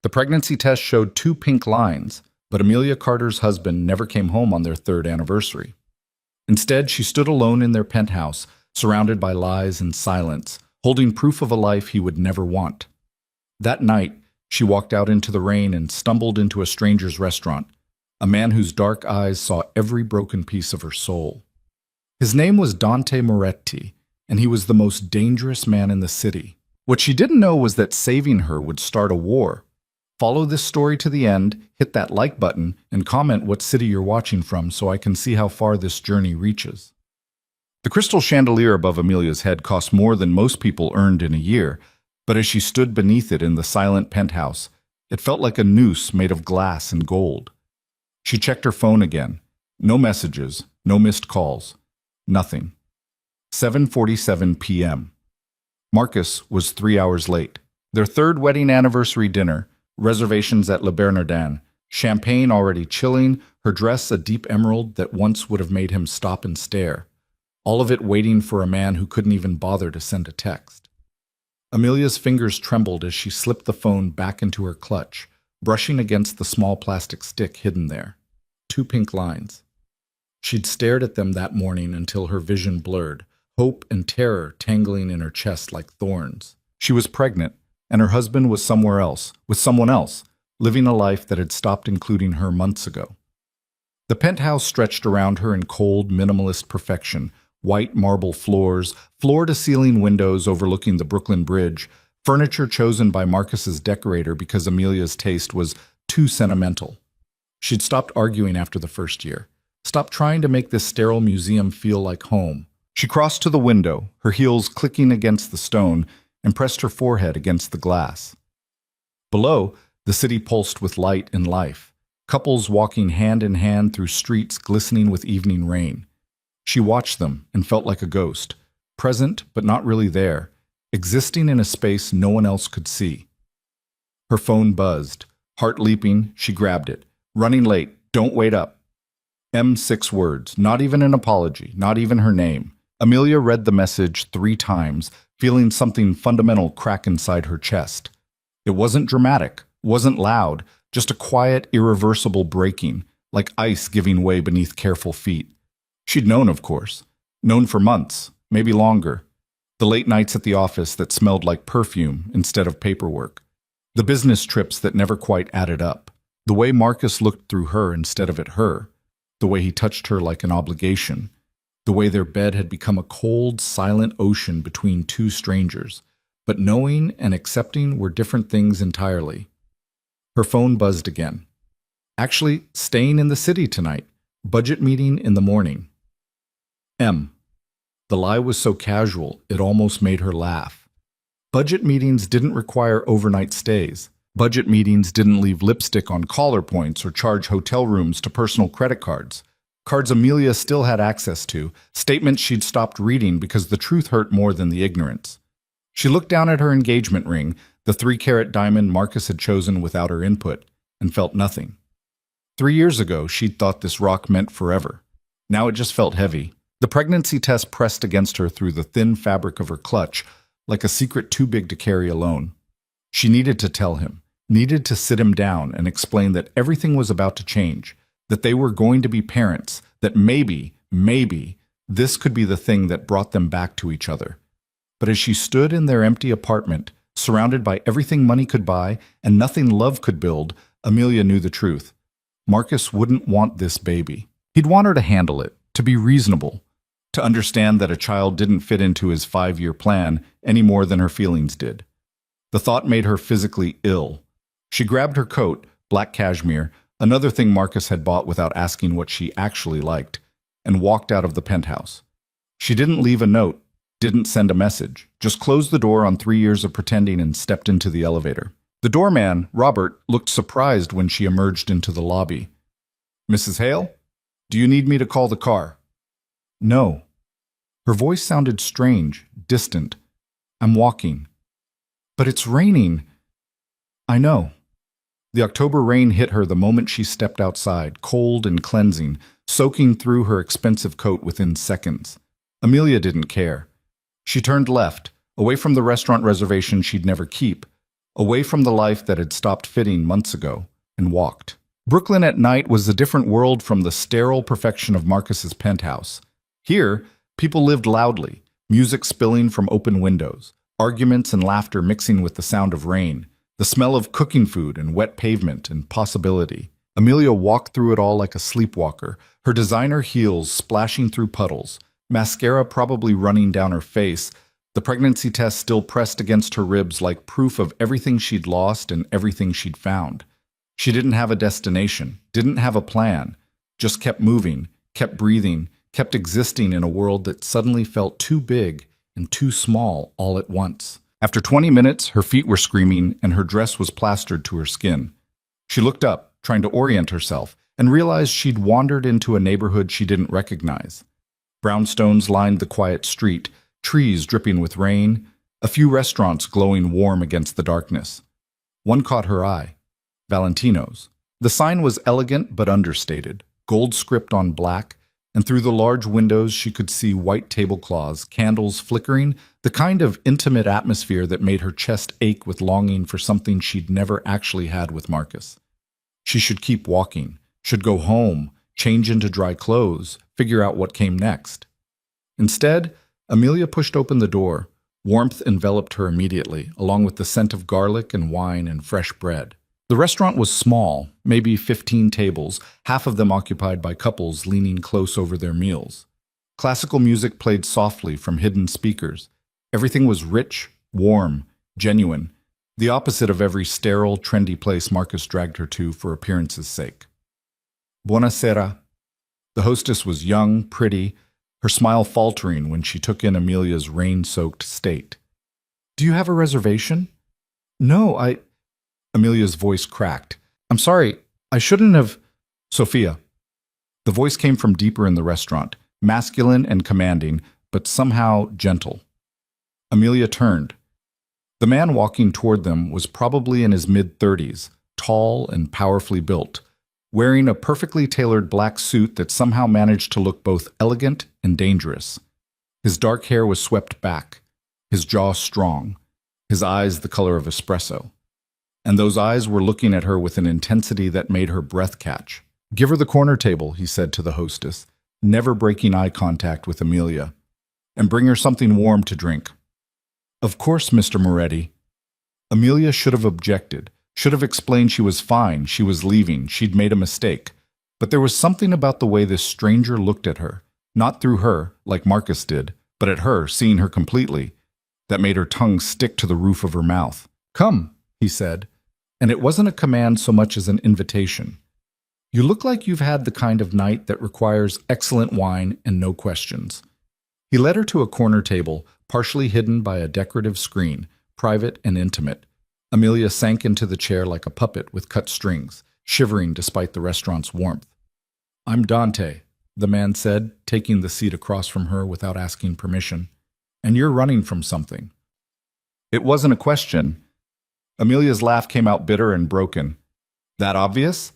The pregnancy test showed 2 pink lines, but Amelia Carter's husband never came home on their third anniversary. Instead, she stood alone in their penthouse, surrounded by lies and silence, holding proof of a life he would never want. That night, she walked out into the rain and stumbled into a stranger's restaurant, a man whose dark eyes saw every broken piece of her soul. His name was Dante Moretti, and he was the most dangerous man in the city. What she didn't know was that saving her would start a war. Follow this story to the end, hit that like button, and comment what city you're watching from so I can see how far this journey reaches. The crystal chandelier above Amelia's head cost more than most people earned in a year, but as she stood beneath it in the silent penthouse, it felt like a noose made of glass and gold. She checked her phone again. No messages, no missed calls. Nothing. 7:47 p.m. Marcus was 3 hours late. Their third wedding anniversary dinner, reservations at Le Bernardin, champagne already chilling, her dress a deep emerald that once would have made him stop and stare. All of it waiting for a man who couldn't even bother to send a text. Amelia's fingers trembled as she slipped the phone back into her clutch, brushing against the small plastic stick hidden there. 2 pink lines. She'd stared at them that morning until her vision blurred, hope and terror tangling in her chest like thorns. She was pregnant, and her husband was somewhere else, with someone else, living a life that had stopped including her months ago. The penthouse stretched around her in cold, minimalist perfection, white marble floors, floor-to-ceiling windows overlooking the Brooklyn Bridge, furniture chosen by Marcus's decorator because Amelia's taste was too sentimental. She'd stopped arguing after the first year, stopped trying to make this sterile museum feel like home. She crossed to the window, her heels clicking against the stone, and pressed her forehead against the glass. Below, the city pulsed with light and life, couples walking hand in hand through streets glistening with evening rain. She watched them and felt like a ghost, present but not really there, existing in a space no one else could see. Her phone buzzed. Heart leaping, she grabbed it. Running late, don't wait up. 6 words, not even an apology, not even her name. Amelia read the message 3 times, feeling something fundamental crack inside her chest. It wasn't dramatic, wasn't loud, just a quiet, irreversible breaking, like ice giving way beneath careful feet. She'd known, of course. Known for months, maybe longer. The late nights at the office that smelled like perfume instead of paperwork. The business trips that never quite added up. The way Marcus looked through her instead of at her. The way he touched her like an obligation. The way their bed had become a cold, silent ocean between 2 strangers. But knowing and accepting were different things entirely. Her phone buzzed again. Actually, staying in the city tonight. Budget meeting in the morning. The lie was so casual, it almost made her laugh. Budget meetings didn't require overnight stays. Budget meetings didn't leave lipstick on collar points or charge hotel rooms to personal credit cards. Cards Amelia still had access to, statements she'd stopped reading because the truth hurt more than the ignorance. She looked down at her engagement ring, the 3-carat diamond Marcus had chosen without her input, and felt nothing. 3 years ago, she'd thought this rock meant forever. Now it just felt heavy. The pregnancy test pressed against her through the thin fabric of her clutch, like a secret too big to carry alone. She needed to tell him, needed to sit him down and explain that everything was about to change, that they were going to be parents, that maybe, this could be the thing that brought them back to each other. But as she stood in their empty apartment, surrounded by everything money could buy and nothing love could build, Amelia knew the truth. Marcus wouldn't want this baby. He'd want her to handle it, to be reasonable, to understand that a child didn't fit into his 5-year plan any more than her feelings did. The thought made her physically ill. She grabbed her coat, black cashmere, another thing Marcus had bought without asking what she actually liked, and walked out of the penthouse. She didn't leave a note, didn't send a message, just closed the door on 3 years of pretending and stepped into the elevator. The doorman, Robert, looked surprised when she emerged into the lobby. "Mrs. Hale? Do you need me to call the car?" "No." Her voice sounded strange, distant. "I'm walking." "But it's raining." "I know." The October rain hit her the moment she stepped outside, cold and cleansing, soaking through her expensive coat within seconds. Amelia didn't care. She turned left, away from the restaurant reservation she'd never keep, away from the life that had stopped fitting months ago, and walked. Brooklyn at night was a different world from the sterile perfection of Marcus's penthouse. Here, people lived loudly, music spilling from open windows, arguments and laughter mixing with the sound of rain, the smell of cooking food and wet pavement and possibility. Amelia walked through it all like a sleepwalker, her designer heels splashing through puddles, mascara probably running down her face, the pregnancy test still pressed against her ribs like proof of everything she'd lost and everything she'd found. She didn't have a destination, didn't have a plan, just kept moving, kept breathing, kept existing in a world that suddenly felt too big and too small all at once. After 20 minutes, her feet were screaming and her dress was plastered to her skin. She looked up, trying to orient herself, and realized she'd wandered into a neighborhood she didn't recognize. Brownstones lined the quiet street, trees dripping with rain, a few restaurants glowing warm against the darkness. One caught her eye. Valentino's. The sign was elegant but understated, gold script on black, and through the large windows she could see white tablecloths, candles flickering, the kind of intimate atmosphere that made her chest ache with longing for something she'd never actually had with Marcus. She should keep walking, should go home, change into dry clothes, figure out what came next. Instead, Amelia pushed open the door. Warmth enveloped her immediately, along with the scent of garlic and wine and fresh bread. The restaurant was small, maybe 15 tables, half of them occupied by couples leaning close over their meals. Classical music played softly from hidden speakers. Everything was rich, warm, genuine, the opposite of every sterile, trendy place Marcus dragged her to for appearance's sake. Buonasera. The hostess was young, pretty, her smile faltering when she took in Amelia's rain-soaked state. "Do you have a reservation?" "No, Amelia's voice cracked. "I'm sorry, I shouldn't have—" "Sophia." The voice came from deeper in the restaurant, masculine and commanding, but somehow gentle. Amelia turned. The man walking toward them was probably in his mid-30s, tall and powerfully built, wearing a perfectly tailored black suit that somehow managed to look both elegant and dangerous. His dark hair was swept back, his jaw strong, his eyes the color of espresso. And those eyes were looking at her with an intensity that made her breath catch. "Give her the corner table," he said to the hostess, never breaking eye contact with Amelia. "And bring her something warm to drink." "Of course, Mr. Moretti." Amelia should have objected, should have explained she was fine, she was leaving, she'd made a mistake. But there was something about the way this stranger looked at her, not through her, like Marcus did, but at her, seeing her completely, that made her tongue stick to the roof of her mouth. "Come," he said. And it wasn't a command so much as an invitation. "You look like you've had the kind of night that requires excellent wine and no questions." He led her to a corner table, partially hidden by a decorative screen, private and intimate. Amelia sank into the chair like a puppet with cut strings, shivering despite the restaurant's warmth. "I'm Dante," the man said, taking the seat across from her without asking permission. "And you're running from something." It wasn't a question. Amelia's laugh came out bitter and broken. "That obvious?"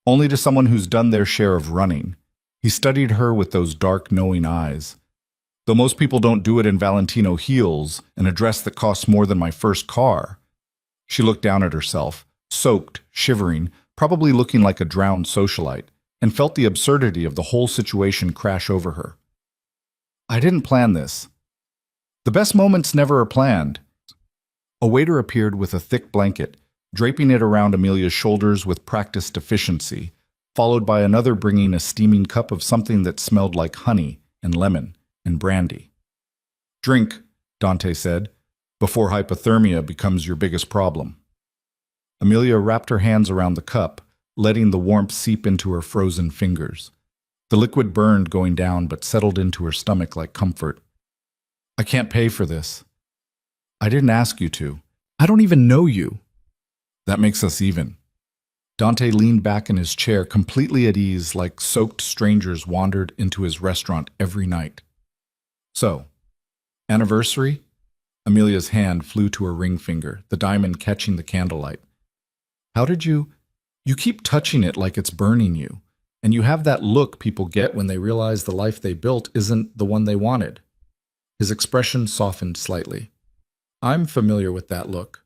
"Only to someone who's done their share of running." He studied her with those dark, knowing eyes. "Though most people don't do it in Valentino heels and a dress that costs more than my first car." She looked down at herself, soaked, shivering, probably looking like a drowned socialite, and felt the absurdity of the whole situation crash over her. "I didn't plan this." "The best moments never are planned." A waiter appeared with a thick blanket, draping it around Amelia's shoulders with practiced efficiency, followed by another bringing a steaming cup of something that smelled like honey and lemon and brandy. "Drink," Dante said, "before hypothermia becomes your biggest problem." Amelia wrapped her hands around the cup, letting the warmth seep into her frozen fingers. The liquid burned going down but settled into her stomach like comfort. "I can't pay for this." "I didn't ask you to. I don't even know you." "That makes us even." Dante leaned back in his chair, completely at ease, like soaked strangers wandered into his restaurant every night. "So, anniversary?" Amelia's hand flew to her ring finger, the diamond catching the candlelight. "How did you keep touching it like it's burning you, and you have that look people get when they realize the life they built isn't the one they wanted." His expression softened slightly. "I'm familiar with that look."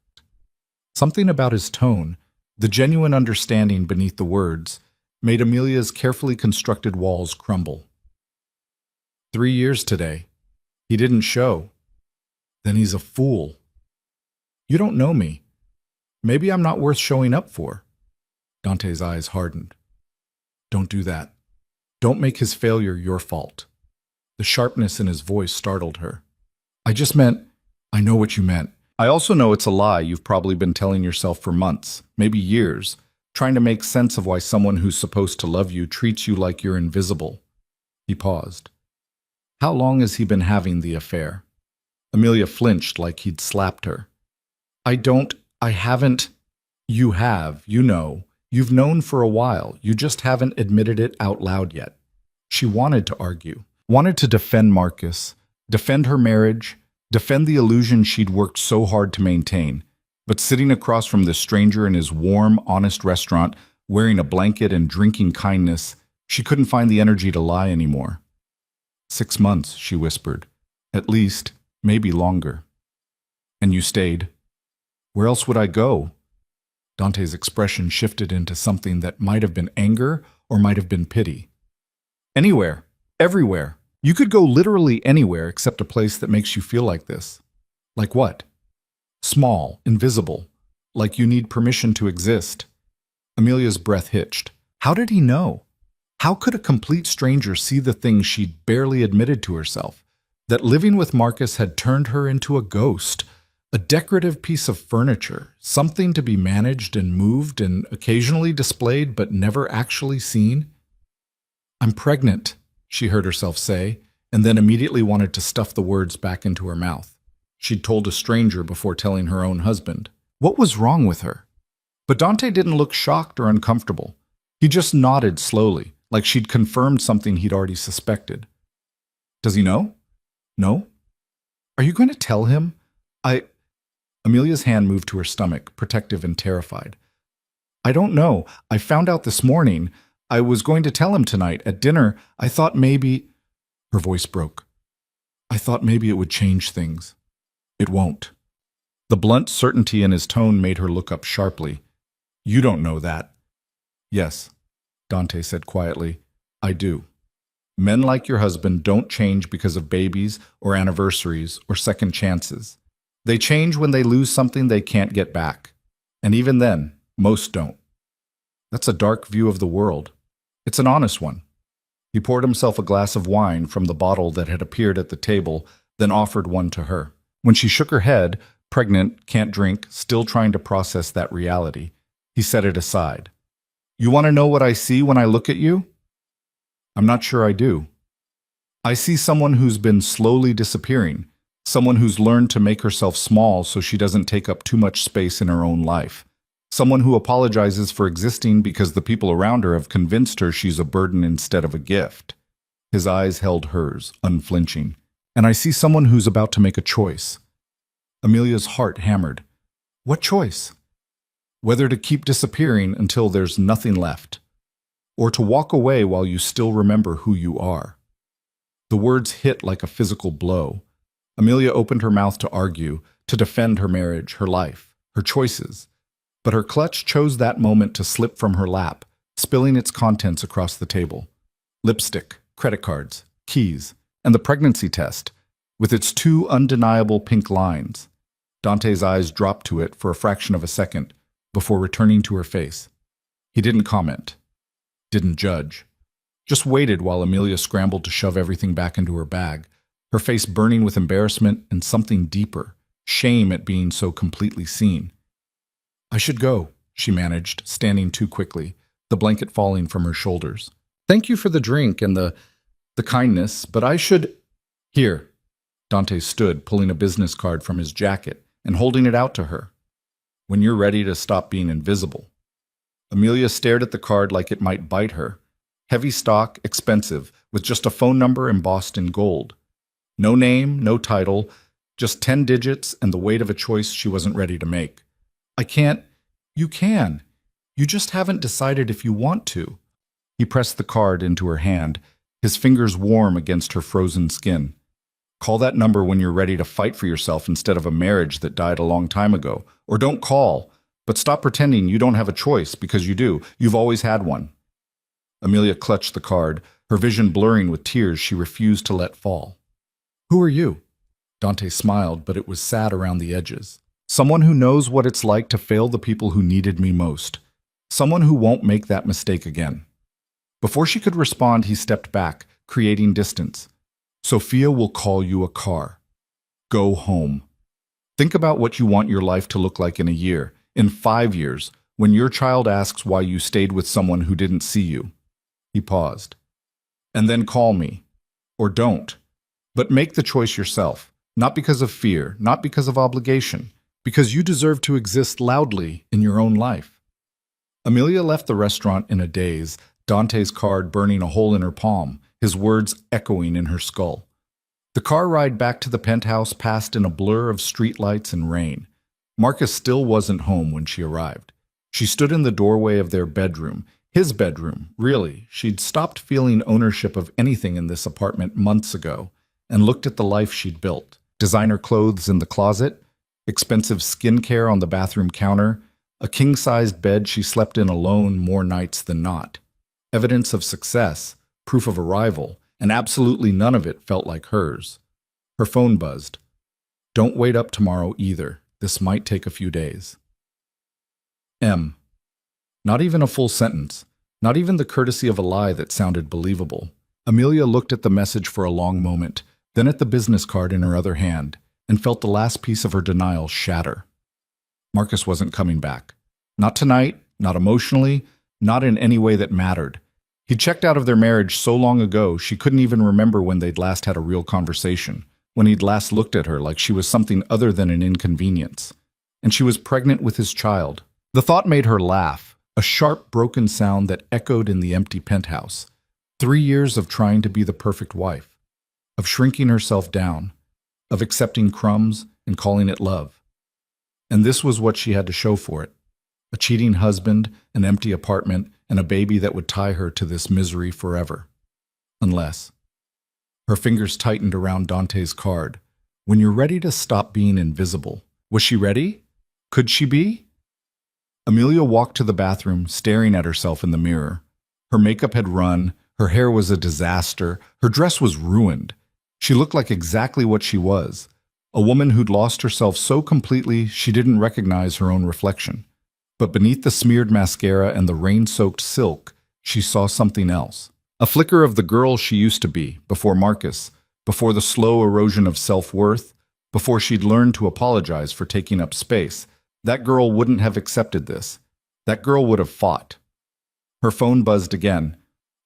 Something about his tone, the genuine understanding beneath the words, made Amelia's carefully constructed walls crumble. 3 years today. He didn't show. Then he's a fool. You don't know me. Maybe I'm not worth showing up for. Dante's eyes hardened. Don't do that. Don't make his failure your fault. The sharpness in his voice startled her. I just meant, I know what you meant. I also know it's a lie you've probably been telling yourself for months, maybe years, trying to make sense of why someone who's supposed to love you treats you like you're invisible. He paused. How long has he been having the affair? Amelia flinched like he'd slapped her. I haven't. You have, you know. You've known for a while. You just haven't admitted it out loud yet. She wanted to argue, wanted to defend Marcus, defend her marriage, defend the illusion she'd worked so hard to maintain. But sitting across from this stranger in his warm, honest restaurant, wearing a blanket and drinking kindness, she couldn't find the energy to lie anymore. 6 months, she whispered. At least, maybe longer. And you stayed. Where else would I go? Dante's expression shifted into something that might have been anger or might have been pity. Anywhere. Everywhere. You could go literally anywhere except a place that makes you feel like this. Like what? Small, invisible. Like you need permission to exist. Amelia's breath hitched. How did he know? How could a complete stranger see the things she'd barely admitted to herself? That living with Marcus had turned her into a ghost, a decorative piece of furniture, something to be managed and moved and occasionally displayed but never actually seen? I'm pregnant, she heard herself say, and then immediately wanted to stuff the words back into her mouth. She'd told a stranger before telling her own husband. What was wrong with her? But Dante didn't look shocked or uncomfortable. He just nodded slowly, like she'd confirmed something he'd already suspected. Does he know? No? Are you going to tell him? Amelia's hand moved to her stomach, protective and terrified. I don't know. I found out this morning. I was going to tell him tonight at dinner. I thought maybe... Her voice broke. I thought maybe it would change things. It won't. The blunt certainty in his tone made her look up sharply. You don't know that. Yes, Dante said quietly. I do. Men like your husband don't change because of babies or anniversaries or second chances. They change when they lose something they can't get back. And even then, most don't. That's a dark view of the world. It's an honest one. He poured himself a glass of wine from the bottle that had appeared at the table, then offered one to her. When she shook her head, pregnant, can't drink, still trying to process that reality, he set it aside. You want to know what I see when I look at you? I'm not sure I do. I see someone who's been slowly disappearing, someone who's learned to make herself small so she doesn't take up too much space in her own life. Someone who apologizes for existing because the people around her have convinced her she's a burden instead of a gift. His eyes held hers, unflinching. And I see someone who's about to make a choice. Amelia's heart hammered. What choice? Whether to keep disappearing until there's nothing left, or to walk away while you still remember who you are. The words hit like a physical blow. Amelia opened her mouth to argue, to defend her marriage, her life, her choices. But her clutch chose that moment to slip from her lap, spilling its contents across the table. Lipstick, credit cards, keys, and the pregnancy test, with its 2 undeniable pink lines. Dante's eyes dropped to it for a fraction of a second, before returning to her face. He didn't comment, didn't judge, just waited while Amelia scrambled to shove everything back into her bag, her face burning with embarrassment and something deeper, shame at being so completely seen. I should go, she managed, standing too quickly, the blanket falling from her shoulders. Thank you for the drink and the kindness, but I should... Here. Dante stood, pulling a business card from his jacket and holding it out to her. When you're ready to stop being invisible. Amelia stared at the card like it might bite her. Heavy stock, expensive, with just a phone number embossed in gold. No name, no title, just 10 digits and the weight of a choice she wasn't ready to make. I can't. You can. You just haven't decided if you want to. He pressed the card into her hand, his fingers warm against her frozen skin. Call that number when you're ready to fight for yourself instead of a marriage that died a long time ago. Or don't call. But stop pretending you don't have a choice, because you do. You've always had one. Amelia clutched the card, her vision blurring with tears she refused to let fall. Who are you? Dante smiled, but it was sad around the edges. Someone who knows what it's like to fail the people who needed me most. Someone who won't make that mistake again. Before she could respond, he stepped back, creating distance. Sophia will call you a car. Go home. Think about what you want your life to look like in a year, in 5 years, when your child asks why you stayed with someone who didn't see you. He paused. And then call me. Or don't. But make the choice yourself. Not because of fear, not because of obligation, because you deserve to exist loudly in your own life. Amelia left the restaurant in a daze, Dante's card burning a hole in her palm, his words echoing in her skull. The car ride back to the penthouse passed in a blur of streetlights and rain. Marcus still wasn't home when she arrived. She stood in the doorway of their bedroom, his bedroom, really. She'd stopped feeling ownership of anything in this apartment months ago, and looked at the life she'd built. Designer clothes in the closet, expensive skincare on the bathroom counter, a king-sized bed she slept in alone more nights than not. Evidence of success, proof of arrival, and absolutely none of it felt like hers. Her phone buzzed. Don't wait up tomorrow either. This might take a few days. M. Not even a full sentence. Not even the courtesy of a lie that sounded believable. Amelia looked at the message for a long moment, then at the business card in her other hand, and felt the last piece of her denial shatter. Marcus wasn't coming back. Not tonight, not emotionally, not in any way that mattered. He checked out of their marriage so long ago she couldn't even remember when they'd last had a real conversation, when he'd last looked at her like she was something other than an inconvenience. And she was pregnant with his child. The thought made her laugh, a sharp, broken sound that echoed in the empty penthouse. 3 years of trying to be the perfect wife, of shrinking herself down, of accepting crumbs and calling it love. And this was what she had to show for it. A cheating husband, an empty apartment, and a baby that would tie her to this misery forever. Unless. Her fingers tightened around Dante's card. When you're ready to stop being invisible. Was she ready? Could she be? Amelia walked to the bathroom, staring at herself in the mirror. Her makeup had run, her hair was a disaster, her dress was ruined. She looked like exactly what she was, a woman who'd lost herself so completely she didn't recognize her own reflection. But beneath the smeared mascara and the rain-soaked silk, she saw something else. A flicker of the girl she used to be, before Marcus, before the slow erosion of self-worth, before she'd learned to apologize for taking up space. That girl wouldn't have accepted this. That girl would have fought. Her phone buzzed again.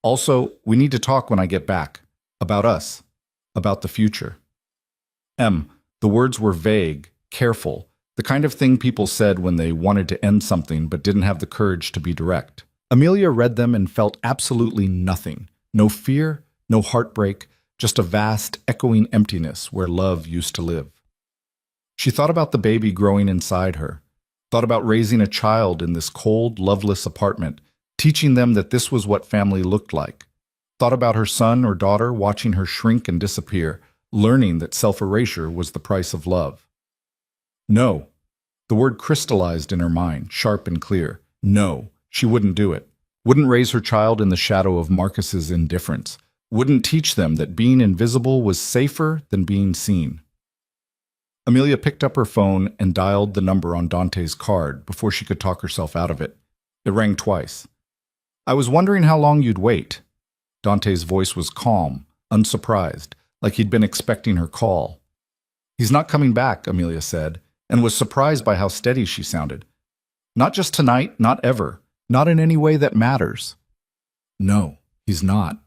Also, we need to talk when I get back. About us. About the future. M. The words were vague, careful, the kind of thing people said when they wanted to end something but didn't have the courage to be direct. Amelia read them and felt absolutely nothing. No fear, no heartbreak, just a vast, echoing emptiness where love used to live. She thought about the baby growing inside her, thought about raising a child in this cold, loveless apartment, teaching them that this was what family looked like. Thought about her son or daughter watching her shrink and disappear, learning that self-erasure was the price of love. No. The word crystallized in her mind, sharp and clear. No, she wouldn't do it. Wouldn't raise her child in the shadow of Marcus's indifference. Wouldn't teach them that being invisible was safer than being seen. Amelia picked up her phone and dialed the number on Dante's card before she could talk herself out of it. It rang twice. I was wondering how long you'd wait. Dante's voice was calm, unsurprised, like he'd been expecting her call. He's not coming back, Amelia said, and was surprised by how steady she sounded. Not just tonight, not ever, not in any way that matters. No, he's not.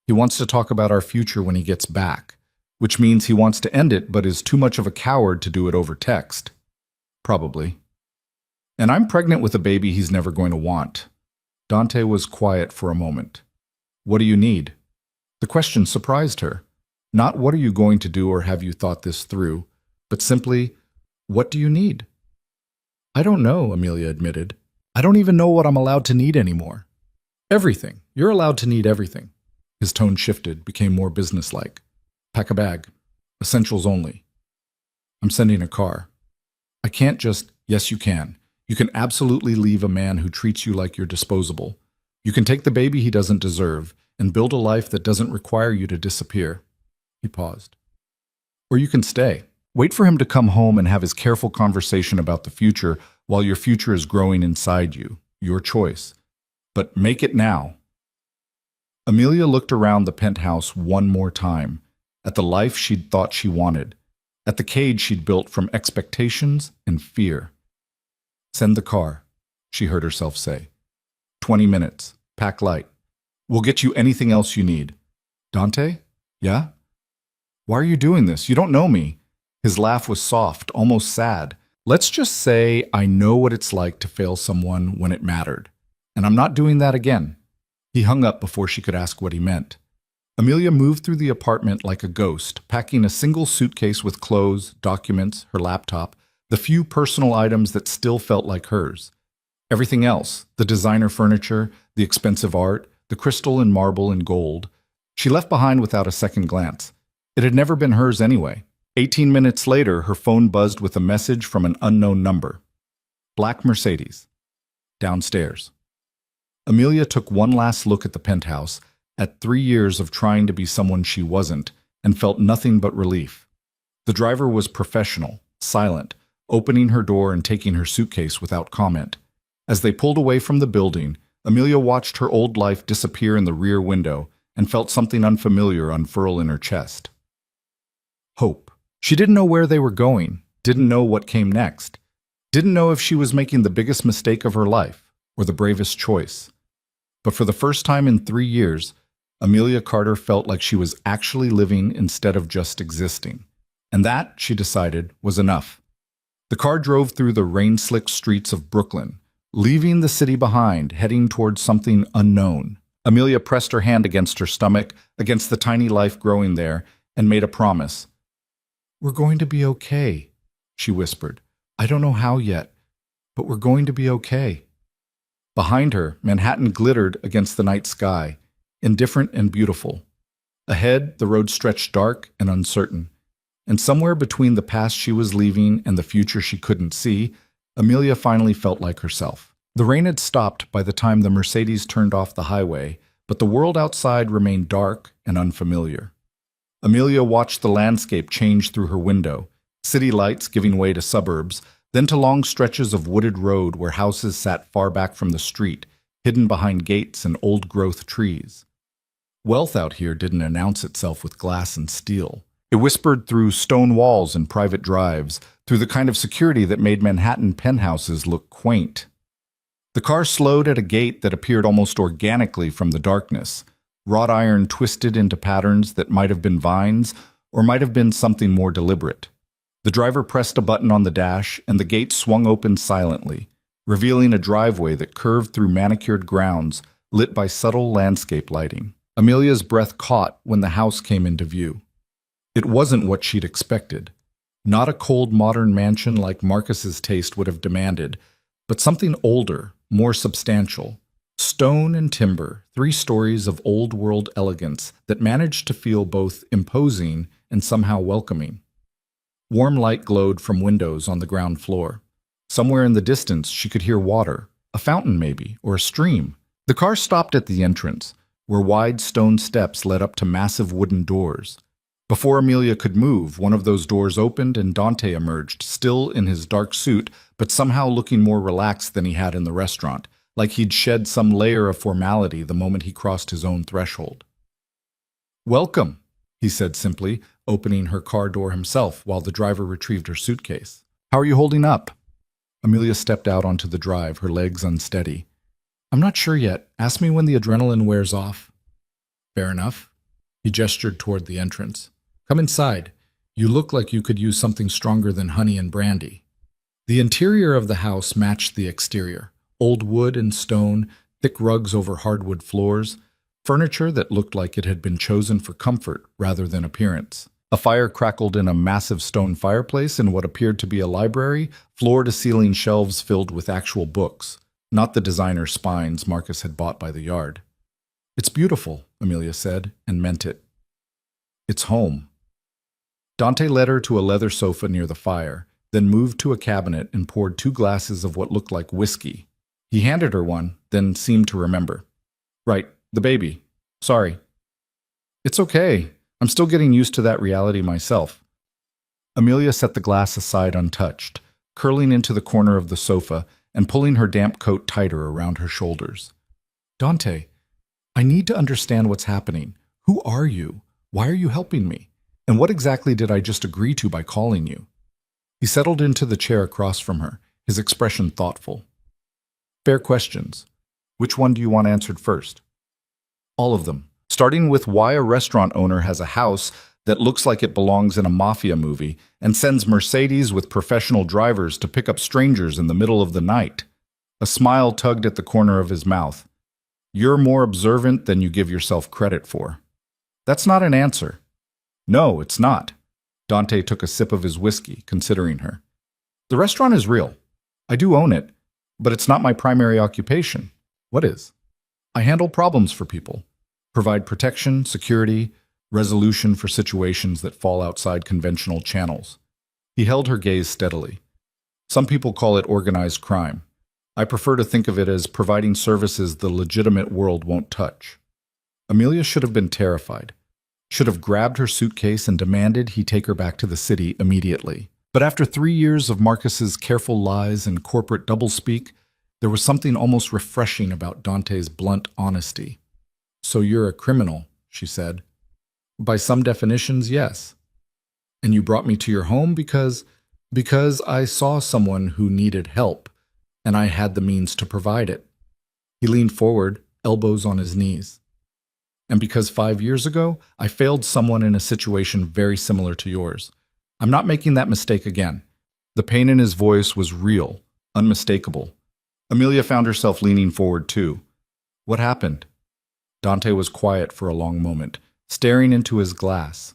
He wants to talk about our future when he gets back, which means he wants to end it but is too much of a coward to do it over text. Probably. And I'm pregnant with a baby he's never going to want. Dante was quiet for a moment. What do you need? The question surprised her. Not what are you going to do or have you thought this through, but simply, what do you need? I don't know, Amelia admitted. I don't even know what I'm allowed to need anymore. Everything. You're allowed to need everything. His tone shifted, became more businesslike. Pack a bag. Essentials only. I'm sending a car. I can't just, yes you can. You can absolutely leave a man who treats you like you're disposable. You can take the baby he doesn't deserve and build a life that doesn't require you to disappear. He paused. Or you can stay. Wait for him to come home and have his careful conversation about the future while your future is growing inside you. Your choice. But make it now. Amelia looked around the penthouse one more time, at the life she'd thought she wanted, at the cage she'd built from expectations and fear. Send the car, she heard herself say. 20 minutes. Pack light. We'll get you anything else you need. Dante? Yeah? Why are you doing this? You don't know me. His laugh was soft, almost sad. Let's just say I know what it's like to fail someone when it mattered. And I'm not doing that again. He hung up before she could ask what he meant. Amelia moved through the apartment like a ghost, packing a single suitcase with clothes, documents, her laptop, the few personal items that still felt like hers. Everything else, the designer furniture, the expensive art, the crystal and marble and gold, she left behind without a second glance. It had never been hers anyway. 18 minutes later, her phone buzzed with a message from an unknown number. Black Mercedes. Downstairs. Amelia took one last look at the penthouse, at 3 years of trying to be someone she wasn't, and felt nothing but relief. The driver was professional, silent, opening her door and taking her suitcase without comment. As they pulled away from the building, Amelia watched her old life disappear in the rear window and felt something unfamiliar unfurl in her chest. Hope. She didn't know where they were going, didn't know what came next, didn't know if she was making the biggest mistake of her life or the bravest choice. But for the first time in 3 years, Amelia Carter felt like she was actually living instead of just existing. And that, she decided, was enough. The car drove through the rain-slicked streets of Brooklyn, leaving the city behind, heading towards something unknown. Amelia pressed her hand against her stomach, against the tiny life growing there, and made a promise. "We're going to be okay," she whispered. "I don't know how yet, but we're going to be okay." Behind her, Manhattan glittered against the night sky, indifferent and beautiful. Ahead, the road stretched dark and uncertain. And somewhere between the past she was leaving and the future she couldn't see, Amelia finally felt like herself. The rain had stopped by the time the Mercedes turned off the highway, but the world outside remained dark and unfamiliar. Amelia watched the landscape change through her window, city lights giving way to suburbs, then to long stretches of wooded road where houses sat far back from the street, hidden behind gates and old-growth trees. Wealth out here didn't announce itself with glass and steel. It whispered through stone walls and private drives, through the kind of security that made Manhattan penthouses look quaint. The car slowed at a gate that appeared almost organically from the darkness, wrought iron twisted into patterns that might have been vines or might have been something more deliberate. The driver pressed a button on the dash, and the gate swung open silently, revealing a driveway that curved through manicured grounds lit by subtle landscape lighting. Amelia's breath caught when the house came into view. It wasn't what she'd expected. Not a cold modern mansion like Marcus's taste would have demanded, but something older, more substantial. Stone and timber, 3 stories of old-world elegance that managed to feel both imposing and somehow welcoming. Warm light glowed from windows on the ground floor. Somewhere in the distance she could hear water, a fountain maybe, or a stream. The car stopped at the entrance, where wide stone steps led up to massive wooden doors. Before Amelia could move, one of those doors opened and Dante emerged, still in his dark suit, but somehow looking more relaxed than he had in the restaurant, like he'd shed some layer of formality the moment he crossed his own threshold. "Welcome," he said simply, opening her car door himself while the driver retrieved her suitcase. "How are you holding up?" Amelia stepped out onto the drive, her legs unsteady. "I'm not sure yet. Ask me when the adrenaline wears off." "Fair enough." He gestured toward the entrance. "Come inside. You look like you could use something stronger than honey and brandy." The interior of the house matched the exterior. Old wood and stone, thick rugs over hardwood floors, furniture that looked like it had been chosen for comfort rather than appearance. A fire crackled in a massive stone fireplace in what appeared to be a library, floor-to-ceiling shelves filled with actual books, not the designer spines Marcus had bought by the yard. "It's beautiful," Amelia said, and meant it. "It's home." Dante led her to a leather sofa near the fire, then moved to a cabinet and poured 2 glasses of what looked like whiskey. He handed her one, then seemed to remember. Right, the baby. Sorry. It's okay. I'm still getting used to that reality myself. Amelia set the glass aside untouched, curling into the corner of the sofa and pulling her damp coat tighter around her shoulders. Dante, I need to understand what's happening. Who are you? Why are you helping me? And what exactly did I just agree to by calling you? He settled into the chair across from her, his expression thoughtful. Fair questions. Which one do you want answered first? All of them, starting with why a restaurant owner has a house that looks like it belongs in a Mafia movie and sends Mercedes with professional drivers to pick up strangers in the middle of the night. A smile tugged at the corner of his mouth. You're more observant than you give yourself credit for. That's not an answer. No, it's not. Dante took a sip of his whiskey, considering her. The restaurant is real. I do own it, but it's not my primary occupation. What is? I handle problems for people, provide protection, security, resolution for situations that fall outside conventional channels. He held her gaze steadily. Some people call it organized crime. I prefer to think of it as providing services the legitimate world won't touch. Amelia should have been terrified, should have grabbed her suitcase and demanded he take her back to the city immediately. But after 3 years of Marcus's careful lies and corporate doublespeak, there was something almost refreshing about Dante's blunt honesty. So you're a criminal, she said. By some definitions, yes. And you brought me to your home because I saw someone who needed help, and I had the means to provide it. He leaned forward, elbows on his knees. And because 5 years ago, I failed someone in a situation very similar to yours. I'm not making that mistake again. The pain in his voice was real, unmistakable. Amelia found herself leaning forward too. What happened? Dante was quiet for a long moment, staring into his glass.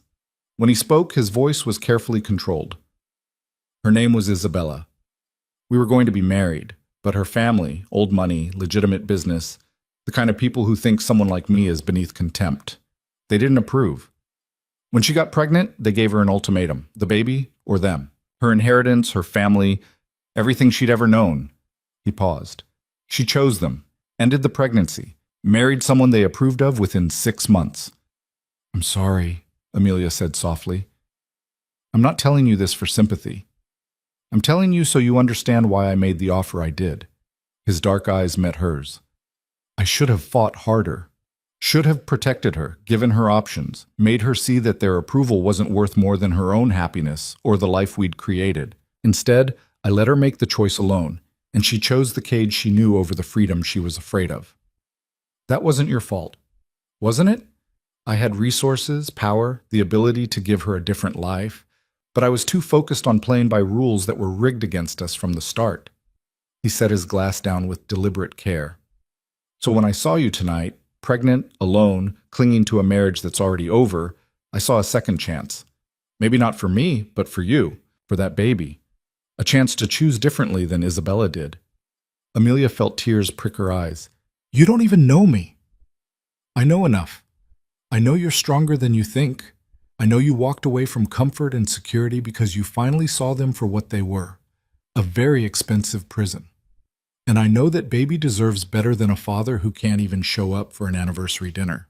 When he spoke, his voice was carefully controlled. Her name was Isabella. We were going to be married, but her family, old money, legitimate business, the kind of people who think someone like me is beneath contempt. They didn't approve. When she got pregnant, they gave her an ultimatum, the baby or them. Her inheritance, her family, everything she'd ever known. He paused. She chose them, ended the pregnancy, married someone they approved of within 6 months. I'm sorry, Amelia said softly. I'm not telling you this for sympathy. I'm telling you so you understand why I made the offer I did. His dark eyes met hers. I should have fought harder, should have protected her, given her options, made her see that their approval wasn't worth more than her own happiness or the life we'd created. Instead, I let her make the choice alone, and she chose the cage she knew over the freedom she was afraid of. That wasn't your fault, wasn't it? I had resources, power, the ability to give her a different life, but I was too focused on playing by rules that were rigged against us from the start. He set his glass down with deliberate care. So when I saw you tonight, pregnant, alone, clinging to a marriage that's already over, I saw a second chance. Maybe not for me, but for you, for that baby. A chance to choose differently than Isabella did. Amelia felt tears prick her eyes. You don't even know me. I know enough. I know you're stronger than you think. I know you walked away from comfort and security because you finally saw them for what they were, a very expensive prison. And I know that baby deserves better than a father who can't even show up for an anniversary dinner.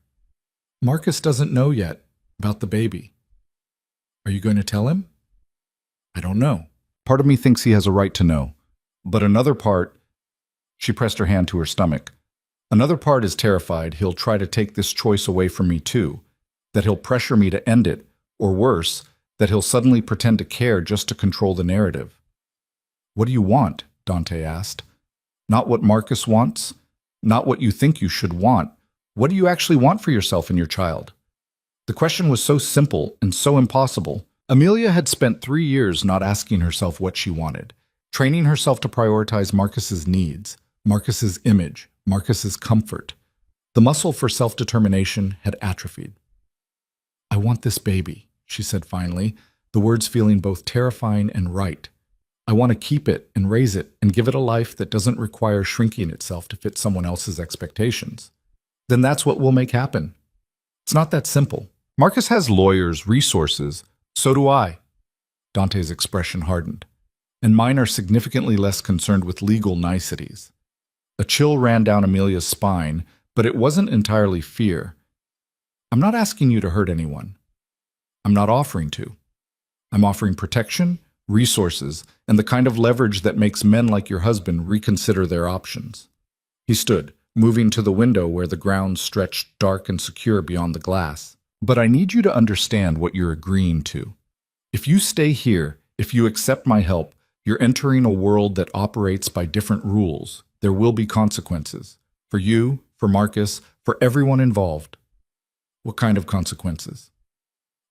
Marcus doesn't know yet about the baby. Are you going to tell him? I don't know. Part of me thinks he has a right to know, but another part, she pressed her hand to her stomach. Another part is terrified he'll try to take this choice away from me too, that he'll pressure me to end it, or worse, that he'll suddenly pretend to care just to control the narrative. What do you want? Dante asked. Not what Marcus wants, not what you think you should want. What do you actually want for yourself and your child? The question was so simple and so impossible. Amelia had spent 3 years not asking herself what she wanted, training herself to prioritize Marcus's needs, Marcus's image, Marcus's comfort. The muscle for self-determination had atrophied. I want this baby, she said finally, the words feeling both terrifying and right. I want to keep it and raise it and give it a life that doesn't require shrinking itself to fit someone else's expectations. Then that's what we'll make happen. It's not that simple. Marcus has lawyers, resources. So do I. Dante's expression hardened. and mine are significantly less concerned with legal niceties. A chill ran down Amelia's spine, but it wasn't entirely fear. I'm not asking you to hurt anyone. I'm not offering to. I'm offering protection, resources, and the kind of leverage that makes men like your husband reconsider their options. He stood, moving to the window where the ground stretched dark and secure beyond the glass. But I need you to understand what you're agreeing to. If you stay here, if you accept my help, you're entering a world that operates by different rules. There will be consequences. For you, for Marcus, for everyone involved. What kind of consequences?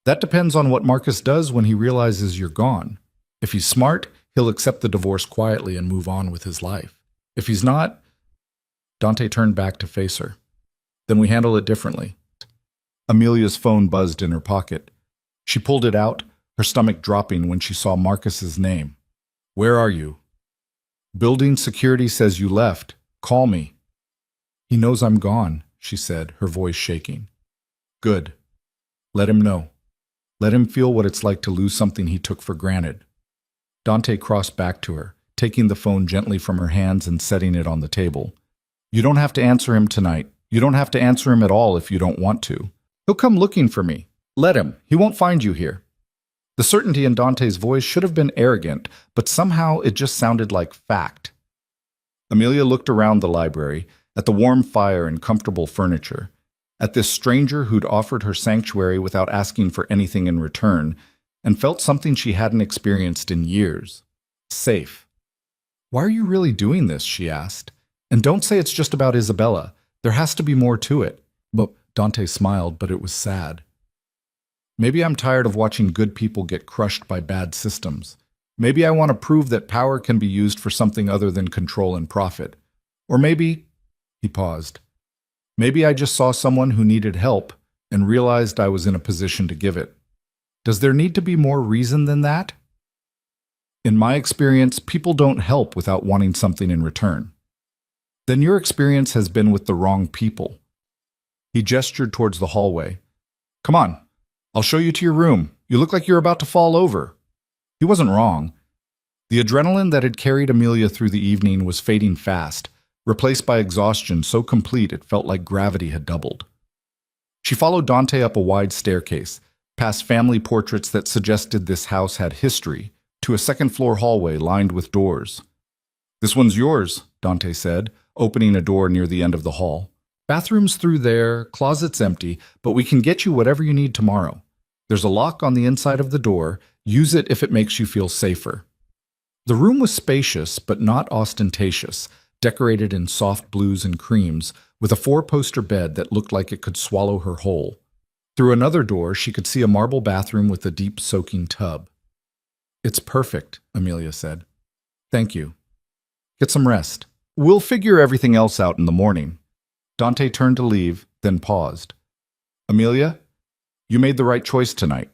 That depends on what Marcus does when he realizes you're gone. If he's smart, he'll accept the divorce quietly and move on with his life. If he's not, Dante turned back to face her. Then we handle it differently. Amelia's phone buzzed in her pocket. She pulled it out, her stomach dropping when she saw Marcus's name. Where are you? Building security says you left. Call me. He knows I'm gone, she said, her voice shaking. Good. Let him know. Let him feel what it's like to lose something he took for granted. Dante crossed back to her, taking the phone gently from her hands and setting it on the table. You don't have to answer him tonight. You don't have to answer him at all if you don't want to. He'll come looking for me. Let him. He won't find you here. The certainty in Dante's voice should have been arrogant, but somehow it just sounded like fact. Amelia looked around the library, at the warm fire and comfortable furniture, at this stranger who'd offered her sanctuary without asking for anything in return, and felt something she hadn't experienced in years. Safe. Why are you really doing this? She asked. And don't say it's just about Isabella. There has to be more to it. But Dante smiled, but it was sad. Maybe I'm tired of watching good people get crushed by bad systems. Maybe I want to prove that power can be used for something other than control and profit. Or maybe, he paused, maybe I just saw someone who needed help and realized I was in a position to give it. Does there need to be more reason than that? In my experience, people don't help without wanting something in return. Then your experience has been with the wrong people. He gestured towards the hallway. Come on, I'll show you to your room. You look like you're about to fall over. He wasn't wrong. The adrenaline that had carried Amelia through the evening was fading fast, replaced by exhaustion so complete it felt like gravity had doubled. She followed Dante up a wide staircase, past family portraits that suggested this house had history, to a second-floor hallway lined with doors. This one's yours, Dante said, opening a door near the end of the hall. Bathrooms through there, closets empty, but we can get you whatever you need tomorrow. There's a lock on the inside of the door. Use it if it makes you feel safer. The room was spacious, but not ostentatious, decorated in soft blues and creams, with a four-poster bed that looked like it could swallow her whole. Through another door, she could see a marble bathroom with a deep soaking tub. It's perfect, Amelia said. Thank you. Get some rest. We'll figure everything else out in the morning. Dante turned to leave, then paused. Amelia, you made the right choice tonight.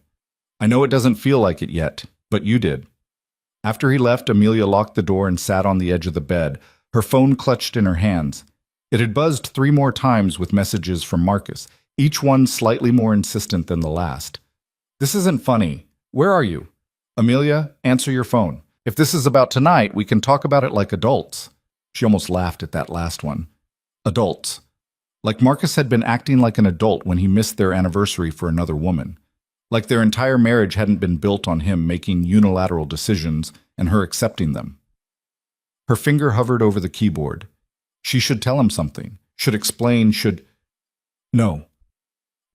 I know it doesn't feel like it yet, but you did. After he left, Amelia locked the door and sat on the edge of the bed, her phone clutched in her hands. It had buzzed 3 more times with messages from Marcus, each one slightly more insistent than the last. This isn't funny. Where are you? Amelia, answer your phone. If this is about tonight, we can talk about it like adults. She almost laughed at that last one. Adults. Like Marcus had been acting like an adult when he missed their anniversary for another woman. Like their entire marriage hadn't been built on him making unilateral decisions and her accepting them. Her finger hovered over the keyboard. She should tell him something, should explain, should... No.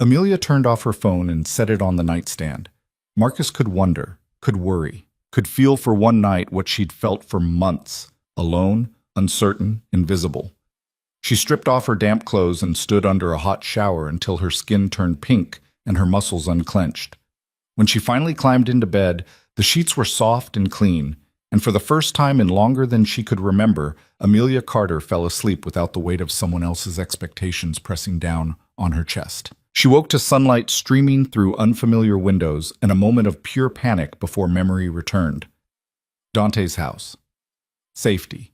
Amelia turned off her phone and set it on the nightstand. Marcus could wonder, could worry, could feel for one night what she'd felt for months, alone, uncertain, invisible. She stripped off her damp clothes and stood under a hot shower until her skin turned pink and her muscles unclenched. When she finally climbed into bed, the sheets were soft and clean, and for the first time in longer than she could remember, Amelia Carter fell asleep without the weight of someone else's expectations pressing down on her chest. She woke to sunlight streaming through unfamiliar windows and a moment of pure panic before memory returned. Dante's house. Safety.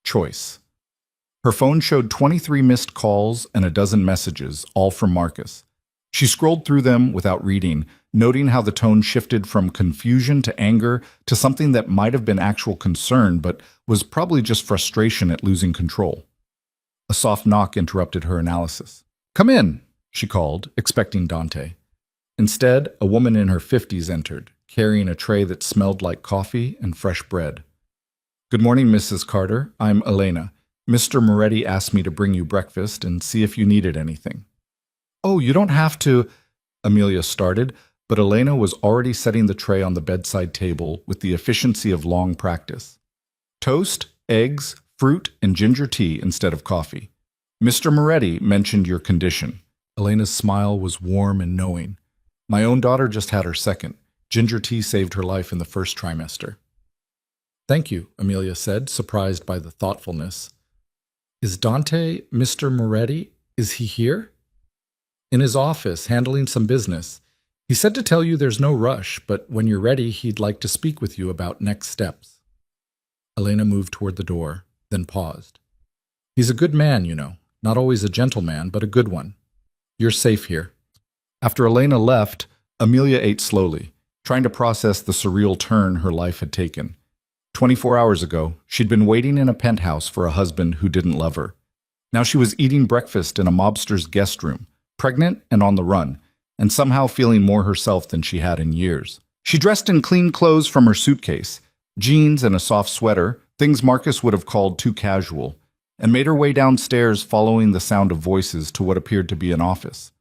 Choice. Her phone showed 23 missed calls and a dozen messages, all from Marcus. She scrolled through them without reading, noting how the tone shifted from confusion to anger to something that might have been actual concern but was probably just frustration at losing control. A soft knock interrupted her analysis. "Come in," she called, expecting Dante. Instead, a woman in her 50s entered, carrying a tray that smelled like coffee and fresh bread. "Good morning, Mrs. Carter. I'm Elena. Mr. Moretti asked me to bring you breakfast and see if you needed anything." "Oh, you don't have to," Amelia started, but Elena was already setting the tray on the bedside table with the efficiency of long practice. "Toast, eggs, fruit, and ginger tea instead of coffee. Mr. Moretti mentioned your condition." Elena's smile was warm and knowing. "My own daughter just had her second. Ginger tea saved her life in the first trimester." "Thank you," Amelia said, surprised by the thoughtfulness. "Is Dante Mr. Moretti? Is he here?" "In his office, handling some business. He said to tell you there's no rush, but when you're ready, he'd like to speak with you about next steps." Elena moved toward the door, then paused. "He's a good man, you know. Not always a gentleman, but a good one. You're safe here." After Elena left, Amelia ate slowly, trying to process the surreal turn her life had taken. 24 hours ago, she'd been waiting in a penthouse for a husband who didn't love her. Now she was eating breakfast in a mobster's guest room, pregnant and on the run, and somehow feeling more herself than she had in years. She dressed in clean clothes from her suitcase, jeans and a soft sweater, things Marcus would have called too casual, and made her way downstairs following the sound of voices to what appeared to be an office.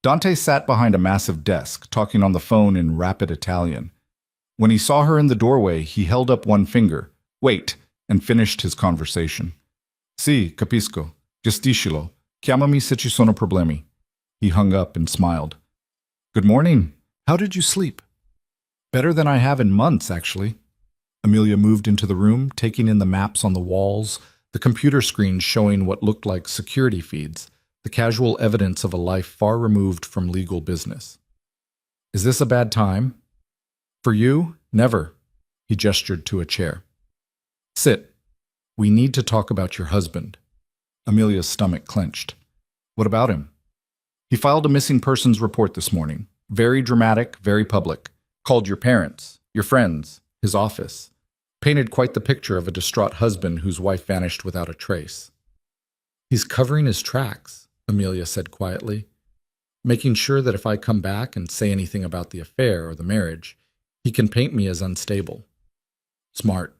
Dante sat behind a massive desk, talking on the phone in rapid Italian. When he saw her in the doorway, he held up one finger, "Wait," and finished his conversation. "Sì, capisco. Gestiscilo. Chiamami se ci sono problemi." He hung up and smiled. "Good morning. How did you sleep?" "Better than I have in months, actually." Amelia moved into the room, taking in the maps on the walls, the computer screens showing what looked like security feeds, the casual evidence of a life far removed from legal business. "Is this a bad time?" "For you, never." He gestured to a chair. "Sit. We need to talk about your husband." Amelia's stomach clenched. "What about him?" "He filed a missing persons report this morning. Very dramatic, very public. Called your parents, your friends, his office. Painted quite the picture of a distraught husband whose wife vanished without a trace." "He's covering his tracks," Amelia said quietly, "making sure that if I come back and say anything about the affair or the marriage, he can paint me as unstable." "Smart."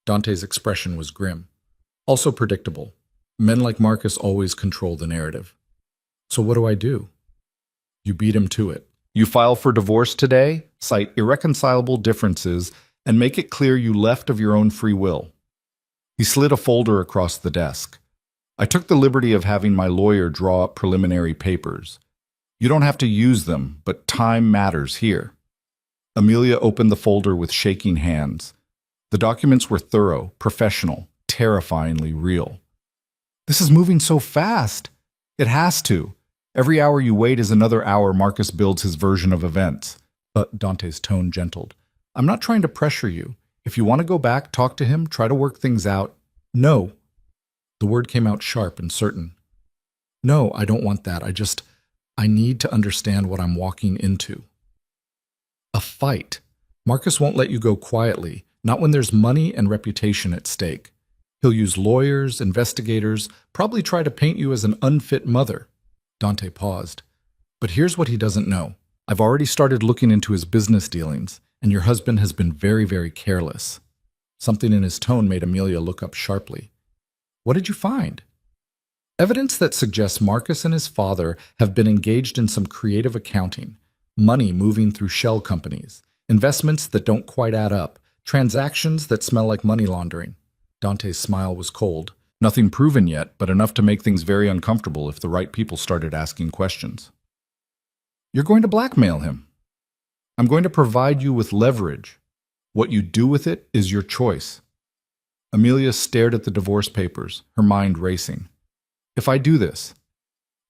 Dante's expression was grim. Also predictable. Men like Marcus always control the narrative. "So what do I do?" "You beat him to it. You file for divorce today, cite irreconcilable differences, and make it clear you left of your own free will." He slid a folder across the desk. "I took the liberty of having my lawyer draw up preliminary papers. You don't have to use them, but time matters here." Amelia opened the folder with shaking hands. The documents were thorough, professional, terrifyingly real. "This is moving so fast." "It has to. Every hour you wait is another hour Marcus builds his version of events." But Dante's tone gentled. "I'm not trying to pressure you. If you want to go back, talk to him, try to work things out." "No." The word came out sharp and certain. "No, I don't want that. I need to understand what I'm walking into." "A fight. Marcus won't let you go quietly, not when there's money and reputation at stake. He'll use lawyers, investigators, probably try to paint you as an unfit mother." Dante paused. "But here's what he doesn't know. I've already started looking into his business dealings, and your husband has been very, very careless." Something in his tone made Amelia look up sharply. "What did you find?" "Evidence that suggests Marcus and his father have been engaged in some creative accounting, money moving through shell companies, investments that don't quite add up, transactions that smell like money laundering." Dante's smile was cold. "Nothing proven yet, but enough to make things very uncomfortable if the right people started asking questions." "You're going to blackmail him." "I'm going to provide you with leverage. What you do with it is your choice." Amelia stared at the divorce papers, her mind racing. "If I do this,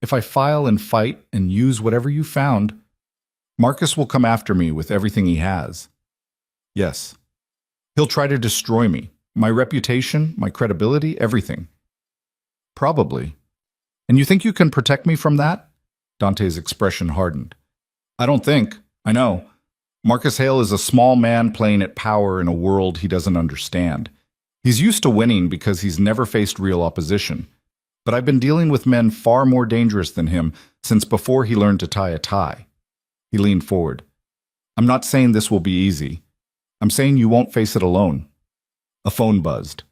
if I file and fight and use whatever you found, Marcus will come after me with everything he has." "Yes. He'll try to destroy me, my reputation, my credibility, everything." "Probably. And you think you can protect me from that?" Dante's expression hardened. "I don't think. I know. Marcus Hale is a small man playing at power in a world he doesn't understand. He's used to winning because he's never faced real opposition. But I've been dealing with men far more dangerous than him since before he learned to tie a tie. He leaned forward. I'm not saying this will be easy. I'm saying you won't face it alone. A phone buzzed.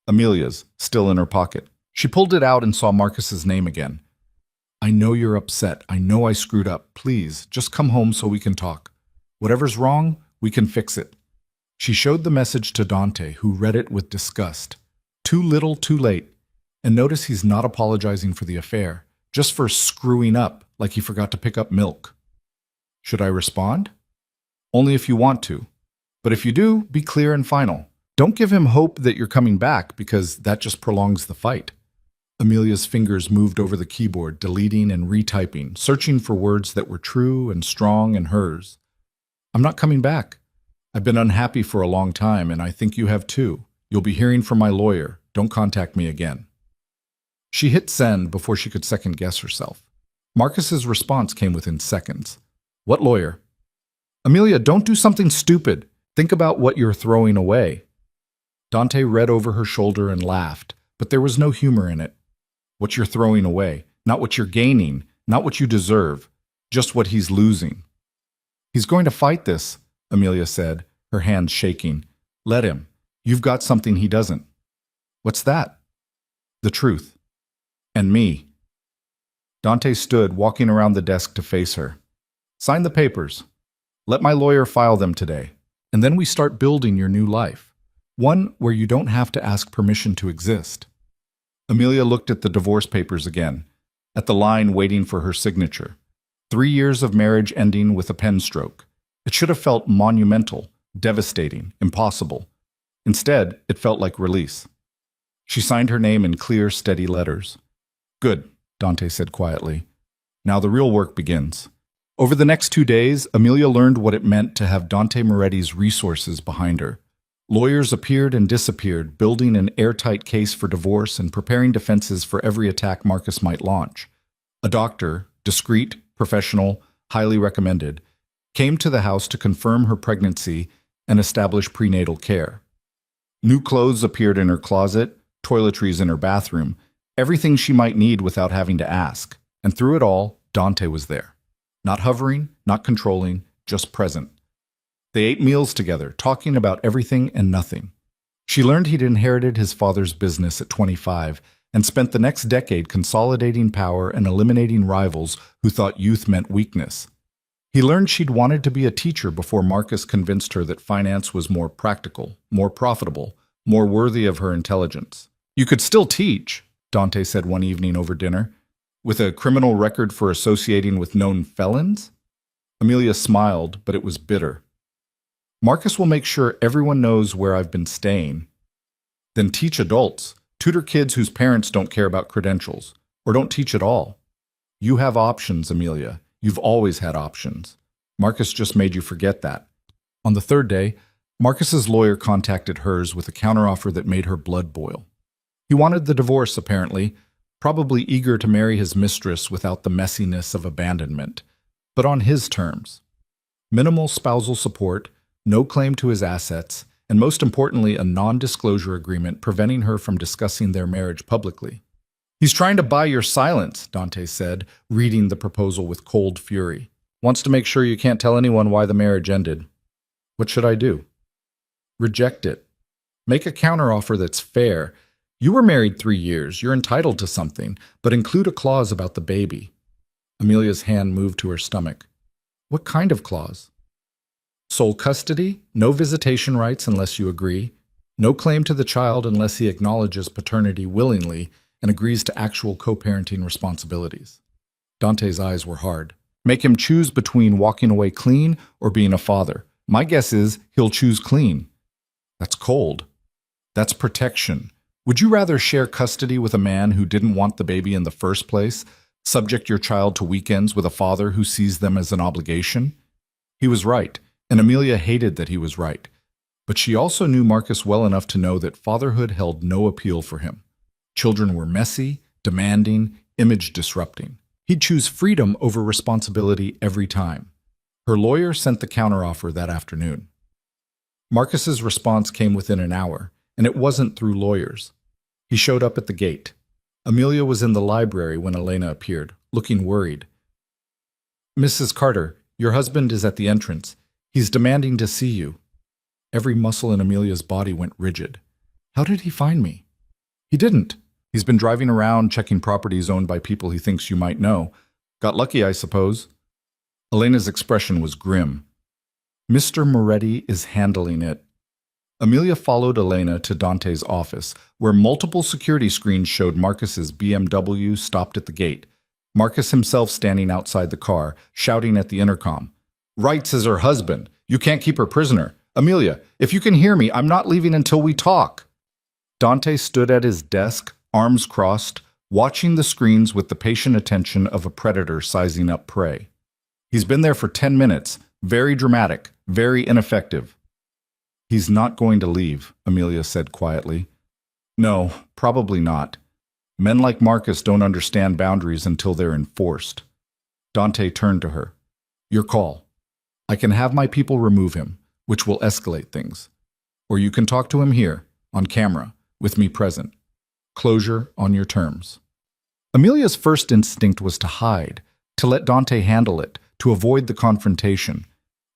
Amelia's, still in her pocket. She pulled it out and saw Marcus's name again. I know you're upset. I know I screwed up. Please, just come home so we can talk. Whatever's wrong, we can fix it. She showed the message to Dante, who read it with disgust. Too little, too late. And notice he's not apologizing for the affair, just for screwing up like he forgot to pick up milk. Should I respond? Only if you want to. But if you do, be clear and final. Don't give him hope that you're coming back because that just prolongs the fight. Amelia's fingers moved over the keyboard, deleting and retyping, searching for words that were true and strong and hers. I'm not coming back. I've been unhappy for a long time, and I think you have too. You'll be hearing from my lawyer. Don't contact me again. She hit send before she could second-guess herself. Marcus's response came within seconds. What lawyer? Amelia, don't do something stupid. Think about what you're throwing away. Dante read over her shoulder and laughed, but there was no humor in it. What you're throwing away, not what you're gaining, not what you deserve, just what he's losing. He's going to fight this, Amelia said, her hands shaking. Let him. You've got something he doesn't. What's that? The truth. And me. Dante stood, walking around the desk to face her. Sign the papers. Let my lawyer file them today. And then we start building your new life. One where you don't have to ask permission to exist. Amelia looked at the divorce papers again, at the line waiting for her signature. 3 years of marriage ending with a pen stroke. It should have felt monumental, devastating, impossible. Instead, it felt like release. She signed her name in clear, steady letters. Good, Dante said quietly. Now the real work begins. Over the next 2 days, Amelia learned what it meant to have Dante Moretti's resources behind her. Lawyers appeared and disappeared, building an airtight case for divorce and preparing defenses for every attack Marcus might launch. A doctor, discreet, professional, highly recommended, came to the house to confirm her pregnancy and establish prenatal care. New clothes appeared in her closet, toiletries in her bathroom, everything she might need without having to ask. And through it all, Dante was there. Not hovering, not controlling, just present. They ate meals together, talking about everything and nothing. She learned he'd inherited his father's business at 25 and spent the next decade consolidating power and eliminating rivals who thought youth meant weakness. He learned she'd wanted to be a teacher before Marcus convinced her that finance was more practical, more profitable, more worthy of her intelligence. You could still teach, Dante said one evening over dinner, with a criminal record for associating with known felons? Amelia smiled, but it was bitter. Marcus will make sure everyone knows where I've been staying. Then teach adults. Tutor kids whose parents don't care about credentials, or don't teach at all. You have options, Amelia. You've always had options. Marcus just made you forget that. On the third day, Marcus's lawyer contacted hers with a counteroffer that made her blood boil. He wanted the divorce, apparently, probably eager to marry his mistress without the messiness of abandonment, but on his terms. Minimal spousal support, no claim to his assets, and most importantly, a non-disclosure agreement preventing her from discussing their marriage publicly. He's trying to buy your silence, Dante said, reading the proposal with cold fury. Wants to make sure you can't tell anyone why the marriage ended. What should I do? Reject it. Make a counteroffer that's fair. You were married 3 years. You're entitled to something, but include a clause about the baby. Amelia's hand moved to her stomach. What kind of clause? Sole custody, no visitation rights unless you agree, no claim to the child unless he acknowledges paternity willingly and agrees to actual co-parenting responsibilities. Dante's eyes were hard. Make him choose between walking away clean or being a father. My guess is he'll choose clean. That's cold. That's protection. Would you rather share custody with a man who didn't want the baby in the first place, subject your child to weekends with a father who sees them as an obligation? He was right. And Amelia hated that he was right. But she also knew Marcus well enough to know that fatherhood held no appeal for him. Children were messy, demanding, image-disrupting. He'd choose freedom over responsibility every time. Her lawyer sent the counteroffer that afternoon. Marcus's response came within an hour, and it wasn't through lawyers. He showed up at the gate. Amelia was in the library when Elena appeared, looking worried. "Mrs. Carter, your husband is at the entrance. He's demanding to see you." Every muscle in Amelia's body went rigid. "How did he find me?" "He didn't. He's been driving around checking properties owned by people he thinks you might know. Got lucky, I suppose." Elena's expression was grim. "Mr. Moretti is handling it." Amelia followed Elena to Dante's office, where multiple security screens showed Marcus's BMW stopped at the gate. Marcus himself standing outside the car, shouting at the intercom. "Wrights is her husband. You can't keep her prisoner. Amelia, if you can hear me, I'm not leaving until we talk." Dante stood at his desk, arms crossed, watching the screens with the patient attention of a predator sizing up prey. He's been there for 10 minutes. Very dramatic, very ineffective. "He's not going to leave," Amelia said quietly. "No, probably not. Men like Marcus don't understand boundaries until they're enforced." Dante turned to her. "Your call. I can have my people remove him, which will escalate things. Or you can talk to him here, on camera, with me present. Closure on your terms." Amelia's first instinct was to hide, to let Dante handle it, to avoid the confrontation.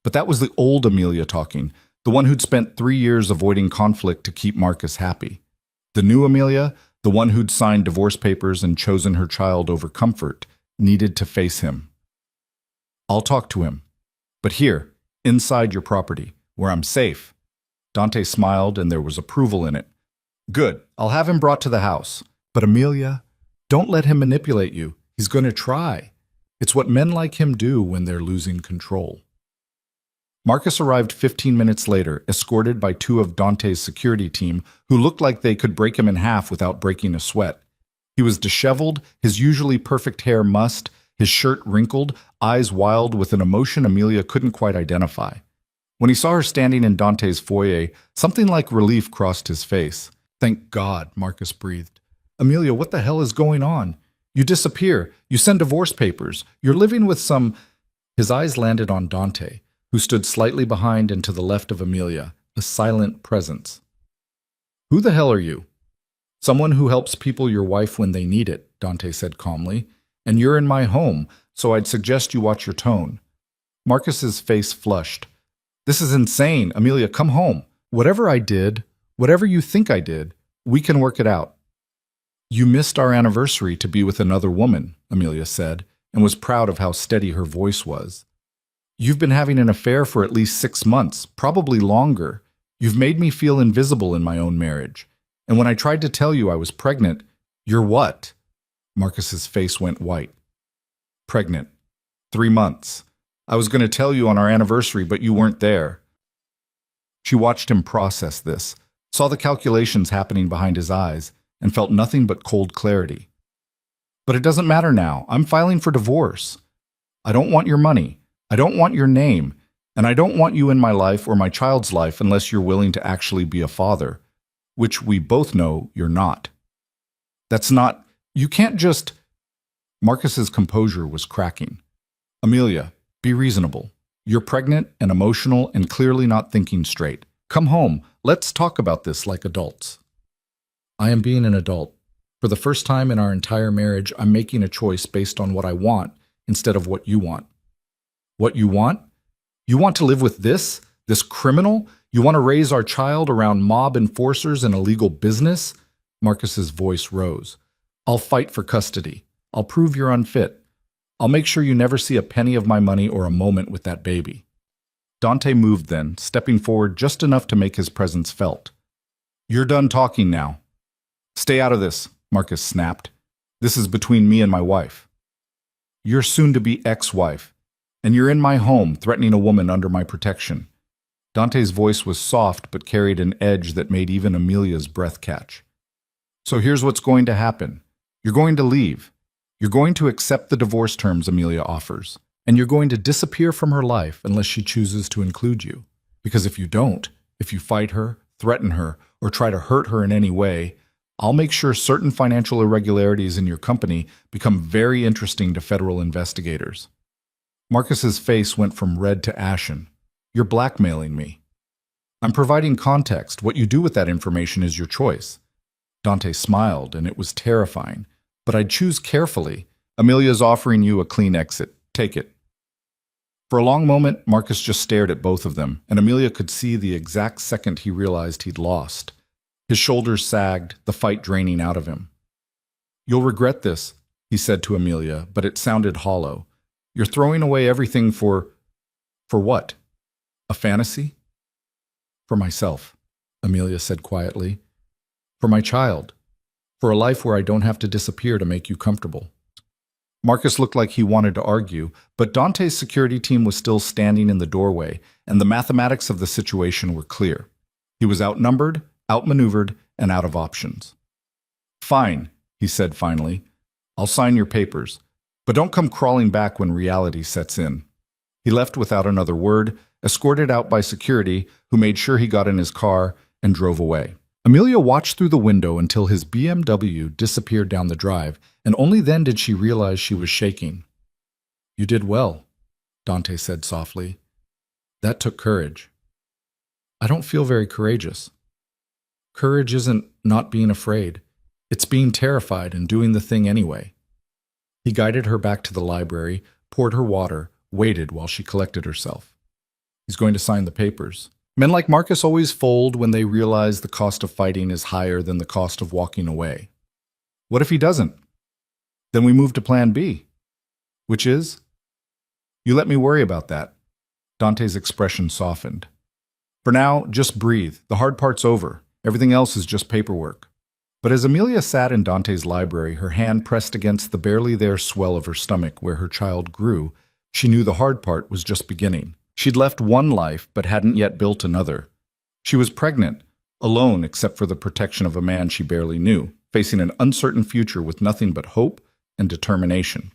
But that was the old Amelia talking, the one who'd spent 3 years avoiding conflict to keep Marcus happy. The new Amelia, the one who'd signed divorce papers and chosen her child over comfort, needed to face him. "I'll talk to him. But here, inside your property, where I'm safe." Dante smiled and there was approval in it. "Good, I'll have him brought to the house. But Amelia, don't let him manipulate you. He's going to try. It's what men like him do when they're losing control." Marcus arrived 15 minutes later, escorted by 2 of Dante's security team who looked like they could break him in half without breaking a sweat. He was disheveled, his usually perfect hair mussed, his shirt wrinkled, eyes wild with an emotion Amelia couldn't quite identify. When he saw her standing in Dante's foyer, something like relief crossed his face. "Thank God," Marcus breathed. "Amelia, what the hell is going on? You disappear, you send divorce papers, you're living with some—" His eyes landed on Dante, who stood slightly behind and to the left of Amelia, a silent presence. "Who the hell are you?" "Someone who helps people your wife when they need it," Dante said calmly. "And you're in my home, so I'd suggest you watch your tone." Marcus's face flushed. "This is insane. Amelia, come home. Whatever I did, whatever you think I did, we can work it out." "You missed our anniversary to be with another woman," Amelia said, and was proud of how steady her voice was. "You've been having an affair for at least 6 months, probably longer. You've made me feel invisible in my own marriage. And when I tried to tell you I was pregnant, you're what?" Marcus's face went white. "Pregnant. 3 months. I was going to tell you on our anniversary, but you weren't there." She watched him process this, saw the calculations happening behind his eyes, and felt nothing but cold clarity. "But it doesn't matter now. I'm filing for divorce. I don't want your money. I don't want your name. And I don't want you in my life or my child's life unless you're willing to actually be a father, which we both know you're not." "That's not— You can't just—" Marcus's composure was cracking. "Amelia, be reasonable. You're pregnant and emotional and clearly not thinking straight. Come home. Let's talk about this like adults." "I am being an adult. For the first time in our entire marriage, I'm making a choice based on what I want instead of what you want." "What you want? You want to live with this criminal? You want to raise our child around mob enforcers and illegal business?" Marcus's voice rose. "I'll fight for custody. I'll prove you're unfit. I'll make sure you never see a penny of my money or a moment with that baby." Dante moved then, stepping forward just enough to make his presence felt. "You're done talking now." "Stay out of this," Marcus snapped. "This is between me and my wife." "Your soon-to-be ex-wife. And you're in my home, threatening a woman under my protection." Dante's voice was soft but carried an edge that made even Amelia's breath catch. "So here's what's going to happen. You're going to leave. You're going to accept the divorce terms Amelia offers. And you're going to disappear from her life unless she chooses to include you. Because if you don't, if you fight her, threaten her, or try to hurt her in any way, I'll make sure certain financial irregularities in your company become very interesting to federal investigators." Marcus's face went from red to ashen. You're blackmailing me. I'm providing context. What you do with that information is your choice. Dante smiled, and it was terrifying. But I'd choose carefully. Amelia's offering you a clean exit. Take it. For a long moment, Marcus just stared at both of them, and Amelia could see the exact second he realized he'd lost. His shoulders sagged, the fight draining out of him. You'll regret this, he said to Amelia, but it sounded hollow. You're throwing away everything for what? A fantasy? For myself, Amelia said quietly. For my child. For a life where I don't have to disappear to make you comfortable. Marcus looked like he wanted to argue, but Dante's security team was still standing in the doorway, and the mathematics of the situation were clear. He was outnumbered, outmaneuvered, and out of options. Fine, he said finally. I'll sign your papers, but don't come crawling back when reality sets in. He left without another word, escorted out by security, who made sure he got in his car and drove away. Amelia watched through the window until his BMW disappeared down the drive, and only then did she realize she was shaking. You did well, Dante said softly. That took courage. I don't feel very courageous. Courage isn't not being afraid. It's being terrified and doing the thing anyway. He guided her back to the library, poured her water, waited while she collected herself. He's going to sign the papers. Men like Marcus always fold when they realize the cost of fighting is higher than the cost of walking away. What if he doesn't? Then we move to plan B. Which is? You let me worry about that. Dante's expression softened. For now, just breathe. The hard part's over. Everything else is just paperwork. But as Amelia sat in Dante's library, her hand pressed against the barely there swell of her stomach where her child grew, she knew the hard part was just beginning. She'd left one life, but hadn't yet built another. She was pregnant, alone except for the protection of a man she barely knew, facing an uncertain future with nothing but hope and determination.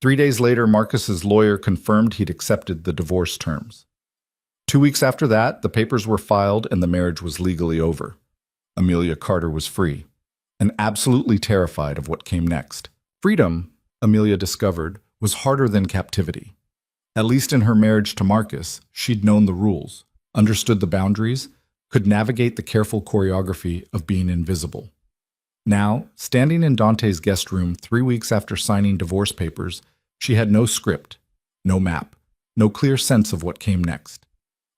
3 days later, Marcus's lawyer confirmed he'd accepted the divorce terms. 2 weeks after that, the papers were filed and the marriage was legally over. Amelia Carter was free, and absolutely terrified of what came next. Freedom, Amelia discovered, was harder than captivity. At least in her marriage to Marcus, she'd known the rules, understood the boundaries, could navigate the careful choreography of being invisible. Now, standing in Dante's guest room 3 weeks after signing divorce papers, she had no script, no map, no clear sense of what came next.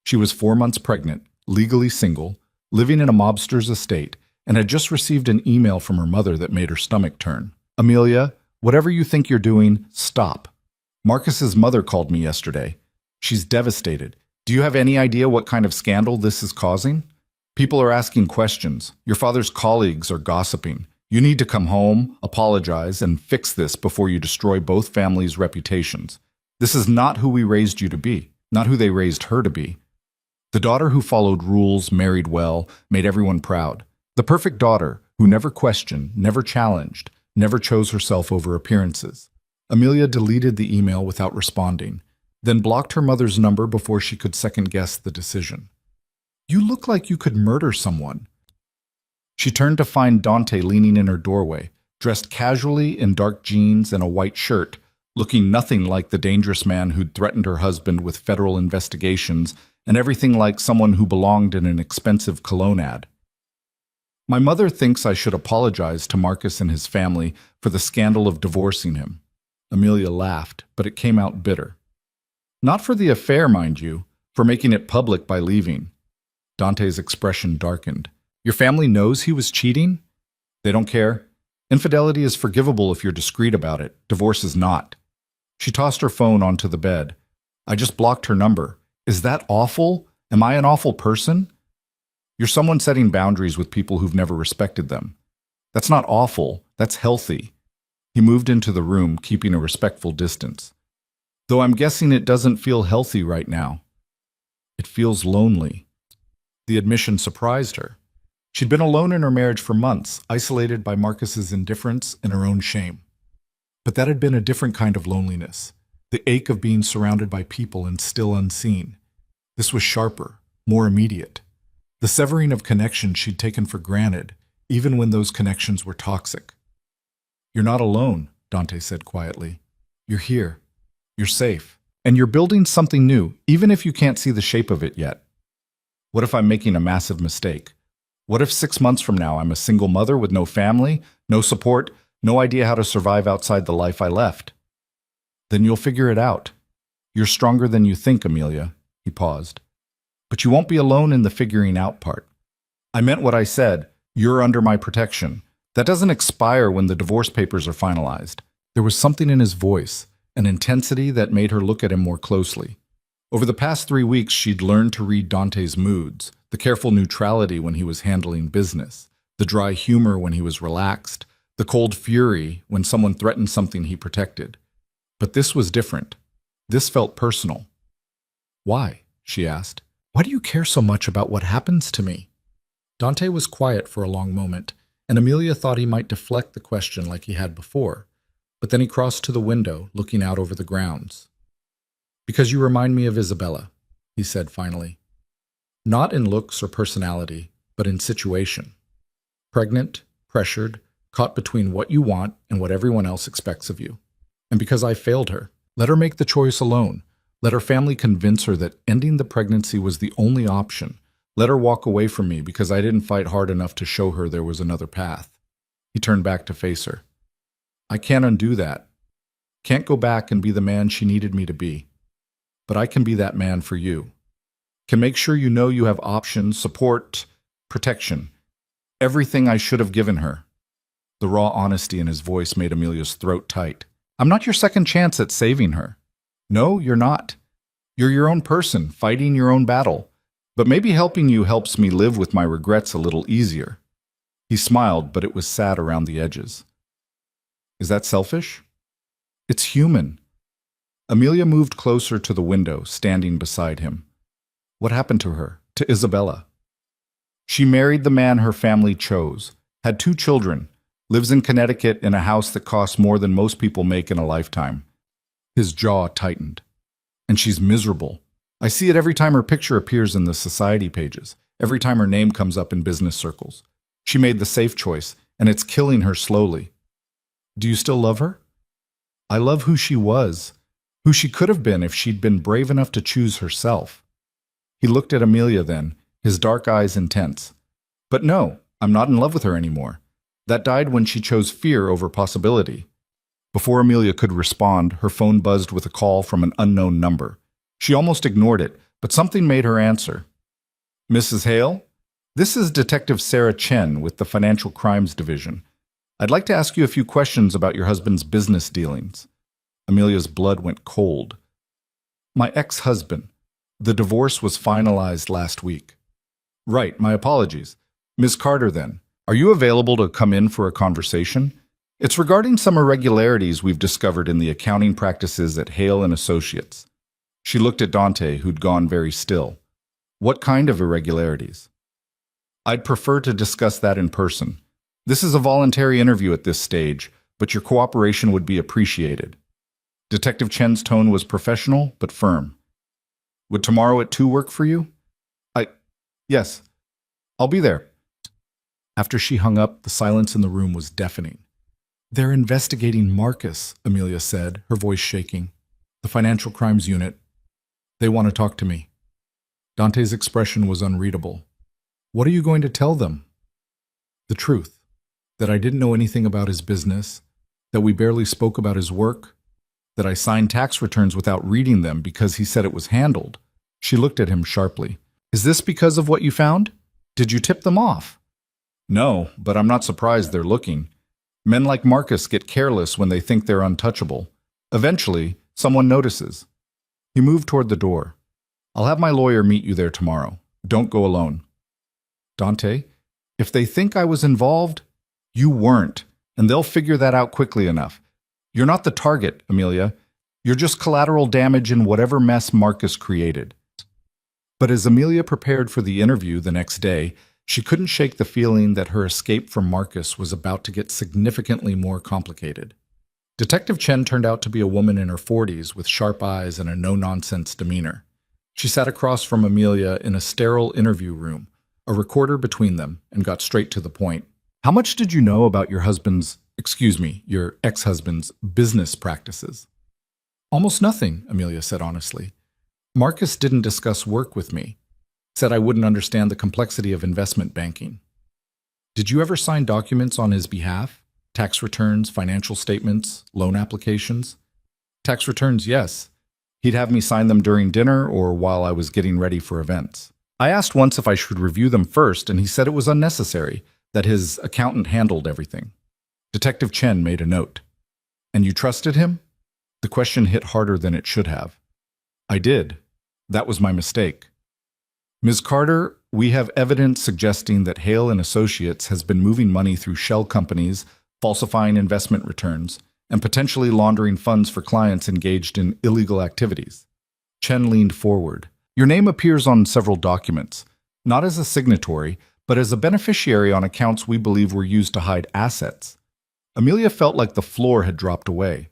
She was 4 months pregnant, legally single, living in a mobster's estate, and had just received an email from her mother that made her stomach turn. Amelia, whatever you think you're doing, stop. Marcus's mother called me yesterday. She's devastated. Do you have any idea what kind of scandal this is causing? People are asking questions. Your father's colleagues are gossiping. You need to come home, apologize, and fix this before you destroy both families' reputations. This is not who we raised you to be, not who they raised her to be. The daughter who followed rules, married well, made everyone proud. The perfect daughter who never questioned, never challenged, never chose herself over appearances. Amelia deleted the email without responding, then blocked her mother's number before she could second-guess the decision. You look like you could murder someone. She turned to find Dante leaning in her doorway, dressed casually in dark jeans and a white shirt, looking nothing like the dangerous man who'd threatened her husband with federal investigations and everything like someone who belonged in an expensive cologne ad. My mother thinks I should apologize to Marcus and his family for the scandal of divorcing him. Amelia laughed, but it came out bitter. Not for the affair, mind you, for making it public by leaving. Dante's expression darkened. Your family knows he was cheating? They don't care. Infidelity is forgivable if you're discreet about it. Divorce is not. She tossed her phone onto the bed. I just blocked her number. Is that awful? Am I an awful person? You're someone setting boundaries with people who've never respected them. That's not awful. That's healthy. He moved into the room, keeping a respectful distance. Though I'm guessing it doesn't feel healthy right now. It feels lonely. The admission surprised her. She'd been alone in her marriage for months, isolated by Marcus's indifference and her own shame. But that had been a different kind of loneliness, the ache of being surrounded by people and still unseen. This was sharper, more immediate. The severing of connections she'd taken for granted, even when those connections were toxic. You're not alone, Dante said quietly. You're here. You're safe. And you're building something new, even if you can't see the shape of it yet. What if I'm making a massive mistake? What if 6 months from now I'm a single mother with no family, no support, no idea how to survive outside the life I left? Then you'll figure it out. You're stronger than you think, Amelia. He paused. But you won't be alone in the figuring out part. I meant what I said. You're under my protection. That doesn't expire when the divorce papers are finalized. There was something in his voice, an intensity that made her look at him more closely. Over the past 3 weeks, she'd learned to read Dante's moods, the careful neutrality when he was handling business, the dry humor when he was relaxed, the cold fury when someone threatened something he protected. But this was different. This felt personal. Why? She asked. Why do you care so much about what happens to me? Dante was quiet for a long moment, and Amelia thought he might deflect the question like he had before. But then he crossed to the window, looking out over the grounds. Because you remind me of Isabella, he said finally. Not in looks or personality, but in situation. Pregnant, pressured, caught between what you want and what everyone else expects of you. And because I failed her, let her make the choice alone. Let her family convince her that ending the pregnancy was the only option. Let her walk away from me because I didn't fight hard enough to show her there was another path. He turned back to face her. I can't undo that. Can't go back and be the man she needed me to be. But I can be that man for you. Can make sure you know you have options, support, protection. Everything I should have given her. The raw honesty in his voice made Amelia's throat tight. I'm not your second chance at saving her. No, you're not. You're your own person, fighting your own battle. But maybe helping you helps me live with my regrets a little easier. He smiled, but it was sad around the edges. Is that selfish? It's human. Amelia moved closer to the window, standing beside him. What happened to her, to Isabella? She married the man her family chose, had 2 children, lives in Connecticut in a house that costs more than most people make in a lifetime. His jaw tightened. And she's miserable. I see it every time her picture appears in the society pages, every time her name comes up in business circles. She made the safe choice, and it's killing her slowly. Do you still love her? I love who she was, who she could have been if she'd been brave enough to choose herself. He looked at Amelia then, his dark eyes intense. But no, I'm not in love with her anymore. That died when she chose fear over possibility. Before Amelia could respond, her phone buzzed with a call from an unknown number. She almost ignored it, but something made her answer. Mrs. Hale? This is Detective Sarah Chen with the Financial Crimes Division. I'd like to ask you a few questions about your husband's business dealings. Amelia's blood went cold. My ex-husband. The divorce was finalized last week. Right, my apologies. Ms. Carter, then, are you available to come in for a conversation? It's regarding some irregularities we've discovered in the accounting practices at Hale and Associates. She looked at Dante, who'd gone very still. What kind of irregularities? I'd prefer to discuss that in person. This is a voluntary interview at this stage, but your cooperation would be appreciated. Detective Chen's tone was professional, but firm. Would tomorrow at 2 work for you? Yes. I'll be there. After she hung up, the silence in the room was deafening. They're investigating Marcus, Amelia said, her voice shaking. The Financial Crimes Unit. They want to talk to me. Dante's expression was unreadable. What are you going to tell them? The truth. That I didn't know anything about his business, that we barely spoke about his work, that I signed tax returns without reading them because he said it was handled. She looked at him sharply. Is this because of what you found? Did you tip them off? No, but I'm not surprised they're looking. Men like Marcus get careless when they think they're untouchable. Eventually, someone notices. He moved toward the door. I'll have my lawyer meet you there tomorrow. Don't go alone. Dante, if they think I was involved, you weren't, and they'll figure that out quickly enough. You're not the target, Amelia. You're just collateral damage in whatever mess Marcus created. But as Amelia prepared for the interview the next day, she couldn't shake the feeling that her escape from Marcus was about to get significantly more complicated. Detective Chen turned out to be a woman in her 40s with sharp eyes and a no-nonsense demeanor. She sat across from Amelia in a sterile interview room, a recorder between them, and got straight to the point. How much did you know about your ex-husband's business practices? Almost nothing, Amelia said honestly. Marcus didn't discuss work with me, said I wouldn't understand the complexity of investment banking. Did you ever sign documents on his behalf? Tax returns, financial statements, loan applications? Tax returns, yes. He'd have me sign them during dinner or while I was getting ready for events. I asked once if I should review them first, and he said it was unnecessary, that his accountant handled everything. Detective Chen made a note. And you trusted him? The question hit harder than it should have. I did. That was my mistake. Ms. Carter, we have evidence suggesting that Hale and Associates has been moving money through shell companies, falsifying investment returns, and potentially laundering funds for clients engaged in illegal activities. Chen leaned forward. Your name appears on several documents, not as a signatory, but as a beneficiary on accounts we believe were used to hide assets. Amelia felt like the floor had dropped away.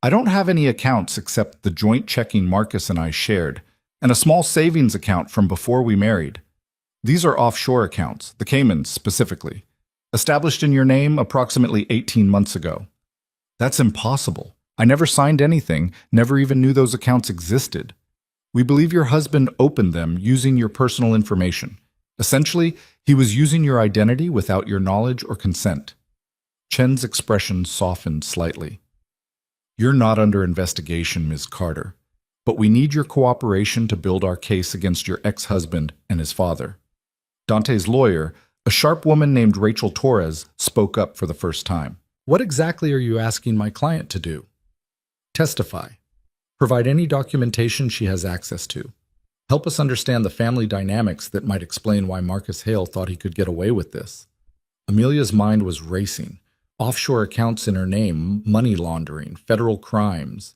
I don't have any accounts except the joint checking Marcus and I shared, and a small savings account from before we married. These are offshore accounts, the Caymans specifically, established in your name approximately 18 months ago. That's impossible. I never signed anything, never even knew those accounts existed. We believe your husband opened them using your personal information. Essentially, he was using your identity without your knowledge or consent. Chen's expression softened slightly. You're not under investigation, Ms. Carter, but we need your cooperation to build our case against your ex-husband and his father. Dante's lawyer, a sharp woman named Rachel Torres, spoke up for the first time. What exactly are you asking my client to do? Testify. Provide any documentation she has access to. Help us understand the family dynamics that might explain why Marcus Hale thought he could get away with this. Amelia's mind was racing. Offshore accounts in her name, money laundering, federal crimes.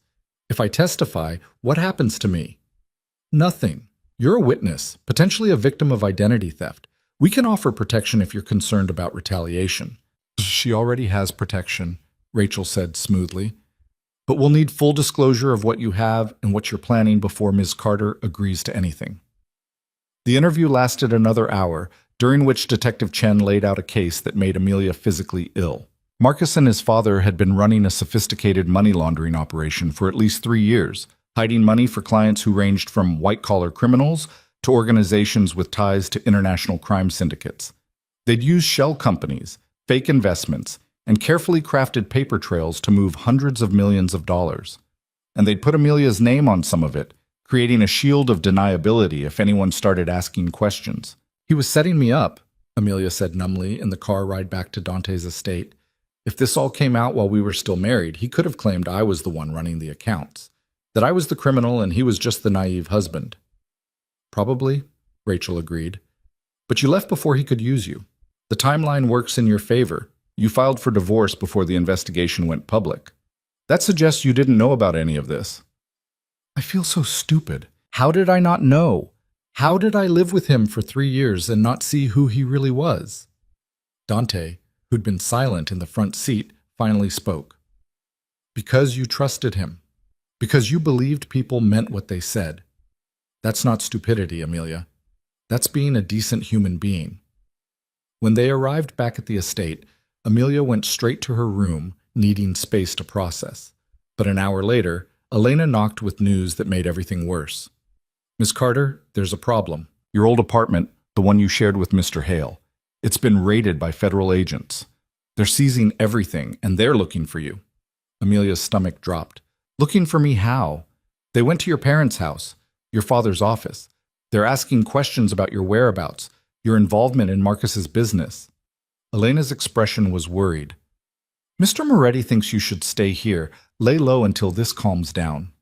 If I testify, what happens to me? Nothing. You're a witness, potentially a victim of identity theft. We can offer protection if you're concerned about retaliation. She already has protection, Rachel said smoothly. But we'll need full disclosure of what you have and what you're planning before Ms. Carter agrees to anything. The interview lasted another hour, during which Detective Chen laid out a case that made Amelia physically ill. Marcus and his father had been running a sophisticated money laundering operation for at least 3 years, hiding money for clients who ranged from white-collar criminals to organizations with ties to international crime syndicates. They'd use shell companies, fake investments, and carefully crafted paper trails to move hundreds of millions of dollars. And they'd put Amelia's name on some of it, creating a shield of deniability if anyone started asking questions. He was setting me up, Amelia said numbly in the car ride back to Dante's estate. If this all came out while we were still married, he could have claimed I was the one running the accounts, that I was the criminal and he was just the naive husband. Probably, Rachel agreed. But you left before he could use you. The timeline works in your favor. You filed for divorce before the investigation went public. That suggests you didn't know about any of this. I feel so stupid. How did I not know? How did I live with him for 3 years and not see who he really was? Dante, who'd been silent in the front seat, finally spoke. Because you trusted him. Because you believed people meant what they said. That's not stupidity, Amelia. That's being a decent human being. When they arrived back at the estate, Amelia went straight to her room, needing space to process. But an hour later, Elena knocked with news that made everything worse. Miss Carter, there's a problem. Your old apartment, the one you shared with Mr. Hale, it's been raided by federal agents. They're seizing everything, and they're looking for you. Amelia's stomach dropped. Looking for me how? They went to your parents' house, your father's office. They're asking questions about your whereabouts, your involvement in Marcus's business. Elena's expression was worried. Mr. Moretti thinks you should stay here, lay low until this calms down.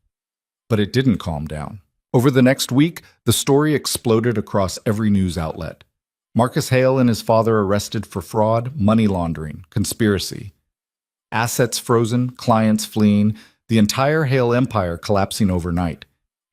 But it didn't calm down. Over the next week, the story exploded across every news outlet. Marcus Hale and his father arrested for fraud, money laundering, conspiracy. Assets frozen, clients fleeing, the entire Hale empire collapsing overnight.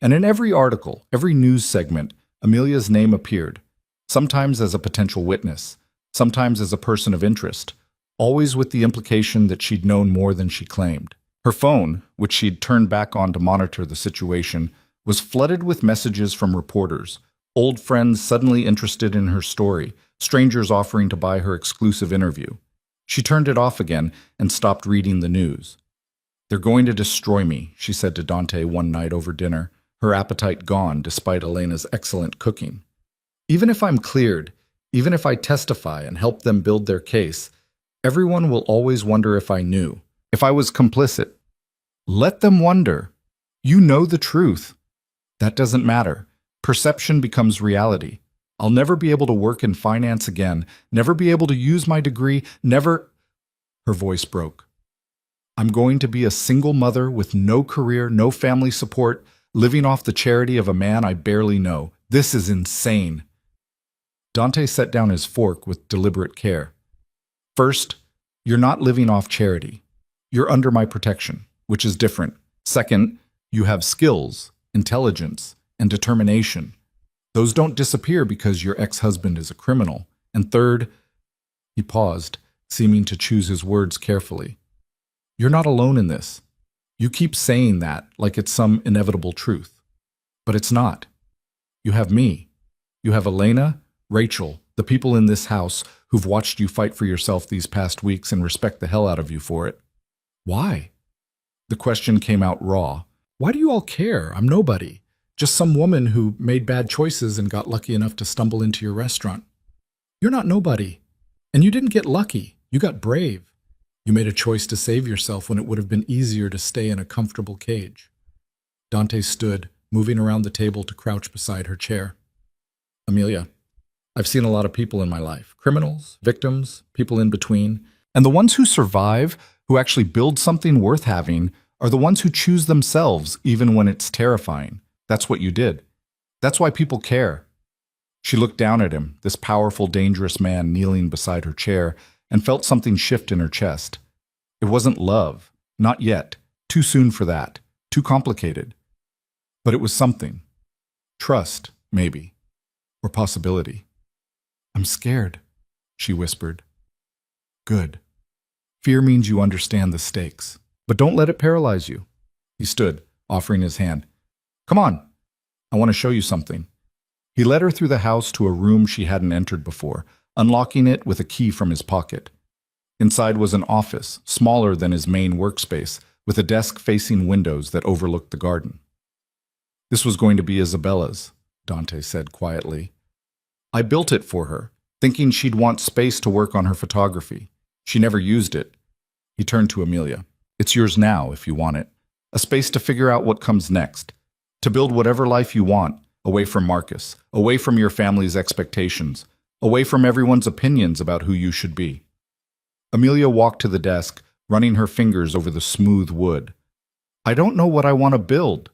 And in every article, every news segment, Amelia's name appeared, sometimes as a potential witness, sometimes as a person of interest, always with the implication that she'd known more than she claimed. Her phone, which she'd turned back on to monitor the situation, was flooded with messages from reporters, old friends suddenly interested in her story, strangers offering to buy her exclusive interview. She turned it off again and stopped reading the news. They're going to destroy me, she said to Dante one night over dinner, her appetite gone despite Elena's excellent cooking. Even if I'm cleared, even if I testify and help them build their case, everyone will always wonder if I knew, if I was complicit. Let them wonder. You know the truth. That doesn't matter. Perception becomes reality. I'll never be able to work in finance again, never be able to use my degree, never... Her voice broke. I'm going to be a single mother with no career, no family support, living off the charity of a man I barely know. This is insane. Dante set down his fork with deliberate care. First, you're not living off charity. You're under my protection, which is different. Second, you have skills, intelligence, and determination. Those don't disappear because your ex-husband is a criminal. And third, he paused, seeming to choose his words carefully. You're not alone in this. You keep saying that like it's some inevitable truth. But it's not. You have me. You have Elena, Rachel, the people in this house who've watched you fight for yourself these past weeks and respect the hell out of you for it. Why? The question came out raw. Why do you all care? I'm nobody. Just some woman who made bad choices and got lucky enough to stumble into your restaurant. You're not nobody. And you didn't get lucky. You got brave. You made a choice to save yourself when it would have been easier to stay in a comfortable cage. Dante stood, moving around the table to crouch beside her chair. Amelia, I've seen a lot of people in my life. Criminals, victims, people in between. And the ones who survive, who actually build something worth having, are the ones who choose themselves even when it's terrifying. That's what you did. That's why people care. She looked down at him, this powerful, dangerous man kneeling beside her chair, and felt something shift in her chest. It wasn't love. Not yet. Too soon for that. Too complicated. But it was something. Trust, maybe. Or possibility. I'm scared, she whispered. Good. Fear means you understand the stakes. But don't let it paralyze you. He stood, offering his hand. Come on. I want to show you something. He led her through the house to a room she hadn't entered before, unlocking it with a key from his pocket. Inside was an office, smaller than his main workspace, with a desk facing windows that overlooked the garden. This was going to be Isabella's, Dante said quietly. I built it for her, thinking she'd want space to work on her photography. She never used it. He turned to Amelia. It's yours now, if you want it. A space to figure out what comes next. To build whatever life you want, away from Marcus, away from your family's expectations, away from everyone's opinions about who you should be. Amelia walked to the desk, running her fingers over the smooth wood. I don't know what I want to build.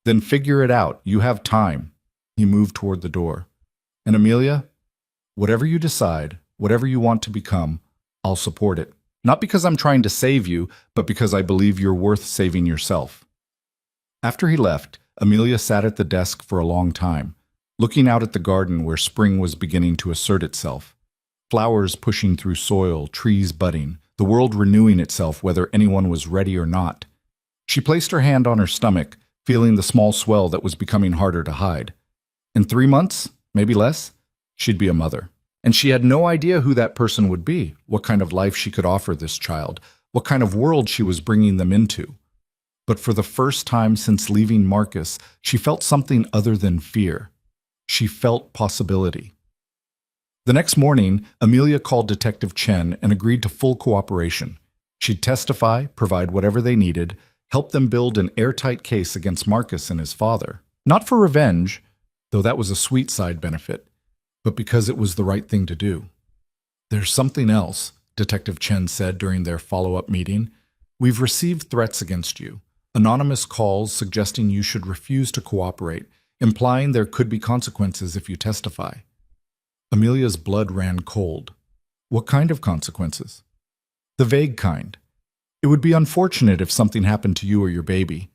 Then figure it out. You have time. He moved toward the door. And Amelia, whatever you decide, whatever you want to become, I'll support it. Not because I'm trying to save you, but because I believe you're worth saving yourself. After he left, Amelia sat at the desk for a long time, looking out at the garden where spring was beginning to assert itself. Flowers pushing through soil, trees budding, the world renewing itself whether anyone was ready or not. She placed her hand on her stomach, feeling the small swell that was becoming harder to hide. In 3 months, maybe less, she'd be a mother. And she had no idea who that person would be, what kind of life she could offer this child, what kind of world she was bringing them into. But for the first time since leaving Marcus, she felt something other than fear. She felt possibility. The next morning, Amelia called Detective Chen and agreed to full cooperation. She'd testify, provide whatever they needed, help them build an airtight case against Marcus and his father. Not for revenge, though that was a sweet side benefit, but because it was the right thing to do. There's something else, Detective Chen said during their follow-up meeting. We've received threats against you. Anonymous calls suggesting you should refuse to cooperate, implying there could be consequences if you testify. Amelia's blood ran cold. What kind of consequences? The vague kind. It would be unfortunate if something happened to you or your baby.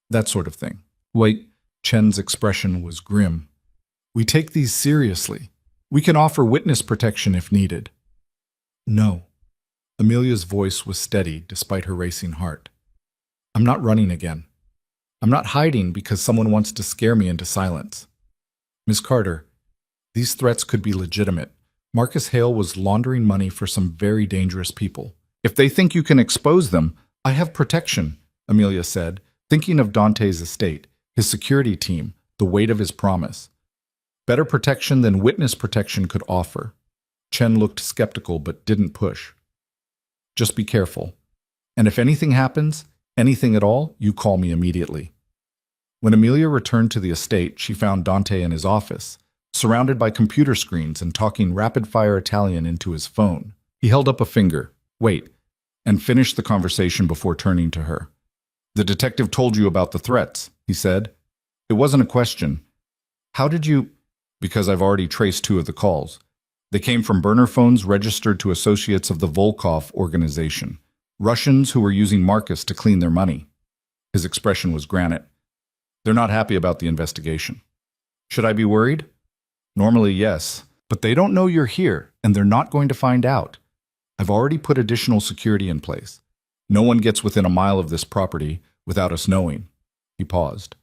That sort of thing. Wait, Chen's expression was grim. We take these seriously. We can offer witness protection if needed. No. Amelia's voice was steady despite her racing heart. I'm not running again. I'm not hiding because someone wants to scare me into silence. Miss Carter, these threats could be legitimate. Marcus Hale was laundering money for some very dangerous people. If they think you can expose them, I have protection, Amelia said, thinking of Dante's estate, his security team, the weight of his promise. Better protection than witness protection could offer. Chen looked skeptical but didn't push. Just be careful. And if anything happens, anything at all, you call me immediately. When Amelia returned to the estate, she found Dante in his office, surrounded by computer screens and talking rapid-fire Italian into his phone. He held up a finger, wait, and finished the conversation before turning to her. The detective told you about the threats, he said. It wasn't a question. How did you... Because I've already traced 2 of the calls. They came from burner phones registered to associates of the Volkov organization, Russians who were using Marcus to clean their money. His expression was granite. They're not happy about the investigation. Should I be worried? Normally, yes, but they don't know you're here, and they're not going to find out. I've already put additional security in place. No one gets within a mile of this property without us knowing. He paused.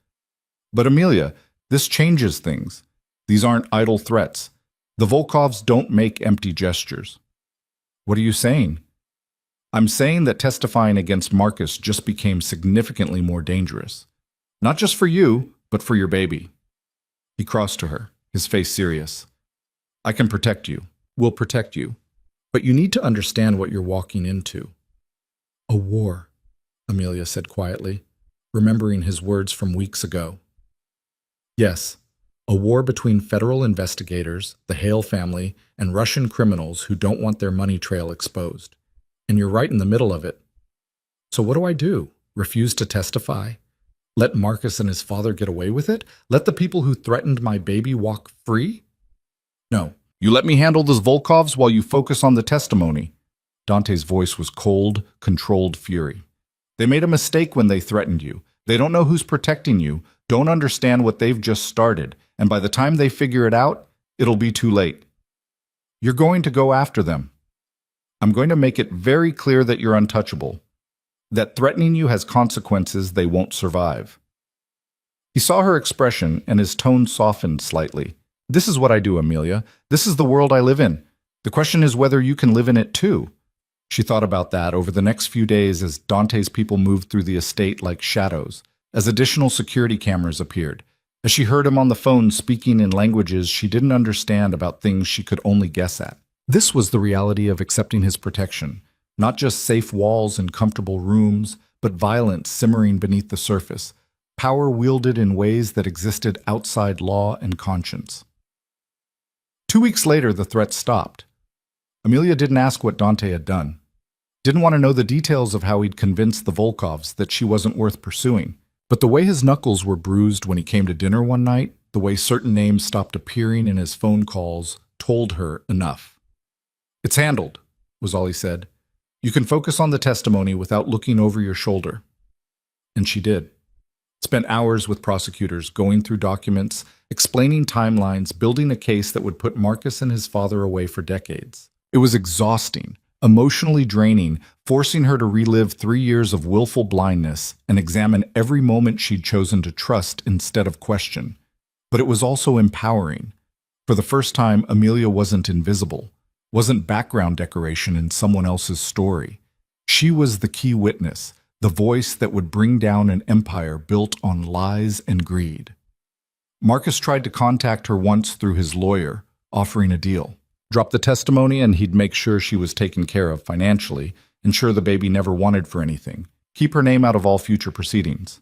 But Amelia, this changes things. These aren't idle threats. The Volkovs don't make empty gestures. What are you saying? I'm saying that testifying against Marcus just became significantly more dangerous. Not just for you, but for your baby. He crossed to her, his face serious. I can protect you. We'll protect you. But you need to understand what you're walking into. A war, Amelia said quietly, remembering his words from weeks ago. Yes, a war between federal investigators, the Hale family, and Russian criminals who don't want their money trail exposed. And you're right in the middle of it. So what do I do? Refuse to testify? Let Marcus and his father get away with it? Let the people who threatened my baby walk free? No. You let me handle those Volkovs while you focus on the testimony. Dante's voice was cold, controlled fury. They made a mistake when they threatened you. They don't know who's protecting you, don't understand what they've just started, and by the time they figure it out, it'll be too late. You're going to go after them. I'm going to make it very clear that you're untouchable, that threatening you has consequences they won't survive. He saw her expression, and his tone softened slightly. This is what I do, Amelia. This is the world I live in. The question is whether you can live in it too. She thought about that over the next few days as Dante's people moved through the estate like shadows, as additional security cameras appeared, as she heard him on the phone speaking in languages she didn't understand about things she could only guess at. This was the reality of accepting his protection, not just safe walls and comfortable rooms, but violence simmering beneath the surface, power wielded in ways that existed outside law and conscience. 2 weeks later, the threats stopped. Amelia didn't ask what Dante had done. Didn't want to know the details of how he'd convinced the Volkovs that she wasn't worth pursuing. But the way his knuckles were bruised when he came to dinner one night, the way certain names stopped appearing in his phone calls, told her enough. It's handled, was all he said. You can focus on the testimony without looking over your shoulder. And she did. Spent hours with prosecutors, going through documents, explaining timelines, building a case that would put Marcus and his father away for decades. It was exhausting, emotionally draining, forcing her to relive 3 years of willful blindness and examine every moment she'd chosen to trust instead of question. But it was also empowering. For the first time, Amelia wasn't invisible, wasn't background decoration in someone else's story. She was the key witness, the voice that would bring down an empire built on lies and greed. Marcus tried to contact her once through his lawyer, offering a deal. Drop the testimony and he'd make sure she was taken care of financially, ensure the baby never wanted for anything, keep her name out of all future proceedings.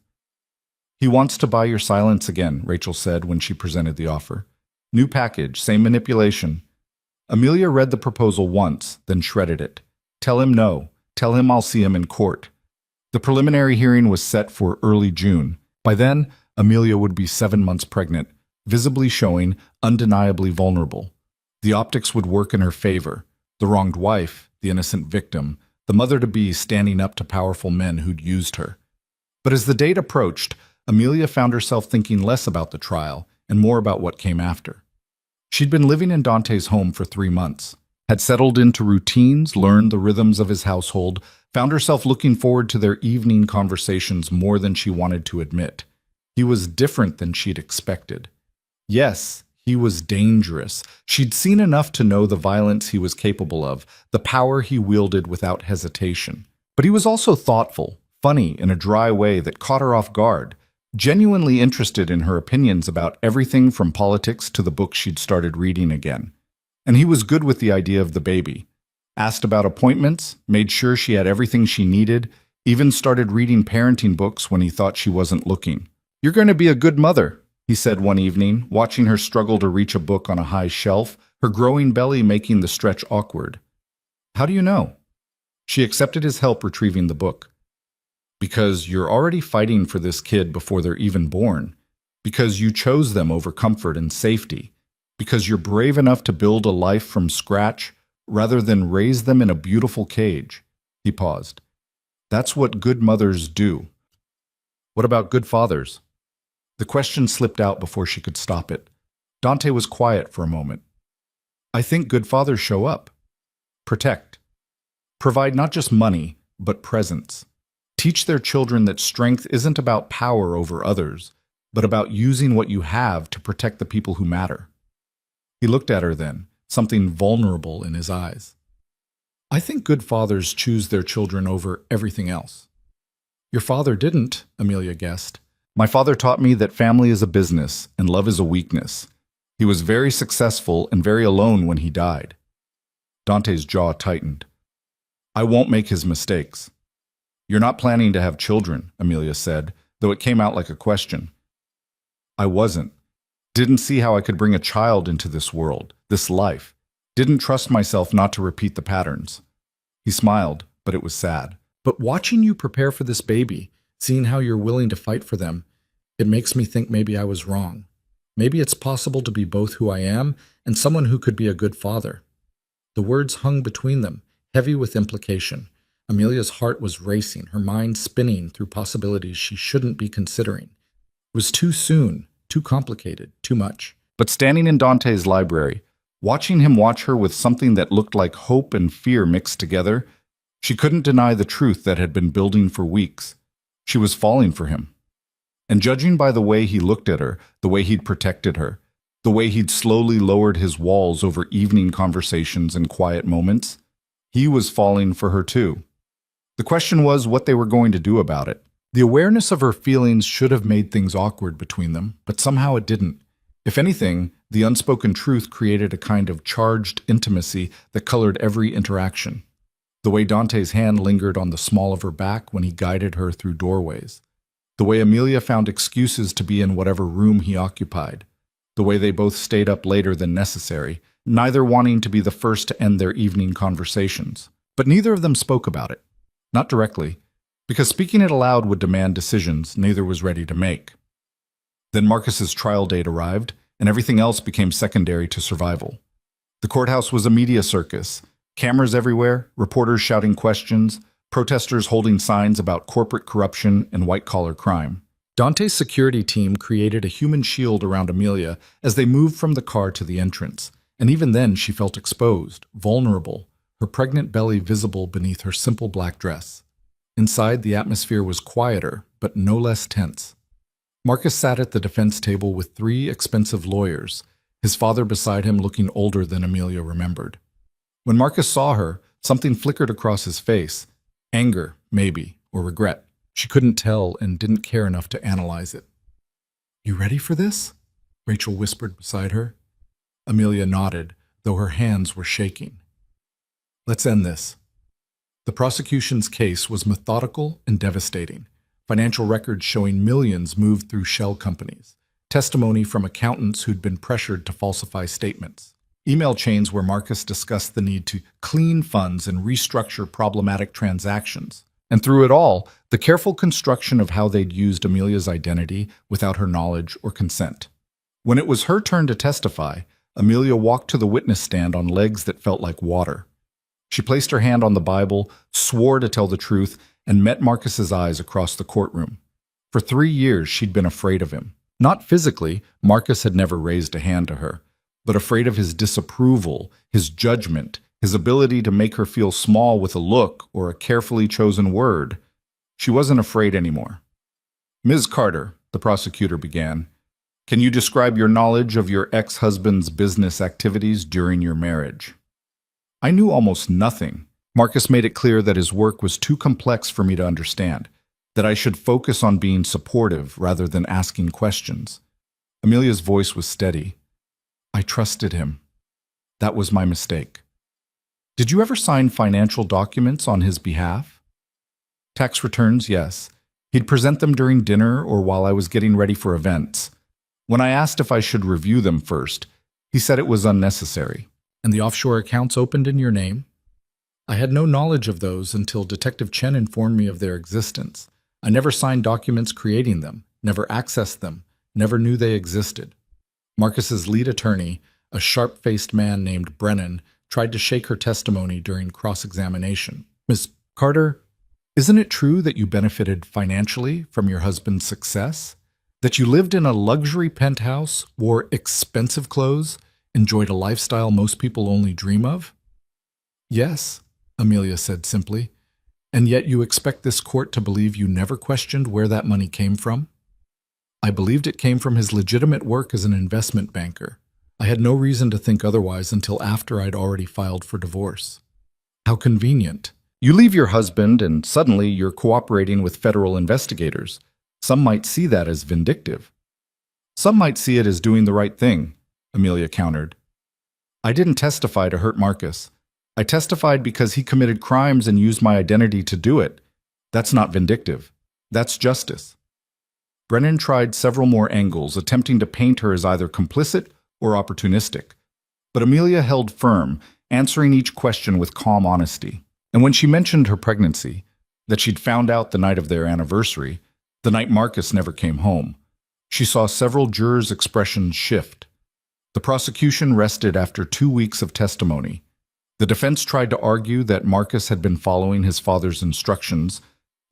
He wants to buy your silence again, Rachel said when she presented the offer. New package, same manipulation. Amelia read the proposal once, then shredded it. Tell him no. Tell him I'll see him in court. The preliminary hearing was set for early June. By then, Amelia would be 7 months pregnant, visibly showing, undeniably vulnerable. The optics would work in her favor. The wronged wife, the innocent victim, the mother-to-be standing up to powerful men who'd used her. But as the date approached, Amelia found herself thinking less about the trial and more about what came after. She'd been living in Dante's home for 3 months, had settled into routines, learned the rhythms of his household, found herself looking forward to their evening conversations more than she wanted to admit. He was different than she'd expected. Yes, he was dangerous. She'd seen enough to know the violence he was capable of, the power he wielded without hesitation. But he was also thoughtful, funny in a dry way that caught her off guard, genuinely interested in her opinions about everything from politics to the book she'd started reading again. And he was good with the idea of the baby. Asked about appointments, made sure she had everything she needed, even started reading parenting books when he thought she wasn't looking. "You're going to be a good mother," he said one evening, watching her struggle to reach a book on a high shelf, her growing belly making the stretch awkward. "How do you know?" She accepted his help retrieving the book. "Because you're already fighting for this kid before they're even born. Because you chose them over comfort and safety. Because you're brave enough to build a life from scratch rather than raise them in a beautiful cage." He paused. "That's what good mothers do." "What about good fathers?" The question slipped out before she could stop it. Dante was quiet for a moment. "I think good fathers show up. Protect. Provide not just money, but presence. Teach their children that strength isn't about power over others, but about using what you have to protect the people who matter." He looked at her then, something vulnerable in his eyes. "I think good fathers choose their children over everything else." "Your father didn't," Amelia guessed. "My father taught me that family is a business and love is a weakness. He was very successful and very alone when he died." Dante's jaw tightened. "I won't make his mistakes." "You're not planning to have children," Amelia said, though it came out like a question. "I wasn't. Didn't see how I could bring a child into this world, this life. Didn't trust myself not to repeat the patterns." He smiled, but it was sad. "But watching you prepare for this baby, seeing how you're willing to fight for them, it makes me think maybe I was wrong. Maybe it's possible to be both who I am and someone who could be a good father." The words hung between them, heavy with implication. Amelia's heart was racing, her mind spinning through possibilities she shouldn't be considering. It was too soon, too complicated, too much. But standing in Dante's library, watching him watch her with something that looked like hope and fear mixed together, she couldn't deny the truth that had been building for weeks. She was falling for him. And judging by the way he looked at her, the way he'd protected her, the way he'd slowly lowered his walls over evening conversations and quiet moments, he was falling for her too. The question was what they were going to do about it. The awareness of her feelings should have made things awkward between them, but somehow it didn't. If anything, the unspoken truth created a kind of charged intimacy that colored every interaction. The way Dante's hand lingered on the small of her back when he guided her through doorways. The way Amelia found excuses to be in whatever room he occupied. The way they both stayed up later than necessary, neither wanting to be the first to end their evening conversations. But neither of them spoke about it. Not directly, because speaking it aloud would demand decisions neither was ready to make. Then Marcus's trial date arrived, and everything else became secondary to survival. The courthouse was a media circus. Cameras everywhere, reporters shouting questions, protesters holding signs about corporate corruption and white-collar crime. Dante's security team created a human shield around Amelia as they moved from the car to the entrance, and even then she felt exposed, vulnerable, her pregnant belly visible beneath her simple black dress. Inside, the atmosphere was quieter, but no less tense. Marcus sat at the defense table with 3 expensive lawyers, his father beside him looking older than Amelia remembered. When Marcus saw her, something flickered across his face. Anger, maybe, or regret. She couldn't tell and didn't care enough to analyze it. "You ready for this?" Rachel whispered beside her. Amelia nodded, though her hands were shaking. "Let's end this." The prosecution's case was methodical and devastating. Financial records showing millions moved through shell companies. Testimony from accountants who'd been pressured to falsify statements. Email chains where Marcus discussed the need to clean funds and restructure problematic transactions. And through it all, the careful construction of how they'd used Amelia's identity without her knowledge or consent. When it was her turn to testify, Amelia walked to the witness stand on legs that felt like water. She placed her hand on the Bible, swore to tell the truth, and met Marcus's eyes across the courtroom. For 3 years, she'd been afraid of him. Not physically, Marcus had never raised a hand to her, but afraid of his disapproval, his judgment, his ability to make her feel small with a look or a carefully chosen word. She wasn't afraid anymore. "Ms. Carter," the prosecutor began, "can you describe your knowledge of your ex-husband's business activities during your marriage?" "I knew almost nothing," Marcus made it clear that his work was too complex for me to understand, that I should focus on being supportive rather than asking questions. Amelia's voice was steady. I trusted him. That was my mistake. Did you ever sign financial documents on his behalf? Tax returns, yes. He'd present them during dinner or while I was getting ready for events. When I asked if I should review them first, he said it was unnecessary. And the offshore accounts opened in your name? I had no knowledge of those until Detective Chen informed me of their existence. I never signed documents creating them, never accessed them, never knew they existed. Marcus's lead attorney, a sharp-faced man named Brennan, tried to shake her testimony during cross-examination. Ms. Carter, isn't it true that you benefited financially from your husband's success? That you lived in a luxury penthouse, wore expensive clothes, enjoyed a lifestyle most people only dream of? Yes, Amelia said simply. And yet you expect this court to believe you never questioned where that money came from? I believed it came from his legitimate work as an investment banker. I had no reason to think otherwise until after I'd already filed for divorce. How convenient. You leave your husband and suddenly you're cooperating with federal investigators. Some might see that as vindictive. Some might see it as doing the right thing, Amelia countered. I didn't testify to hurt Marcus. I testified because he committed crimes and used my identity to do it. That's not vindictive. That's justice. Brennan tried several more angles, attempting to paint her as either complicit or opportunistic. But Amelia held firm, answering each question with calm honesty. And when she mentioned her pregnancy, that she'd found out the night of their anniversary, the night Marcus never came home, she saw several jurors' expressions shift. The prosecution rested after 2 weeks of testimony. The defense tried to argue that Marcus had been following his father's instructions,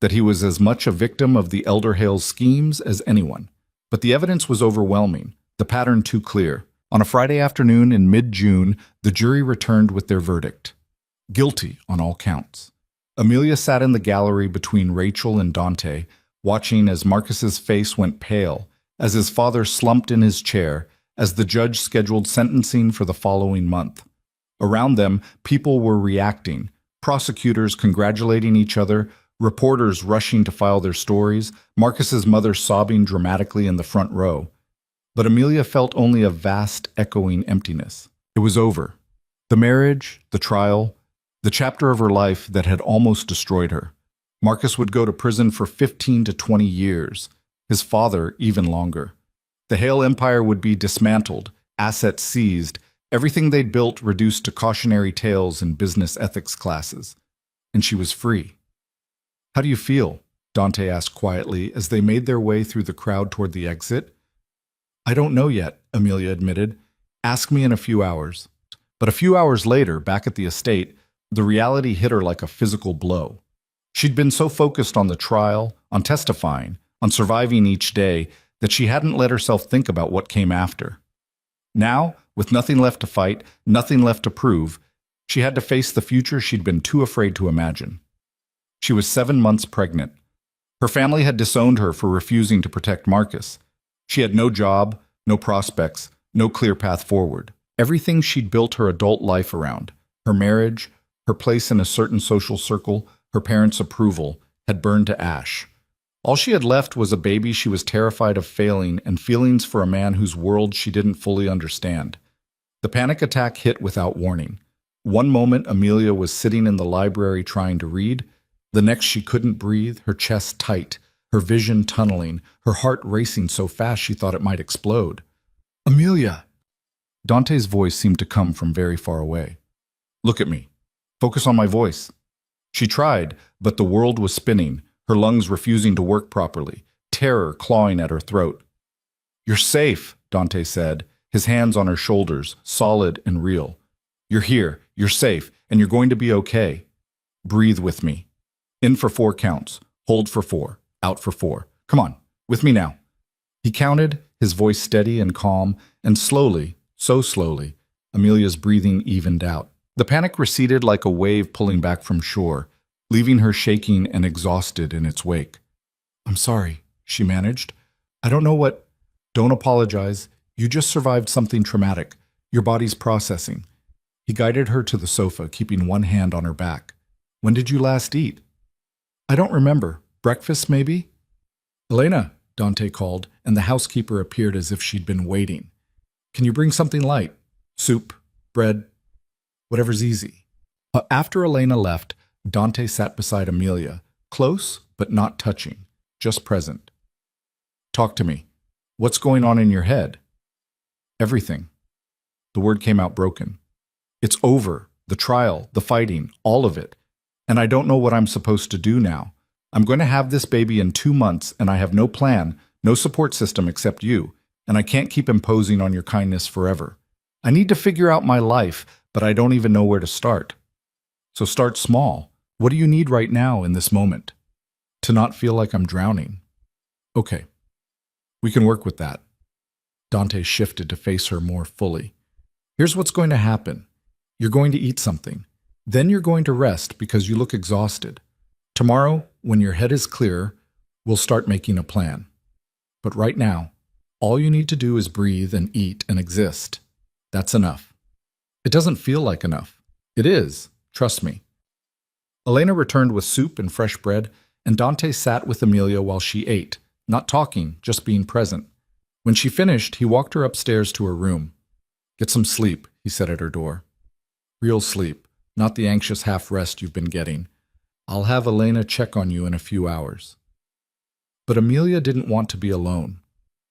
that he was as much a victim of the elder Hale's schemes as anyone. But the evidence was overwhelming, the pattern too clear. On a Friday afternoon in mid-June, the jury returned with their verdict. Guilty on all counts. Amelia sat in the gallery between Rachel and Dante, watching as Marcus's face went pale, as his father slumped in his chair, as the judge scheduled sentencing for the following month. Around them, people were reacting, prosecutors congratulating each other, reporters rushing to file their stories, Marcus's mother sobbing dramatically in the front row. But Amelia felt only a vast, echoing emptiness. It was over. The marriage, the trial, the chapter of her life that had almost destroyed her. Marcus would go to prison for 15 to 20 years, his father even longer. The Hale empire would be dismantled, assets seized, everything they'd built reduced to cautionary tales in business ethics classes. And she was free. How do you feel? Dante asked quietly as they made their way through the crowd toward the exit. I don't know yet, Amelia admitted. Ask me in a few hours. But a few hours later, back at the estate, the reality hit her like a physical blow. She'd been so focused on the trial, on testifying, on surviving each day, that she hadn't let herself think about what came after. Now, with nothing left to fight, nothing left to prove, she had to face the future she'd been too afraid to imagine. She was 7 months pregnant. Her family had disowned her for refusing to protect Marcus. She had no job, no prospects, no clear path forward. Everything she'd built her adult life around, her marriage, her place in a certain social circle, her parents' approval, had burned to ash. All she had left was a baby she was terrified of failing and feelings for a man whose world she didn't fully understand. The panic attack hit without warning. One moment Amelia was sitting in the library trying to read. The next she couldn't breathe, her chest tight, her vision tunneling, her heart racing so fast she thought it might explode. Amelia! Dante's voice seemed to come from very far away. Look at me. Focus on my voice. She tried, but the world was spinning, her lungs refusing to work properly, terror clawing at her throat. You're safe, Dante said, his hands on her shoulders, solid and real. You're here, you're safe, and you're going to be okay. Breathe with me. In for 4 counts, hold for 4, out for 4. Come on, with me now. He counted, his voice steady and calm, and slowly, so slowly, Amelia's breathing evened out. The panic receded like a wave pulling back from shore, leaving her shaking and exhausted in its wake. I'm sorry, she managed. I don't know what... Don't apologize. You just survived something traumatic. Your body's processing. He guided her to the sofa, keeping one hand on her back. When did you last eat? I don't remember. Breakfast, maybe? Elena, Dante called, and the housekeeper appeared as if she'd been waiting. Can you bring something light? Soup, bread, whatever's easy. After Elena left, Dante sat beside Amelia, close but not touching, just present. Talk to me. What's going on in your head? Everything. The word came out broken. It's over. The trial, the fighting, all of it. And I don't know what I'm supposed to do now. I'm going to have this baby in 2 months, and I have no plan, no support system except you, and I can't keep imposing on your kindness forever. I need to figure out my life, but I don't even know where to start. So start small. What do you need right now in this moment? To not feel like I'm drowning. Okay. We can work with that. Dante shifted to face her more fully. Here's what's going to happen. You're going to eat something. Then you're going to rest because you look exhausted. Tomorrow, when your head is clear, we'll start making a plan. But right now, all you need to do is breathe and eat and exist. That's enough. It doesn't feel like enough. It is. Trust me. Elena returned with soup and fresh bread, and Dante sat with Amelia while she ate, not talking, just being present. When she finished, he walked her upstairs to her room. Get some sleep, he said at her door. Real sleep, not the anxious half-rest you've been getting. I'll have Elena check on you in a few hours. But Amelia didn't want to be alone,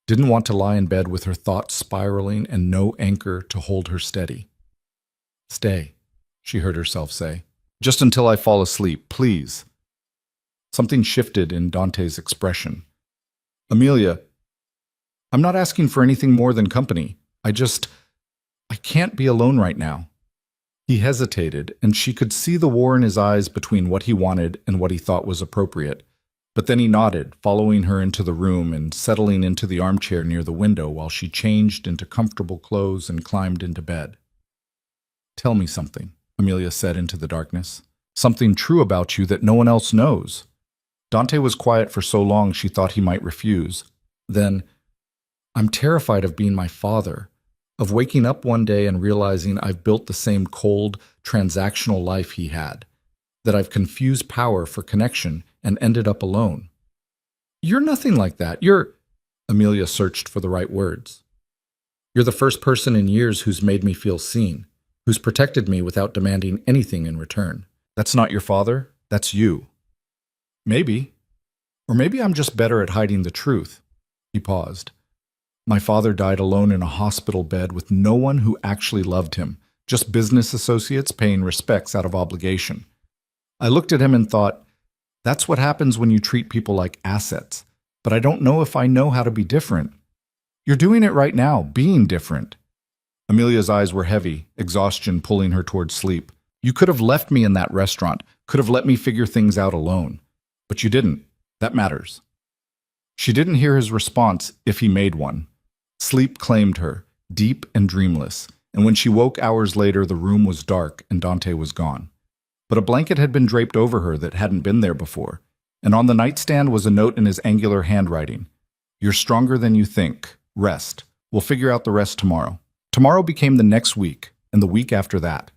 didn't want to lie in bed with her thoughts spiraling and no anchor to hold her steady. Stay, she heard herself say. Just until I fall asleep, please. Something shifted in Dante's expression. Amelia, I'm not asking for anything more than company. I can't be alone right now. He hesitated, and she could see the war in his eyes between what he wanted and what he thought was appropriate. But then he nodded, following her into the room and settling into the armchair near the window while she changed into comfortable clothes and climbed into bed. Tell me something, Amelia said into the darkness. Something true about you that no one else knows. Dante was quiet for so long she thought he might refuse. Then, I'm terrified of being my father, of waking up one day and realizing I've built the same cold, transactional life he had, that I've confused power for connection and ended up alone. You're nothing like that. Amelia searched for the right words. You're the first person in years who's made me feel seen, who's protected me without demanding anything in return. That's not your father, that's you. Maybe. Or maybe I'm just better at hiding the truth. He paused. My father died alone in a hospital bed with no one who actually loved him, just business associates paying respects out of obligation. I looked at him and thought, that's what happens when you treat people like assets, but I don't know if I know how to be different. You're doing it right now, being different. Amelia's eyes were heavy, exhaustion pulling her towards sleep. You could have left me in that restaurant, could have let me figure things out alone. But you didn't. That matters. She didn't hear his response if he made one. Sleep claimed her, deep and dreamless, and when she woke hours later, the room was dark and Dante was gone. But a blanket had been draped over her that hadn't been there before, and on the nightstand was a note in his angular handwriting. You're stronger than you think. Rest. We'll figure out the rest tomorrow. Tomorrow became the next week, and the week after that.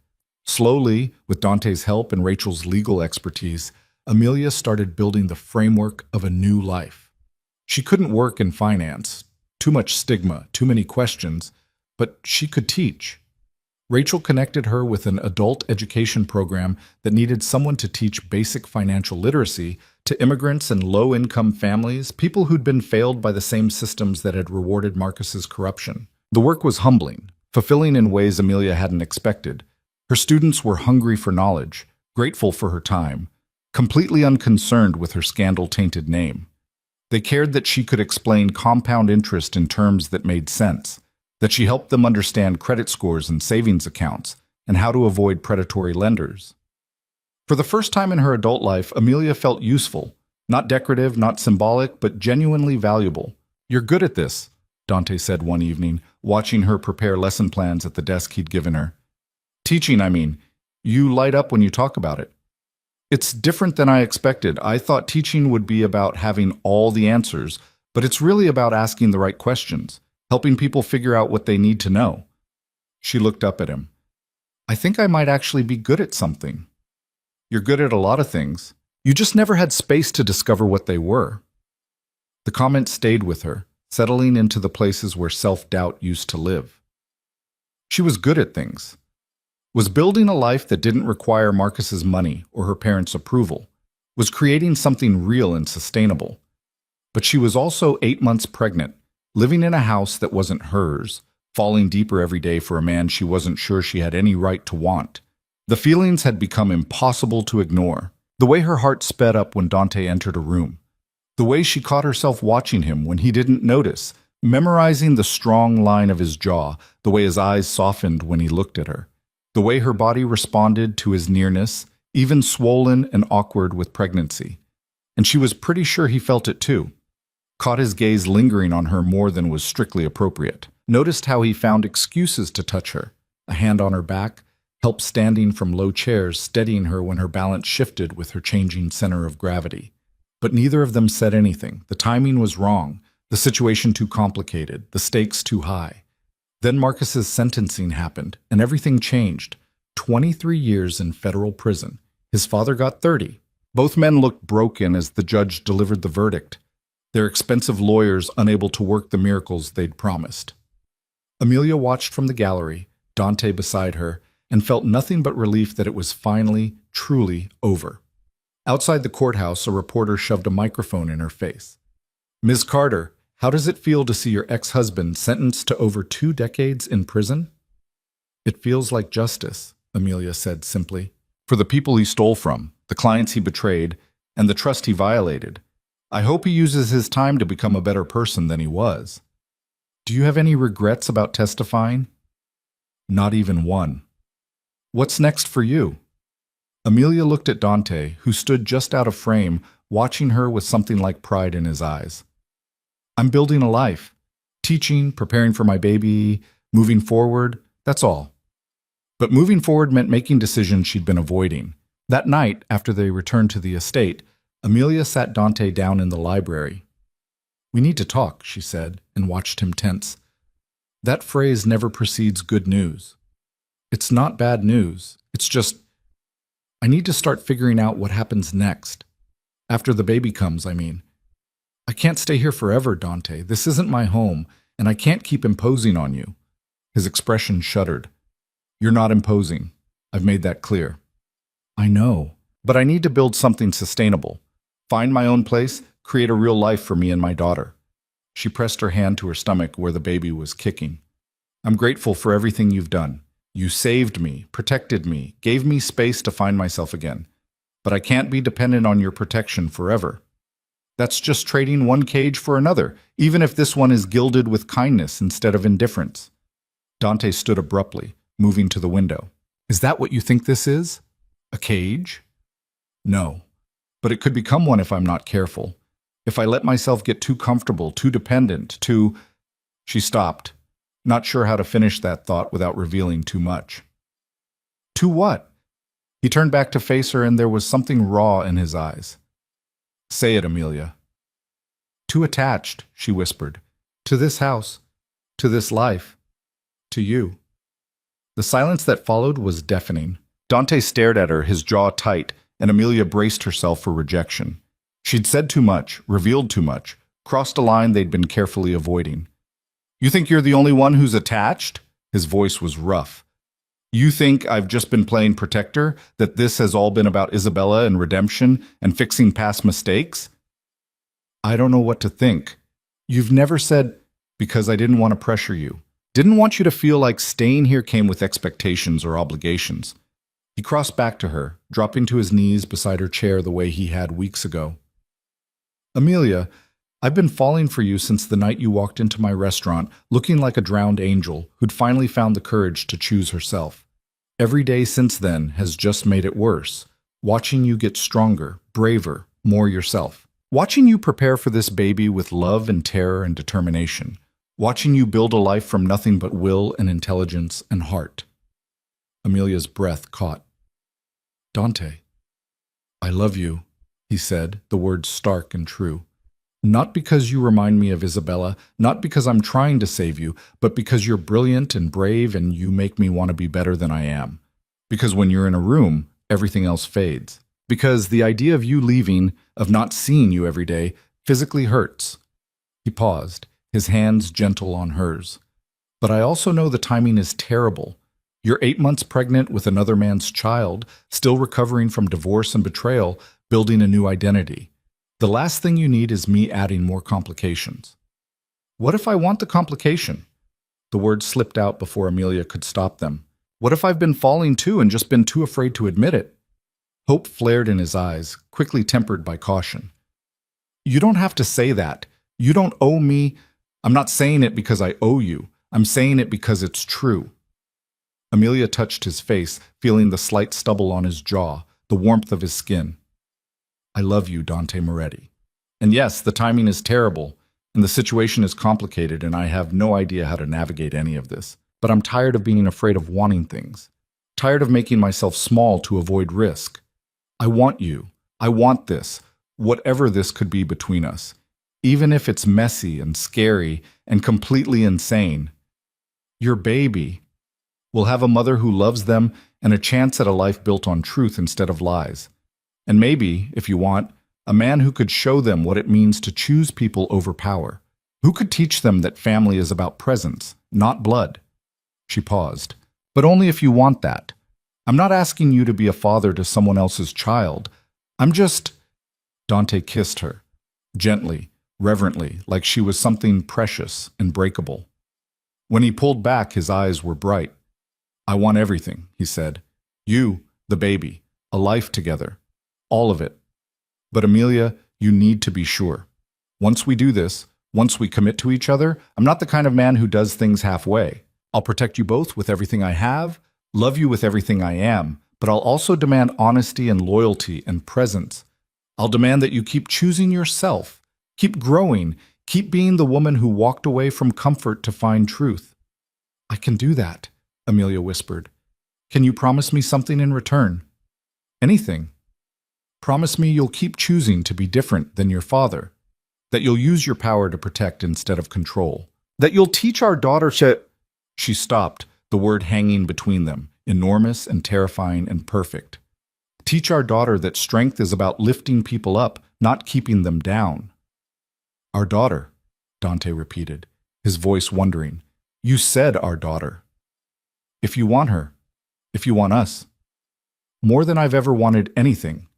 Slowly, with Dante's help and Rachel's legal expertise, Amelia started building the framework of a new life. She couldn't work in finance. Too much stigma, too many questions, but she could teach. Rachel connected her with an adult education program that needed someone to teach basic financial literacy to immigrants and low-income families, people who'd been failed by the same systems that had rewarded Marcus's corruption. The work was humbling, fulfilling in ways Amelia hadn't expected. Her students were hungry for knowledge, grateful for her time, completely unconcerned with her scandal-tainted name. They cared that she could explain compound interest in terms that made sense, that she helped them understand credit scores and savings accounts, and how to avoid predatory lenders. For the first time in her adult life, Amelia felt useful, not decorative, not symbolic, but genuinely valuable. You're good at this, Dante said one evening, watching her prepare lesson plans at the desk he'd given her. Teaching, I mean. You light up when you talk about it. It's different than I expected. I thought teaching would be about having all the answers, but it's really about asking the right questions, helping people figure out what they need to know. She looked up at him. I think I might actually be good at something. You're good at a lot of things. You just never had space to discover what they were. The comment stayed with her, settling into the places where self-doubt used to live. She was good at things. Was building a life that didn't require Marcus's money or her parents' approval. Was creating something real and sustainable. But she was also 8 months pregnant, living in a house that wasn't hers, falling deeper every day for a man she wasn't sure she had any right to want. The feelings had become impossible to ignore. The way her heart sped up when Dante entered a room. The way she caught herself watching him when he didn't notice, memorizing the strong line of his jaw, the way his eyes softened when he looked at her. The way her body responded to his nearness, even swollen and awkward with pregnancy. And she was pretty sure he felt it too. Caught his gaze lingering on her more than was strictly appropriate. Noticed how he found excuses to touch her. A hand on her back, help standing from low chairs, steadying her when her balance shifted with her changing center of gravity. But neither of them said anything. The timing was wrong, the situation too complicated, the stakes too high. Then Marcus's sentencing happened, and everything changed. 23 years in federal prison. His father got 30. Both men looked broken as the judge delivered the verdict, their expensive lawyers unable to work the miracles they'd promised. Amelia watched from the gallery, Dante beside her, and felt nothing but relief that it was finally, truly over. Outside the courthouse, a reporter shoved a microphone in her face. "Ms. Carter, how does it feel to see your ex-husband sentenced to over 2 decades in prison?" "It feels like justice," Amelia said simply. "For the people he stole from, the clients he betrayed, and the trust he violated. I hope he uses his time to become a better person than he was." "Do you have any regrets about testifying?" "Not even one." "What's next for you?" Amelia looked at Dante, who stood just out of frame, watching her with something like pride in his eyes. "I'm building a life. Teaching, preparing for my baby, moving forward, that's all." But moving forward meant making decisions she'd been avoiding. That night, after they returned to the estate, Amelia sat Dante down in the library. "We need to talk," she said, and watched him tense. "That phrase never precedes good news. It's not bad news. It's just, I need to start figuring out what happens next. After the baby comes, I mean. I can't stay here forever, Dante. This isn't my home, and I can't keep imposing on you." His expression shuddered. "You're not imposing. I've made that clear." "I know, but I need to build something sustainable. Find my own place, create a real life for me and my daughter." She pressed her hand to her stomach where the baby was kicking. "I'm grateful for everything you've done. You saved me, protected me, gave me space to find myself again. But I can't be dependent on your protection forever. That's just trading one cage for another, even if this one is gilded with kindness instead of indifference." Dante stood abruptly, moving to the window. "Is that what you think this is? A cage?" "No. But it could become one if I'm not careful. If I let myself get too comfortable, too dependent, too—" She stopped, not sure how to finish that thought without revealing too much. "Too what?" He turned back to face her, and there was something raw in his eyes. "Say it, Amelia." "Too attached," she whispered. "To this house, to this life, to you." The silence that followed was deafening. Dante stared at her, his jaw tight, and Amelia braced herself for rejection. She'd said too much, revealed too much, crossed a line they'd been carefully avoiding. "You think you're the only one who's attached?" His voice was rough. "You think I've just been playing protector, that this has all been about Isabella and redemption and fixing past mistakes?" "I don't know what to think. You've never said—" "Because I didn't want to pressure you. Didn't want you to feel like staying here came with expectations or obligations." He crossed back to her, dropping to his knees beside her chair the way he had weeks ago. "Amelia, I've been falling for you since the night you walked into my restaurant, looking like a drowned angel who'd finally found the courage to choose herself. Every day since then has just made it worse, watching you get stronger, braver, more yourself. Watching you prepare for this baby with love and terror and determination. Watching you build a life from nothing but will and intelligence and heart." Amelia's breath caught. "Dante, I love you," he said, the words stark and true. "Not because you remind me of Isabella, not because I'm trying to save you, but because you're brilliant and brave and you make me want to be better than I am. Because when you're in a room, everything else fades. Because the idea of you leaving, of not seeing you every day, physically hurts. He paused, his hands gentle on hers. But I also know the timing is terrible. You're 8 months pregnant with another man's child, still recovering from divorce and betrayal, building a new identity. The last thing you need is me adding more complications. What if I want the complication? The words slipped out before Amelia could stop them. What if I've been falling too and just been too afraid to admit it? Hope flared in his eyes, quickly tempered by caution. You don't have to say that. You don't owe me. I'm not saying it because I owe you. I'm saying it because it's true. Amelia touched his face, feeling the slight stubble on his jaw, the warmth of his skin. I love you, Dante Moretti. And yes, the timing is terrible, and the situation is complicated, and I have no idea how to navigate any of this. But I'm tired of being afraid of wanting things. Tired of making myself small to avoid risk. I want you. I want this, whatever this could be between us. Even if it's messy and scary and completely insane. Your baby will have a mother who loves them and a chance at a life built on truth instead of lies. And maybe, if you want, a man who could show them what it means to choose people over power. Who could teach them that family is about presence, not blood? She paused. But only if you want that. I'm not asking you to be a father to someone else's child. I'm just... Dante kissed her, gently, reverently, like she was something precious and breakable. When he pulled back, his eyes were bright. I want everything, he said. You, the baby, a life together. All of it. But Amelia, you need to be sure. Once we do this, once we commit to each other, I'm not the kind of man who does things halfway. I'll protect you both with everything I have, love you with everything I am, but I'll also demand honesty and loyalty and presence. I'll demand that you keep choosing yourself, keep growing, keep being the woman who walked away from comfort to find truth. I can do that, Amelia whispered. Can you promise me something in return? Anything. Promise me you'll keep choosing to be different than your father, that you'll use your power to protect instead of control, that you'll teach our daughter to... She stopped, the word hanging between them, enormous and terrifying and perfect. Teach our daughter that strength is about lifting people up, not keeping them down. Our daughter, Dante repeated, his voice wondering. You said our daughter. If you want her, if you want us. More than I've ever wanted anything.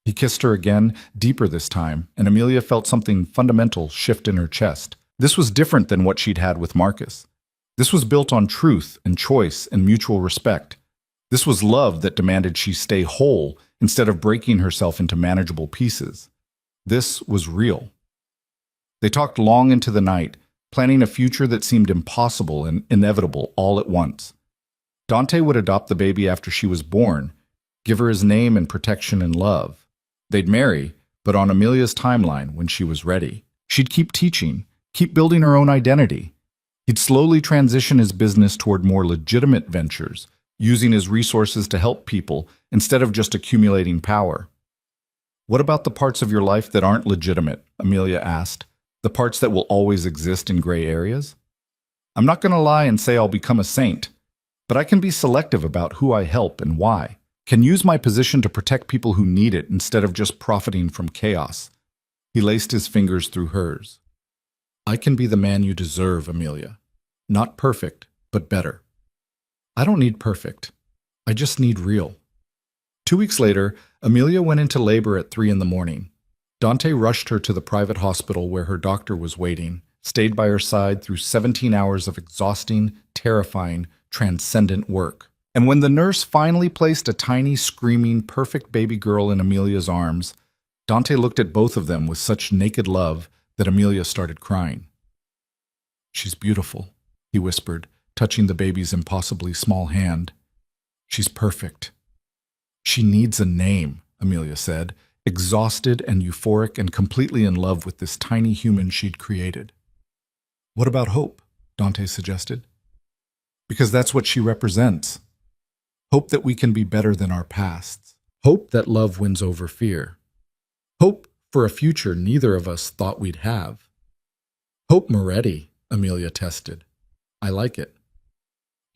He kissed her again, deeper this time, and Amelia felt something fundamental shift in her chest. This was different than what she'd had with Marcus. This was built on truth and choice and mutual respect. This was love that demanded she stay whole instead of breaking herself into manageable pieces. This was real. They talked long into the night, planning a future that seemed impossible and inevitable all at once. Dante would adopt the baby after she was born, give her his name and protection and love. They'd marry, but on Amelia's timeline when she was ready. She'd keep teaching, keep building her own identity. He'd slowly transition his business toward more legitimate ventures, using his resources to help people instead of just accumulating power. What about the parts of your life that aren't legitimate? Amelia asked. The parts that will always exist in gray areas? I'm not going to lie and say I'll become a saint, but I can be selective about who I help and why. Can use my position to protect people who need it instead of just profiting from chaos. He laced his fingers through hers. I can be the man you deserve, Amelia. Not perfect, but better. I don't need perfect. I just need real. 2 weeks later, Amelia went into labor at 3 a.m. Dante rushed her to the private hospital where her doctor was waiting, stayed by her side through 17 hours of exhausting, terrifying, transcendent work. And when the nurse finally placed a tiny, screaming, perfect baby girl in Amelia's arms, Dante looked at both of them with such naked love that Amelia started crying. She's beautiful, he whispered, touching the baby's impossibly small hand. She's perfect. She needs a name, Amelia said, exhausted and euphoric and completely in love with this tiny human she'd created. What about hope? Dante suggested. Because that's what she represents. Hope that we can be better than our pasts. Hope that love wins over fear. Hope for a future neither of us thought we'd have. Hope Moretti, Amelia tested. I like it.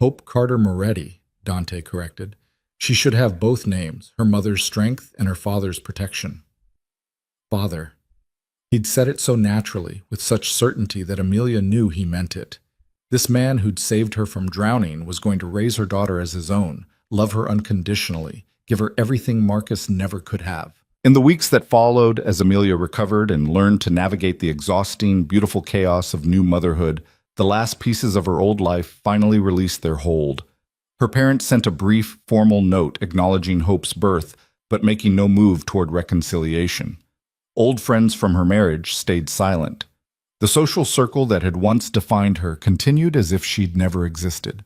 Hope Carter Moretti, Dante corrected. She should have both names, her mother's strength and her father's protection. Father. He'd said it so naturally, with such certainty that Amelia knew he meant it. This man who'd saved her from drowning was going to raise her daughter as his own, love her unconditionally, give her everything Marcus never could have. In the weeks that followed, as Amelia recovered and learned to navigate the exhausting, beautiful chaos of new motherhood, the last pieces of her old life finally released their hold. Her parents sent a brief, formal note acknowledging Hope's birth, but making no move toward reconciliation. Old friends from her marriage stayed silent. The social circle that had once defined her continued as if she'd never existed.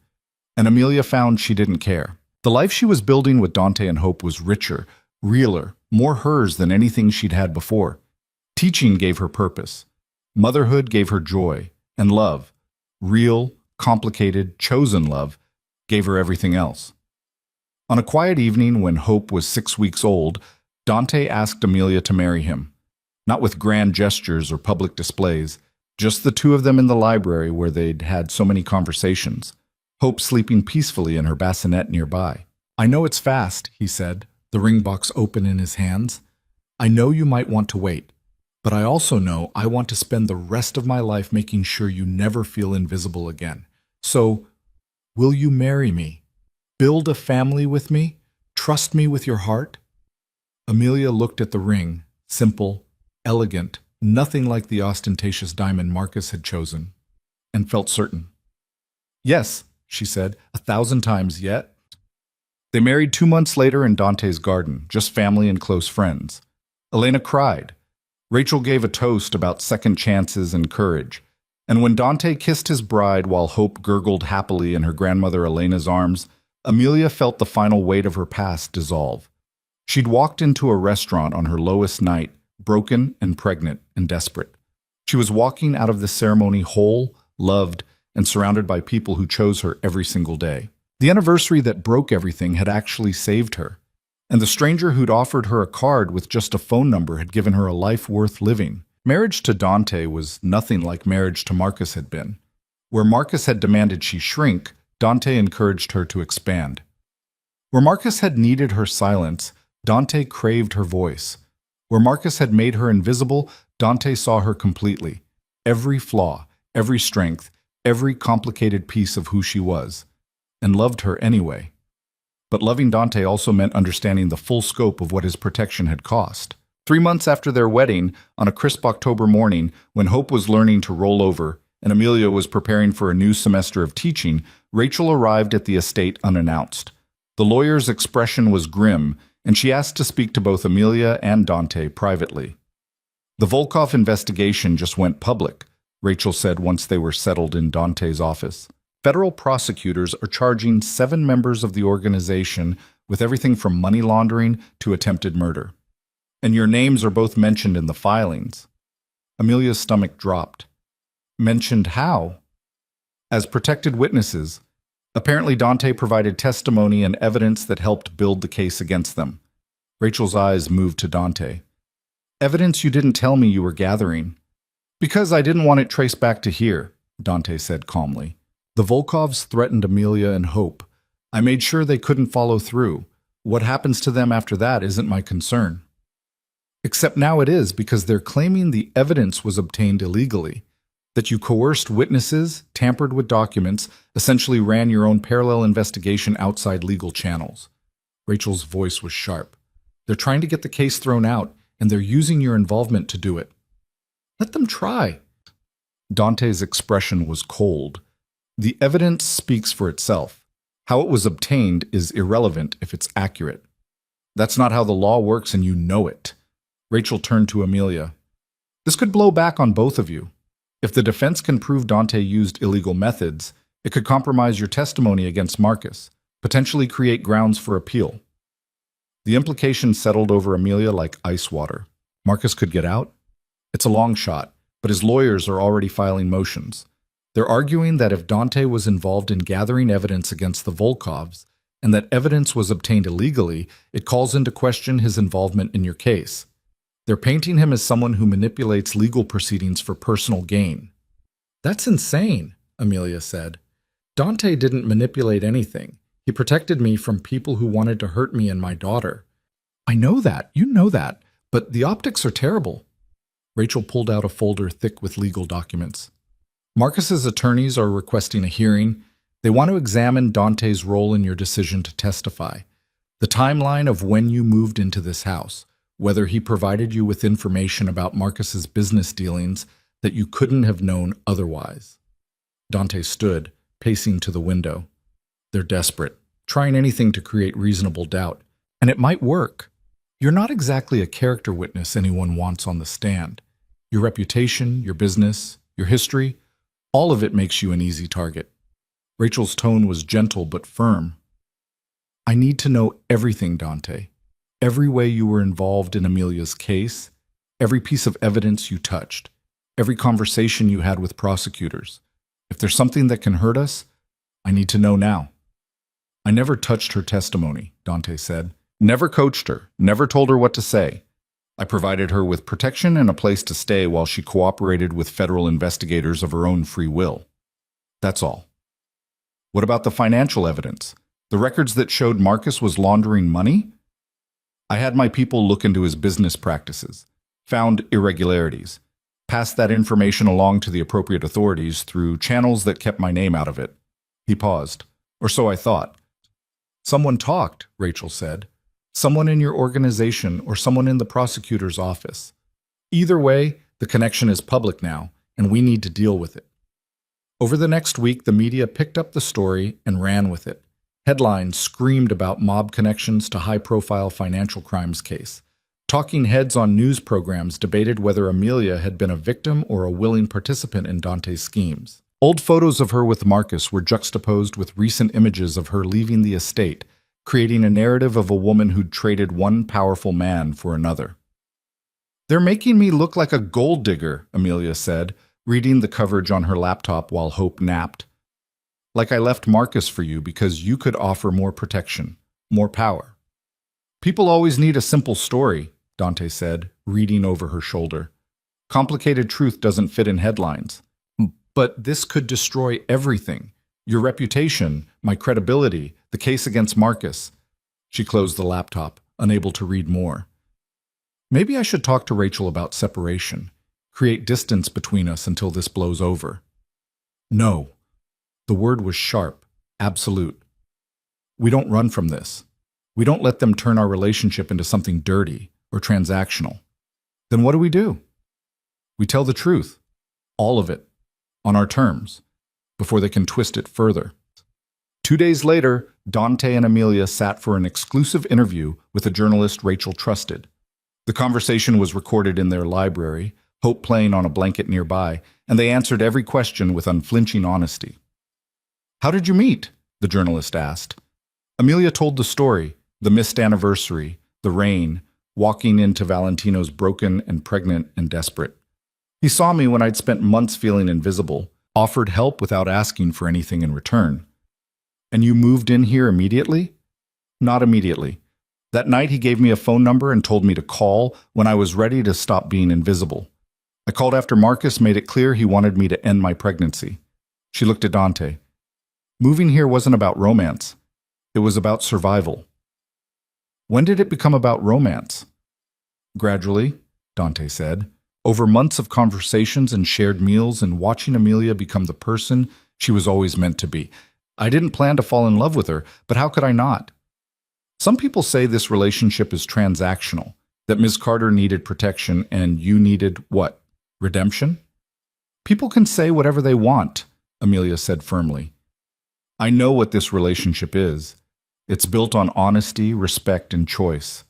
And Amelia found she didn't care. The life she was building with Dante and Hope was richer, realer, more hers than anything she'd had before. Teaching gave her purpose. Motherhood gave her joy. And love, real, complicated, chosen love, gave her everything else. On a quiet evening when Hope was 6 weeks old, Dante asked Amelia to marry him. Not with grand gestures or public displays, just the two of them in the library where they'd had so many conversations, Hope sleeping peacefully in her bassinet nearby. "I know it's fast," he said, the ring box open in his hands. "I know you might want to wait, but I also know I want to spend the rest of my life making sure you never feel invisible again. So, will you marry me? Build a family with me? Trust me with your heart?" Amelia looked at the ring, simple, elegant, nothing like the ostentatious diamond Marcus had chosen, and felt certain. "Yes," she said, 1,000 times yet. They married 2 months later in Dante's garden, just family and close friends. Elena cried. Rachel gave a toast about second chances and courage. And when Dante kissed his bride while Hope gurgled happily in her grandmother Elena's arms, Amelia felt the final weight of her past dissolve. She'd walked into a restaurant on her lowest night, broken and pregnant and desperate. She was walking out of the ceremony whole, loved, and surrounded by people who chose her every single day. The anniversary that broke everything had actually saved her, and the stranger who'd offered her a card with just a phone number had given her a life worth living. Marriage to Dante was nothing like marriage to Marcus had been. Where Marcus had demanded she shrink, Dante encouraged her to expand. Where Marcus had needed her silence, Dante craved her voice. Where Marcus had made her invisible, Dante saw her completely. Every flaw, every strength, every complicated piece of who she was, and loved her anyway. But loving Dante also meant understanding the full scope of what his protection had cost. 3 months after their wedding, on a crisp October morning, when Hope was learning to roll over and Amelia was preparing for a new semester of teaching, Rachel arrived at the estate unannounced. The lawyer's expression was grim, and she asked to speak to both Amelia and Dante privately. "The Volkov investigation just went public," Rachel said once they were settled in Dante's office. "Federal prosecutors are charging 7 members of the organization with everything from money laundering to attempted murder. And your names are both mentioned in the filings." Amelia's stomach dropped. "Mentioned how?" "As protected witnesses. Apparently Dante provided testimony and evidence that helped build the case against them." Rachel's eyes moved to Dante. "Evidence you didn't tell me you were gathering." "Because I didn't want it traced back to here," Dante said calmly. "The Volkovs threatened Amelia and Hope. I made sure they couldn't follow through. What happens to them after that isn't my concern." "Except now it is, because they're claiming the evidence was obtained illegally. That you coerced witnesses, tampered with documents, essentially ran your own parallel investigation outside legal channels." Rachel's voice was sharp. "They're trying to get the case thrown out, and they're using your involvement to do it." "Let them try." Dante's expression was cold. "The evidence speaks for itself. How it was obtained is irrelevant if it's accurate. That's not how the law works, and you know it." Rachel turned to Amelia. "This could blow back on both of you. If the defense can prove Dante used illegal methods, it could compromise your testimony against Marcus, potentially create grounds for appeal." The implications settled over Amelia like ice water. Marcus could get out? It's a long shot, but his lawyers are already filing motions. They're arguing that if Dante was involved in gathering evidence against the Volkovs, and that evidence was obtained illegally, it calls into question his involvement in your case. They're painting him as someone who manipulates legal proceedings for personal gain. "That's insane," Amelia said. "Dante didn't manipulate anything. He protected me from people who wanted to hurt me and my daughter. I know that, you know that, but the optics are terrible. Rachel pulled out a folder thick with legal documents. Marcus's attorneys are requesting a hearing. They want to examine Dante's role in your decision to testify, the timeline of when you moved into this house, whether he provided you with information about Marcus's business dealings that you couldn't have known otherwise. Dante stood, pacing to the window. They're desperate, trying anything to create reasonable doubt, and it might work. You're not exactly a character witness anyone wants on the stand. Your reputation, your business, your history, all of it makes you an easy target. Rachel's tone was gentle but firm. I need to know everything, Dante. Every way you were involved in Amelia's case, every piece of evidence you touched, every conversation you had with prosecutors. If there's something that can hurt us, I need to know now. I never touched her testimony, Dante said. Never coached her, never told her what to say. I provided her with protection and a place to stay while she cooperated with federal investigators of her own free will. That's all. What about the financial evidence? The records that showed Marcus was laundering money? I had my people look into his business practices, found irregularities, passed that information along to the appropriate authorities through channels that kept my name out of it. He paused. Or so I thought. Someone talked, Rachel said. Someone in your organization or someone in the prosecutor's office. Either way, the connection is public now, and we need to deal with it. Over the next week, the media picked up the story and ran with it. Headlines screamed about mob connections to high-profile financial crimes case. Talking heads on news programs debated whether Amelia had been a victim or a willing participant in Dante's schemes. Old photos of her with Marcus were juxtaposed with recent images of her leaving the estate, creating a narrative of a woman who'd traded one powerful man for another. They're making me look like a gold digger, Amelia said, reading the coverage on her laptop while Hope napped. Like I left Marcus for you because you could offer more protection, more power. People always need a simple story, Dante said, reading over her shoulder. Complicated truth doesn't fit in headlines. But this could destroy everything. Your reputation, my credibility, the case against Marcus. She closed the laptop, unable to read more. Maybe I should talk to Rachel about separation, create distance between us until this blows over. No. The word was sharp, absolute. We don't run from this. We don't let them turn our relationship into something dirty or transactional. Then what do? We tell the truth, all of it, on our terms, before they can twist it further. 2 days later, Dante and Amelia sat for an exclusive interview with a journalist Rachel trusted. The conversation was recorded in their library, Hope playing on a blanket nearby, and they answered every question with unflinching honesty. How did you meet? The journalist asked. Amelia told the story, the missed anniversary, the rain, walking into Valentino's broken and pregnant and desperate. He saw me when I'd spent months feeling invisible, offered help without asking for anything in return. And you moved in here immediately? Not immediately. That night he gave me a phone number and told me to call when I was ready to stop being invisible. I called after Marcus made it clear he wanted me to end my pregnancy. She looked at Dante. Moving here wasn't about romance. It was about survival. When did it become about romance? Gradually, Dante said. Over months of conversations and shared meals and watching Amelia become the person she was always meant to be. I didn't plan to fall in love with her, but how could I not? Some people say this relationship is transactional, that Ms. Carter needed protection and you needed what? Redemption? People can say whatever they want, Amelia said firmly. I know what this relationship is. It's built on honesty, respect, and choice.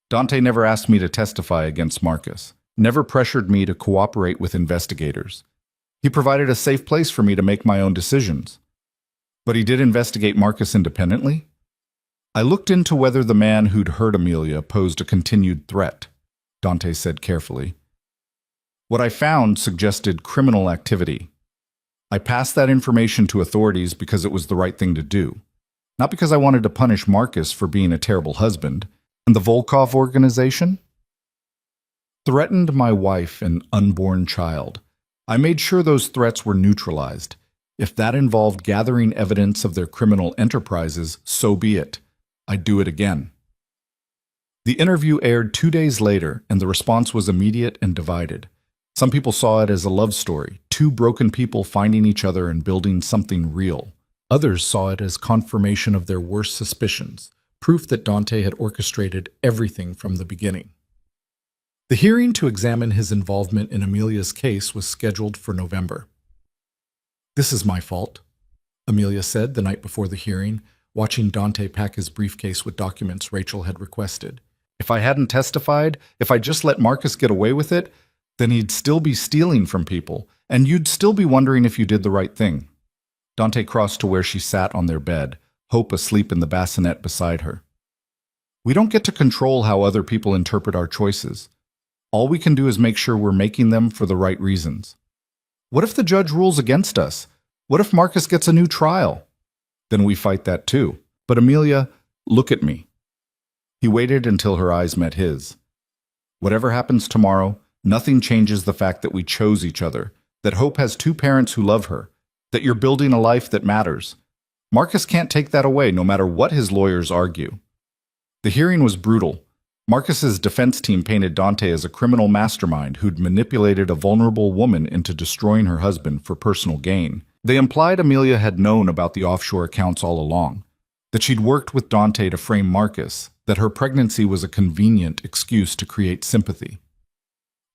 Dante never asked me to testify against Marcus. Never pressured me to cooperate with investigators. He provided a safe place for me to make my own decisions. But he did investigate Marcus independently. I looked into whether the man who'd hurt Amelia posed a continued threat, Dante said carefully. What I found suggested criminal activity. I passed that information to authorities because it was the right thing to do, not because I wanted to punish Marcus for being a terrible husband. And the Volkov organization? Threatened my wife and unborn child. I made sure those threats were neutralized. If that involved gathering evidence of their criminal enterprises, so be it. I'd do it again. The interview aired 2 days later, and the response was immediate and divided. Some people saw it as a love story, two broken people finding each other and building something real. Others saw it as confirmation of their worst suspicions, proof that Dante had orchestrated everything from the beginning. The hearing to examine his involvement in Amelia's case was scheduled for November. "This is my fault," Amelia said the night before the hearing, watching Dante pack his briefcase with documents Rachel had requested. "If I hadn't testified, if I just let Marcus get away with it, then he'd still be stealing from people, and you'd still be wondering if you did the right thing." Dante crossed to where she sat on their bed, Hope asleep in the bassinet beside her. "We don't get to control how other people interpret our choices. All we can do is make sure we're making them for the right reasons. What if the judge rules against us? What if Marcus gets a new trial? Then we fight that too. But Amelia, look at me." He waited until her eyes met his. "Whatever happens tomorrow, nothing changes the fact that we chose each other, that Hope has two parents who love her, that you're building a life that matters. Marcus can't take that away, no matter what his lawyers argue." The hearing was brutal. Marcus's defense team painted Dante as a criminal mastermind who'd manipulated a vulnerable woman into destroying her husband for personal gain. They implied Amelia had known about the offshore accounts all along, that she'd worked with Dante to frame Marcus, that her pregnancy was a convenient excuse to create sympathy.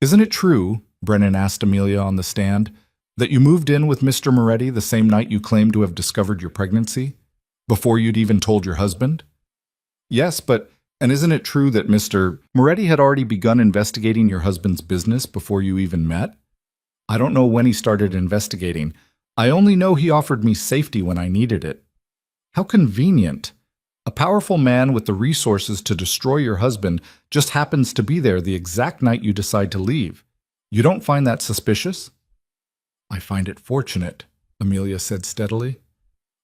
"Isn't it true," Brennan asked Amelia on the stand, "that you moved in with Mr. Moretti the same night you claimed to have discovered your pregnancy, before you'd even told your husband?" "Yes, and isn't it true that Mr. Moretti had already begun investigating your husband's business before you even met?" "I don't know when he started investigating. I only know he offered me safety when I needed it." "How convenient. A powerful man with the resources to destroy your husband just happens to be there the exact night you decide to leave. You don't find that suspicious?" "I find it fortunate," Amelia said steadily.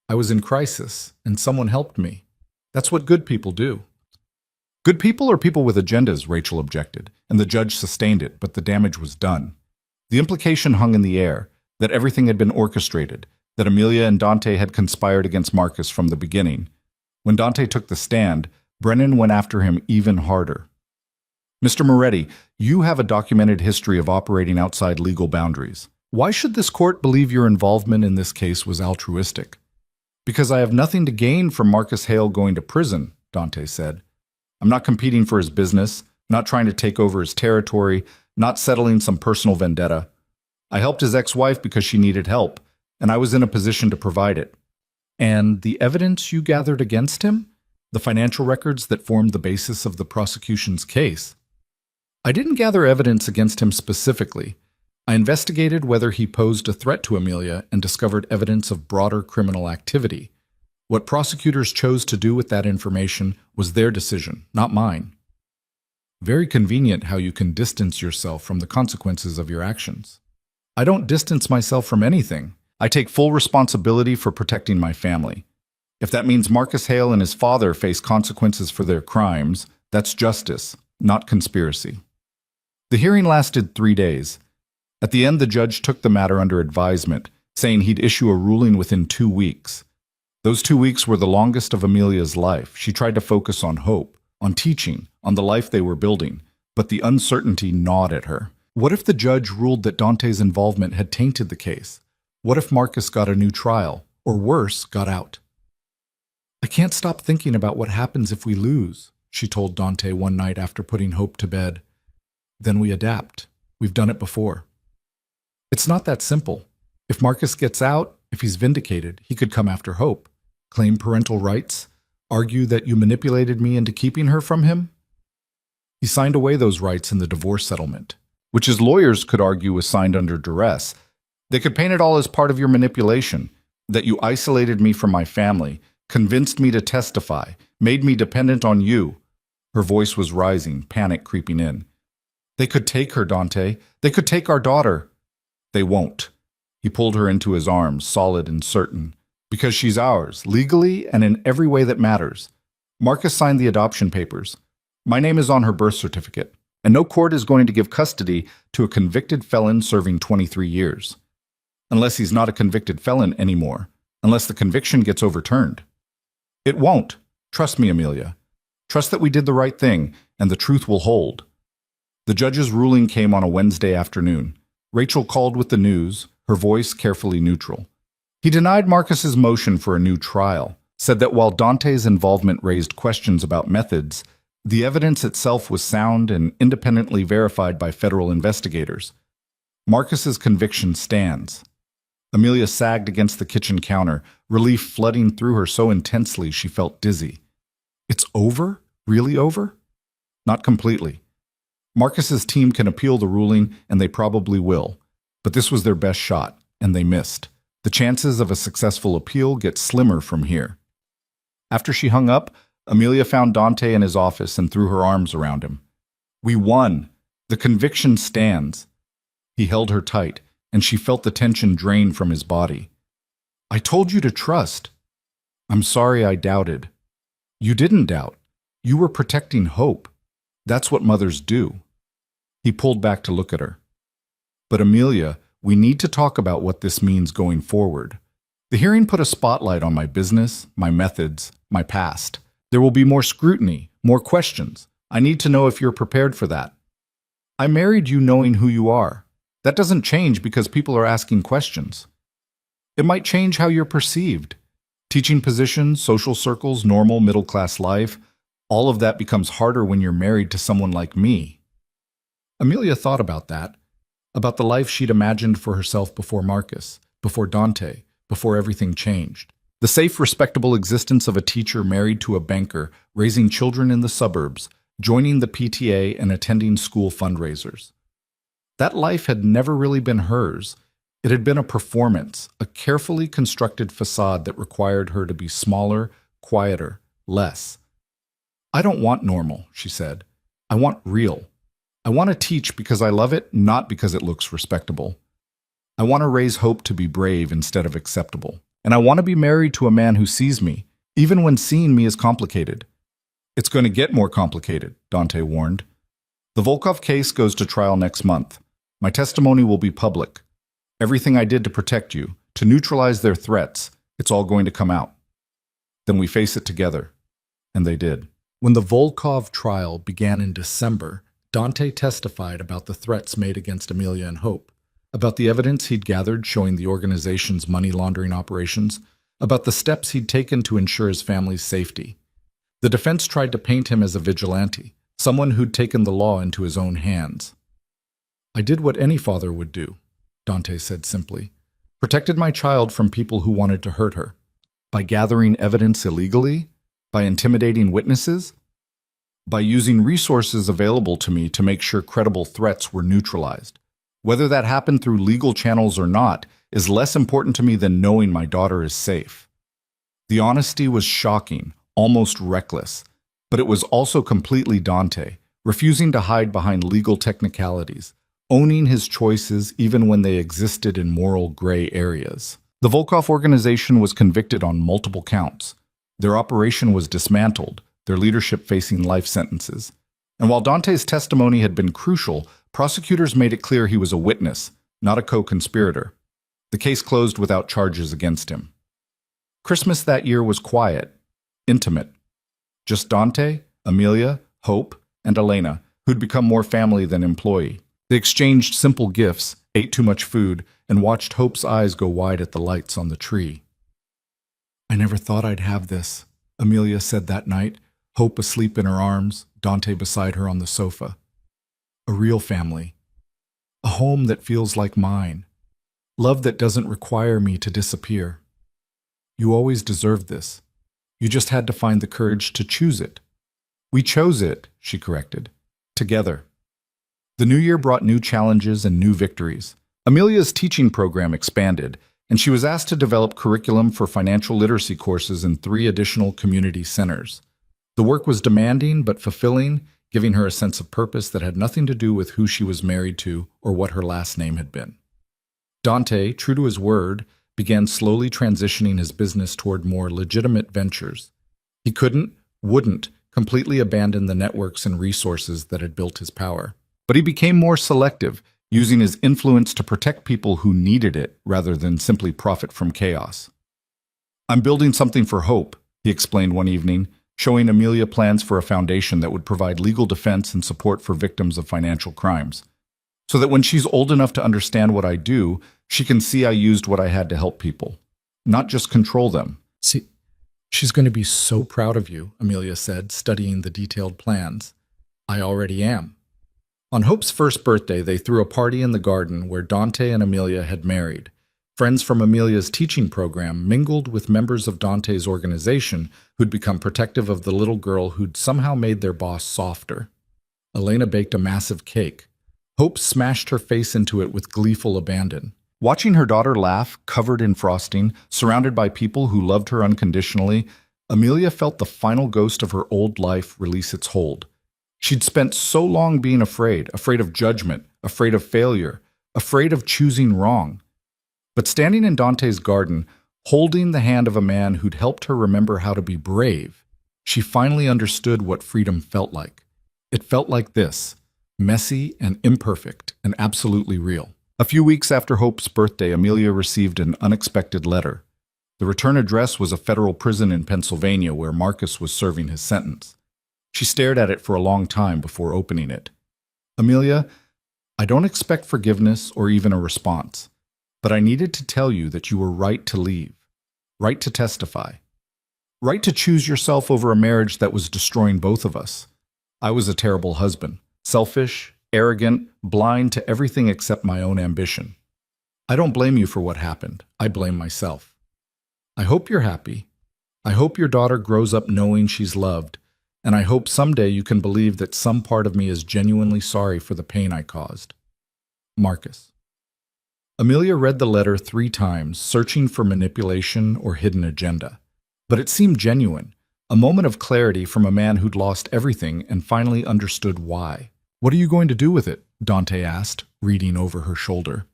"I was in crisis, and someone helped me. That's what good people do." "Good people or people with agendas?" Rachel objected, and the judge sustained it, but the damage was done. The implication hung in the air, that everything had been orchestrated, that Amelia and Dante had conspired against Marcus from the beginning. When Dante took the stand, Brennan went after him even harder. "Mr. Moretti, you have a documented history of operating outside legal boundaries. Why should this court believe your involvement in this case was altruistic?" "Because I have nothing to gain from Marcus Hale going to prison," Dante said. "I'm not competing for his business, not trying to take over his territory, not settling some personal vendetta. I helped his ex-wife because she needed help, and I was in a position to provide it." "And the evidence you gathered against him? The financial records that formed the basis of the prosecution's case?" "I didn't gather evidence against him specifically. I investigated whether he posed a threat to Amelia and discovered evidence of broader criminal activity. What prosecutors chose to do with that information was their decision, not mine." "Very convenient how you can distance yourself from the consequences of your actions." "I don't distance myself from anything. I take full responsibility for protecting my family. If that means Marcus Hale and his father face consequences for their crimes, that's justice, not conspiracy." The hearing lasted 3 days. At the end, the judge took the matter under advisement, saying he'd issue a ruling within 2 weeks. Those 2 weeks were the longest of Amelia's life. She tried to focus on hope, on teaching, on the life they were building, but the uncertainty gnawed at her. What if the judge ruled that Dante's involvement had tainted the case? What if Marcus got a new trial, or worse, got out? "I can't stop thinking about what happens if we lose," she told Dante one night after putting Hope to bed. "Then we adapt. We've done it before." "It's not that simple. If Marcus gets out, if he's vindicated, he could come after Hope, claim parental rights, argue that you manipulated me into keeping her from him." He signed away those rights in the divorce settlement, which his lawyers could argue was signed under duress. "They could paint it all as part of your manipulation, that you isolated me from my family, convinced me to testify, made me dependent on you." Her voice was rising, panic creeping in. "They could take her, Dante. They could take our daughter." "They won't." He pulled her into his arms, solid and certain. "Because she's ours, legally and in every way that matters. Marcus signed the adoption papers. My name is on her birth certificate, and no court is going to give custody to a convicted felon serving 23 years. unless he's not a convicted felon anymore, unless the conviction gets overturned. It won't. Trust me, Amelia. Trust that we did the right thing, and the truth will hold. The judge's ruling came on a Wednesday afternoon. Rachel called with the news, her voice carefully neutral. He denied Marcus's motion for a new trial, said that while Dante's involvement raised questions about methods, the evidence itself was sound and independently verified by federal investigators. Marcus's conviction stands. Amelia sagged against the kitchen counter, relief flooding through her so intensely she felt dizzy. It's over? Really over? Not completely. Marcus's team can appeal the ruling, and they probably will. But this was their best shot, and they missed. The chances of a successful appeal get slimmer from here. After she hung up, Amelia found Dante in his office and threw her arms around him. We won. The conviction stands. He held her tight, and she felt the tension drain from his body. I told you to trust. I'm sorry I doubted. You didn't doubt. You were protecting hope. That's what mothers do. He pulled back to look at her. But Amelia, we need to talk about what this means going forward. The hearing put a spotlight on my business, my methods, my past. There will be more scrutiny, more questions. I need to know if you're prepared for that. I married you knowing who you are. That doesn't change because people are asking questions. It might change how you're perceived. Teaching positions, social circles, normal middle-class life, all of that becomes harder when you're married to someone like me. Amelia thought about that, about the life she'd imagined for herself before Marcus, before Dante, before everything changed. The safe, respectable existence of a teacher married to a banker, raising children in the suburbs, joining the PTA and attending school fundraisers. That life had never really been hers. It had been a performance, a carefully constructed facade that required her to be smaller, quieter, less. I don't want normal, she said. I want real. I want to teach because I love it, not because it looks respectable. I want to raise hope to be brave instead of acceptable. And I want to be married to a man who sees me, even when seeing me is complicated. It's going to get more complicated, Dante warned. The Volkov case goes to trial next month. My testimony will be public. Everything I did to protect you, to neutralize their threats, it's all going to come out. Then we face it together. And they did. When the Volkov trial began in December, Dante testified about the threats made against Amelia and Hope, about the evidence he'd gathered showing the organization's money laundering operations, about the steps he'd taken to ensure his family's safety. The defense tried to paint him as a vigilante, someone who'd taken the law into his own hands. I did what any father would do, Dante said simply. Protected my child from people who wanted to hurt her. By gathering evidence illegally? By intimidating witnesses? By using resources available to me to make sure credible threats were neutralized. Whether that happened through legal channels or not is less important to me than knowing my daughter is safe. The honesty was shocking, almost reckless, but it was also completely Dante, refusing to hide behind legal technicalities, owning his choices even when they existed in moral gray areas. The Volkov organization was convicted on multiple counts. Their operation was dismantled, their leadership facing life sentences. And while Dante's testimony had been crucial, prosecutors made it clear he was a witness, not a co-conspirator. The case closed without charges against him. Christmas that year was quiet, intimate. Just Dante, Amelia, Hope, and Elena, who'd become more family than employee. They exchanged simple gifts, ate too much food, and watched Hope's eyes go wide at the lights on the tree. I never thought I'd have this, Amelia said that night, Hope asleep in her arms, Dante beside her on the sofa. A real family. A home that feels like mine. Love that doesn't require me to disappear. You always deserved this. You just had to find the courage to choose it. We chose it, she corrected. Together. The new year brought new challenges and new victories. Amelia's teaching program expanded, and she was asked to develop curriculum for financial literacy courses in 3 additional community centers. The work was demanding but fulfilling, giving her a sense of purpose that had nothing to do with who she was married to or what her last name had been. Dante, true to his word, began slowly transitioning his business toward more legitimate ventures. He wouldn't completely abandon the networks and resources that had built his power. But he became more selective, using his influence to protect people who needed it rather than simply profit from chaos. "I'm building something for Hope," he explained one evening, showing Amelia plans for a foundation that would provide legal defense and support for victims of financial crimes, so that when she's old enough to understand what I do, she can see I used what I had to help people, not just control them. "See, she's going to be so proud of you," Amelia said, studying the detailed plans. "I already am." On Hope's first birthday, they threw a party in the garden where Dante and Amelia had married. Friends from Amelia's teaching program mingled with members of Dante's organization who'd become protective of the little girl who'd somehow made their boss softer. Elena baked a massive cake. Hope smashed her face into it with gleeful abandon. Watching her daughter laugh, covered in frosting, surrounded by people who loved her unconditionally, Amelia felt the final ghost of her old life release its hold. She'd spent so long being afraid of judgment, afraid of failure, afraid of choosing wrong. But standing in Dante's garden, holding the hand of a man who'd helped her remember how to be brave, she finally understood what freedom felt like. It felt like this, messy and imperfect and absolutely real. A few weeks after Hope's birthday, Amelia received an unexpected letter. The return address was a federal prison in Pennsylvania where Marcus was serving his sentence. She stared at it for a long time before opening it. "Amelia, I don't expect forgiveness or even a response, but I needed to tell you that you were right to leave, right to testify, right to choose yourself over a marriage that was destroying both of us. I was a terrible husband, selfish, arrogant, blind to everything except my own ambition. I don't blame you for what happened. I blame myself. I hope you're happy. I hope your daughter grows up knowing she's loved, and I hope someday you can believe that some part of me is genuinely sorry for the pain I caused. Marcus." Amelia read the letter 3 times, searching for manipulation or hidden agenda. But it seemed genuine, a moment of clarity from a man who'd lost everything and finally understood why. "What are you going to do with it?" Dante asked, reading over her shoulder.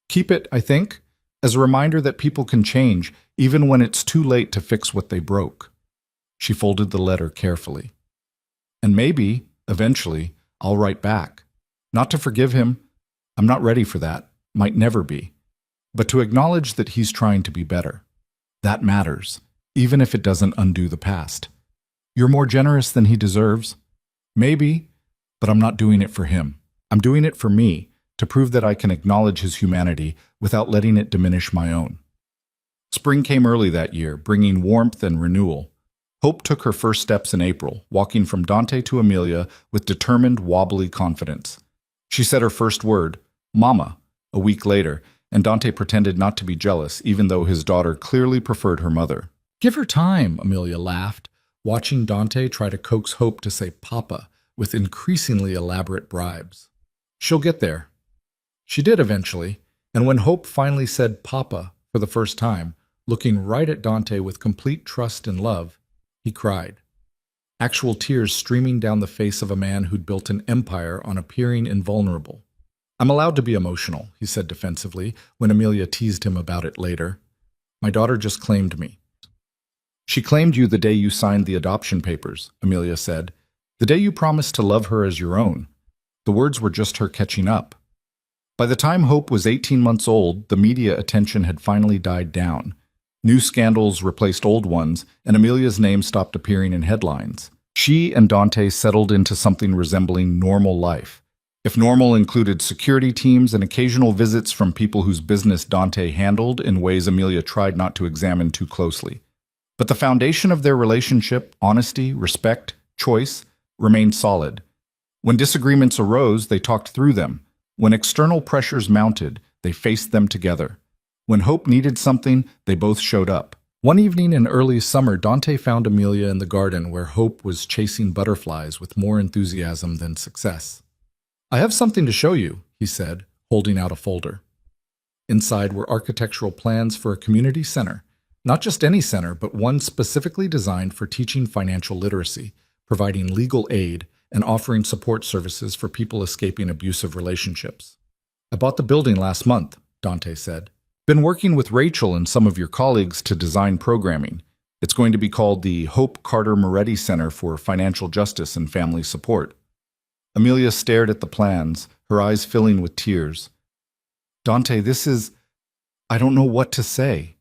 "Keep it, I think, as a reminder that people can change, even when it's too late to fix what they broke." She folded the letter carefully. "And maybe, eventually, I'll write back. Not to forgive him. I'm not ready for that. Might never be. But to acknowledge that he's trying to be better. That matters, even if it doesn't undo the past. You're more generous than he deserves. Maybe, but I'm not doing it for him. I'm doing it for me, to prove that I can acknowledge his humanity without letting it diminish my own." Spring came early that year, bringing warmth and renewal. Hope took her first steps in April, walking from Dante to Amelia with determined, wobbly confidence. She said her first word, "Mama," a week later, and Dante pretended not to be jealous, even though his daughter clearly preferred her mother. "Give her time," Amelia laughed, watching Dante try to coax Hope to say Papa with increasingly elaborate bribes. "She'll get there." She did eventually, and when Hope finally said Papa for the first time, looking right at Dante with complete trust and love, he cried. Actual tears streaming down the face of a man who'd built an empire on appearing invulnerable. "I'm allowed to be emotional," he said defensively when Amelia teased him about it later. "My daughter just claimed me." "She claimed you the day you signed the adoption papers," Amelia said. "The day you promised to love her as your own." The words were just her catching up. By the time Hope was 18 months old, the media attention had finally died down. New scandals replaced old ones, and Amelia's name stopped appearing in headlines. She and Dante settled into something resembling normal life. If normal included security teams and occasional visits from people whose business Dante handled in ways Amelia tried not to examine too closely. But the foundation of their relationship, honesty, respect, choice, remained solid. When disagreements arose, they talked through them. When external pressures mounted, they faced them together. When Hope needed something, they both showed up. One evening in early summer, Dante found Amelia in the garden where Hope was chasing butterflies with more enthusiasm than success. "I have something to show you," he said, holding out a folder. Inside were architectural plans for a community center. Not just any center, but one specifically designed for teaching financial literacy, providing legal aid, and offering support services for people escaping abusive relationships. "I bought the building last month," Dante said. "Been working with Rachel and some of your colleagues to design programming. It's going to be called the Hope Carter Moretti Center for Financial Justice and Family Support." Amelia stared at the plans, her eyes filling with tears. Dante, I don't know what to say.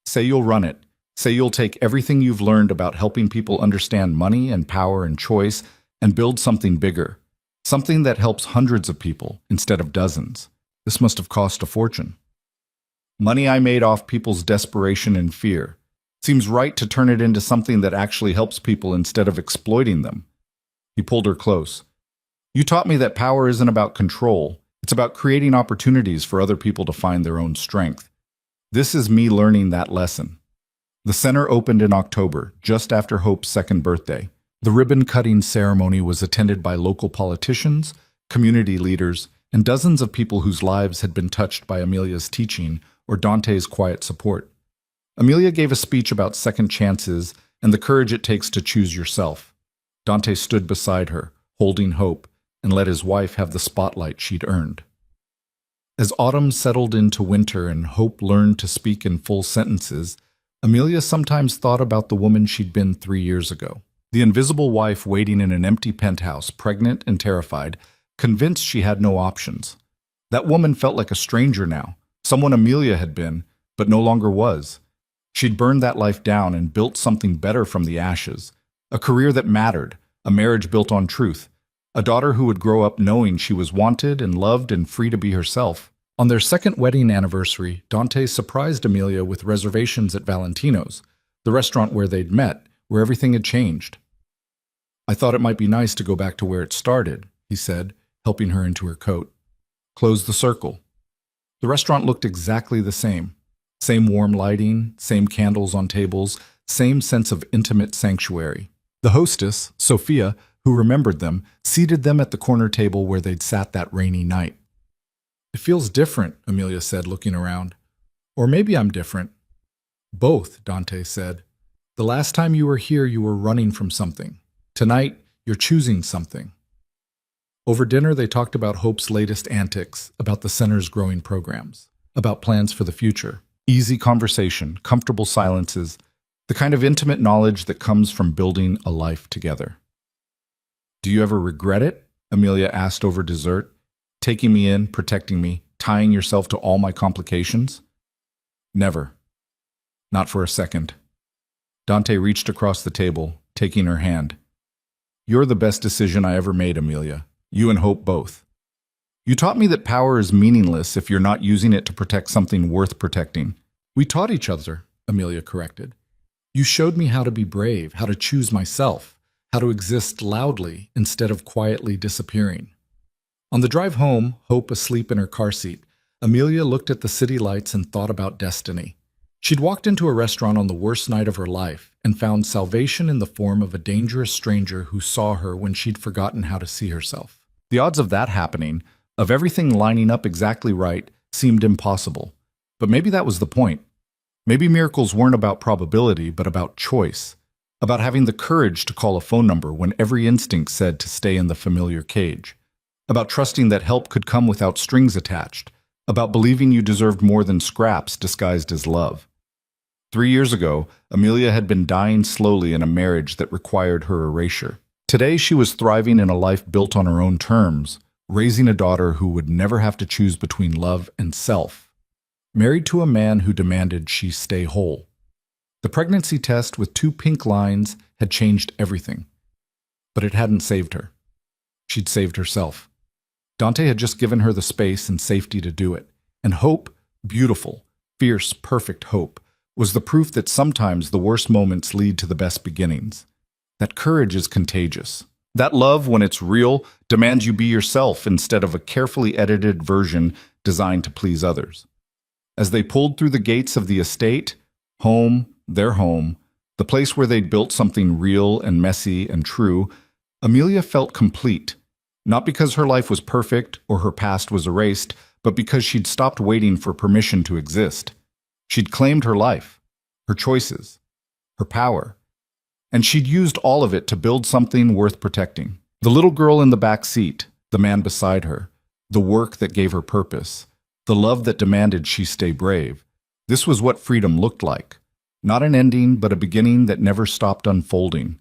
Say you'll run it. Say you'll take everything you've learned about helping people understand money and power and choice and build something bigger. Something that helps hundreds of people instead of dozens. This must have cost a fortune. Money I made off people's desperation and fear. Seems right to turn it into something that actually helps people instead of exploiting them. He pulled her close. You taught me that power isn't about control. It's about creating opportunities for other people to find their own strength. This is me learning that lesson. The center opened in October, just after Hope's second birthday. The ribbon-cutting ceremony was attended by local politicians, community leaders, and dozens of people whose lives had been touched by Amelia's teaching or Dante's quiet support. Amelia gave a speech about second chances and the courage it takes to choose yourself. Dante stood beside her, holding Hope, and let his wife have the spotlight she'd earned. As autumn settled into winter and Hope learned to speak in full sentences, Amelia sometimes thought about the woman she'd been 3 years ago. The invisible wife waiting in an empty penthouse, pregnant and terrified, convinced she had no options. That woman felt like a stranger now, someone Amelia had been, but no longer was. She'd burned that life down and built something better from the ashes, a career that mattered, a marriage built on truth, a daughter who would grow up knowing she was wanted and loved and free to be herself. On their second wedding anniversary, Dante surprised Amelia with reservations at Valentino's, the restaurant where they'd met, where everything had changed. I thought it might be nice to go back to where it started, he said, helping her into her coat. Close the circle. The restaurant looked exactly the same. Same warm lighting, same candles on tables, same sense of intimate sanctuary. The hostess, Sophia, who remembered them, seated them at the corner table where they'd sat that rainy night. It feels different, Amelia said, looking around. Or maybe I'm different. Both, Dante said. The last time you were here, you were running from something. Tonight, you're choosing something. Over dinner, they talked about Hope's latest antics, about the center's growing programs, about plans for the future. Easy conversation, comfortable silences, the kind of intimate knowledge that comes from building a life together. Do you ever regret it? Amelia asked over dessert. Taking me in, protecting me, tying yourself to all my complications? Never. Not for a second. Dante reached across the table, taking her hand. You're the best decision I ever made, Amelia. You and Hope both. You taught me that power is meaningless if you're not using it to protect something worth protecting. We taught each other, Amelia corrected. You showed me how to be brave, how to choose myself, how to exist loudly instead of quietly disappearing. On the drive home, Hope asleep in her car seat, Amelia looked at the city lights and thought about destiny. She'd walked into a restaurant on the worst night of her life and found salvation in the form of a dangerous stranger who saw her when she'd forgotten how to see herself. The odds of that happening, of everything lining up exactly right, seemed impossible. But maybe that was the point. Maybe miracles weren't about probability, but about choice. About having the courage to call a phone number when every instinct said to stay in the familiar cage. About trusting that help could come without strings attached. About believing you deserved more than scraps disguised as love. 3 years ago, Amelia had been dying slowly in a marriage that required her erasure. Today, she was thriving in a life built on her own terms, raising a daughter who would never have to choose between love and self. Married to a man who demanded she stay whole. The pregnancy test with 2 pink lines had changed everything. But it hadn't saved her. She'd saved herself. Dante had just given her the space and safety to do it. And hope, beautiful, fierce, perfect hope, was the proof that sometimes the worst moments lead to the best beginnings. That courage is contagious. That love, when it's real, demands you be yourself instead of a carefully edited version designed to please others. As they pulled through the gates of the estate, home, their home, the place where they'd built something real and messy and true, Amelia felt complete. Not because her life was perfect or her past was erased, but because she'd stopped waiting for permission to exist. She'd claimed her life, her choices, her power, and she'd used all of it to build something worth protecting. The little girl in the back seat, the man beside her, the work that gave her purpose, the love that demanded she stay brave. This was what freedom looked like. Not an ending, but a beginning that never stopped unfolding.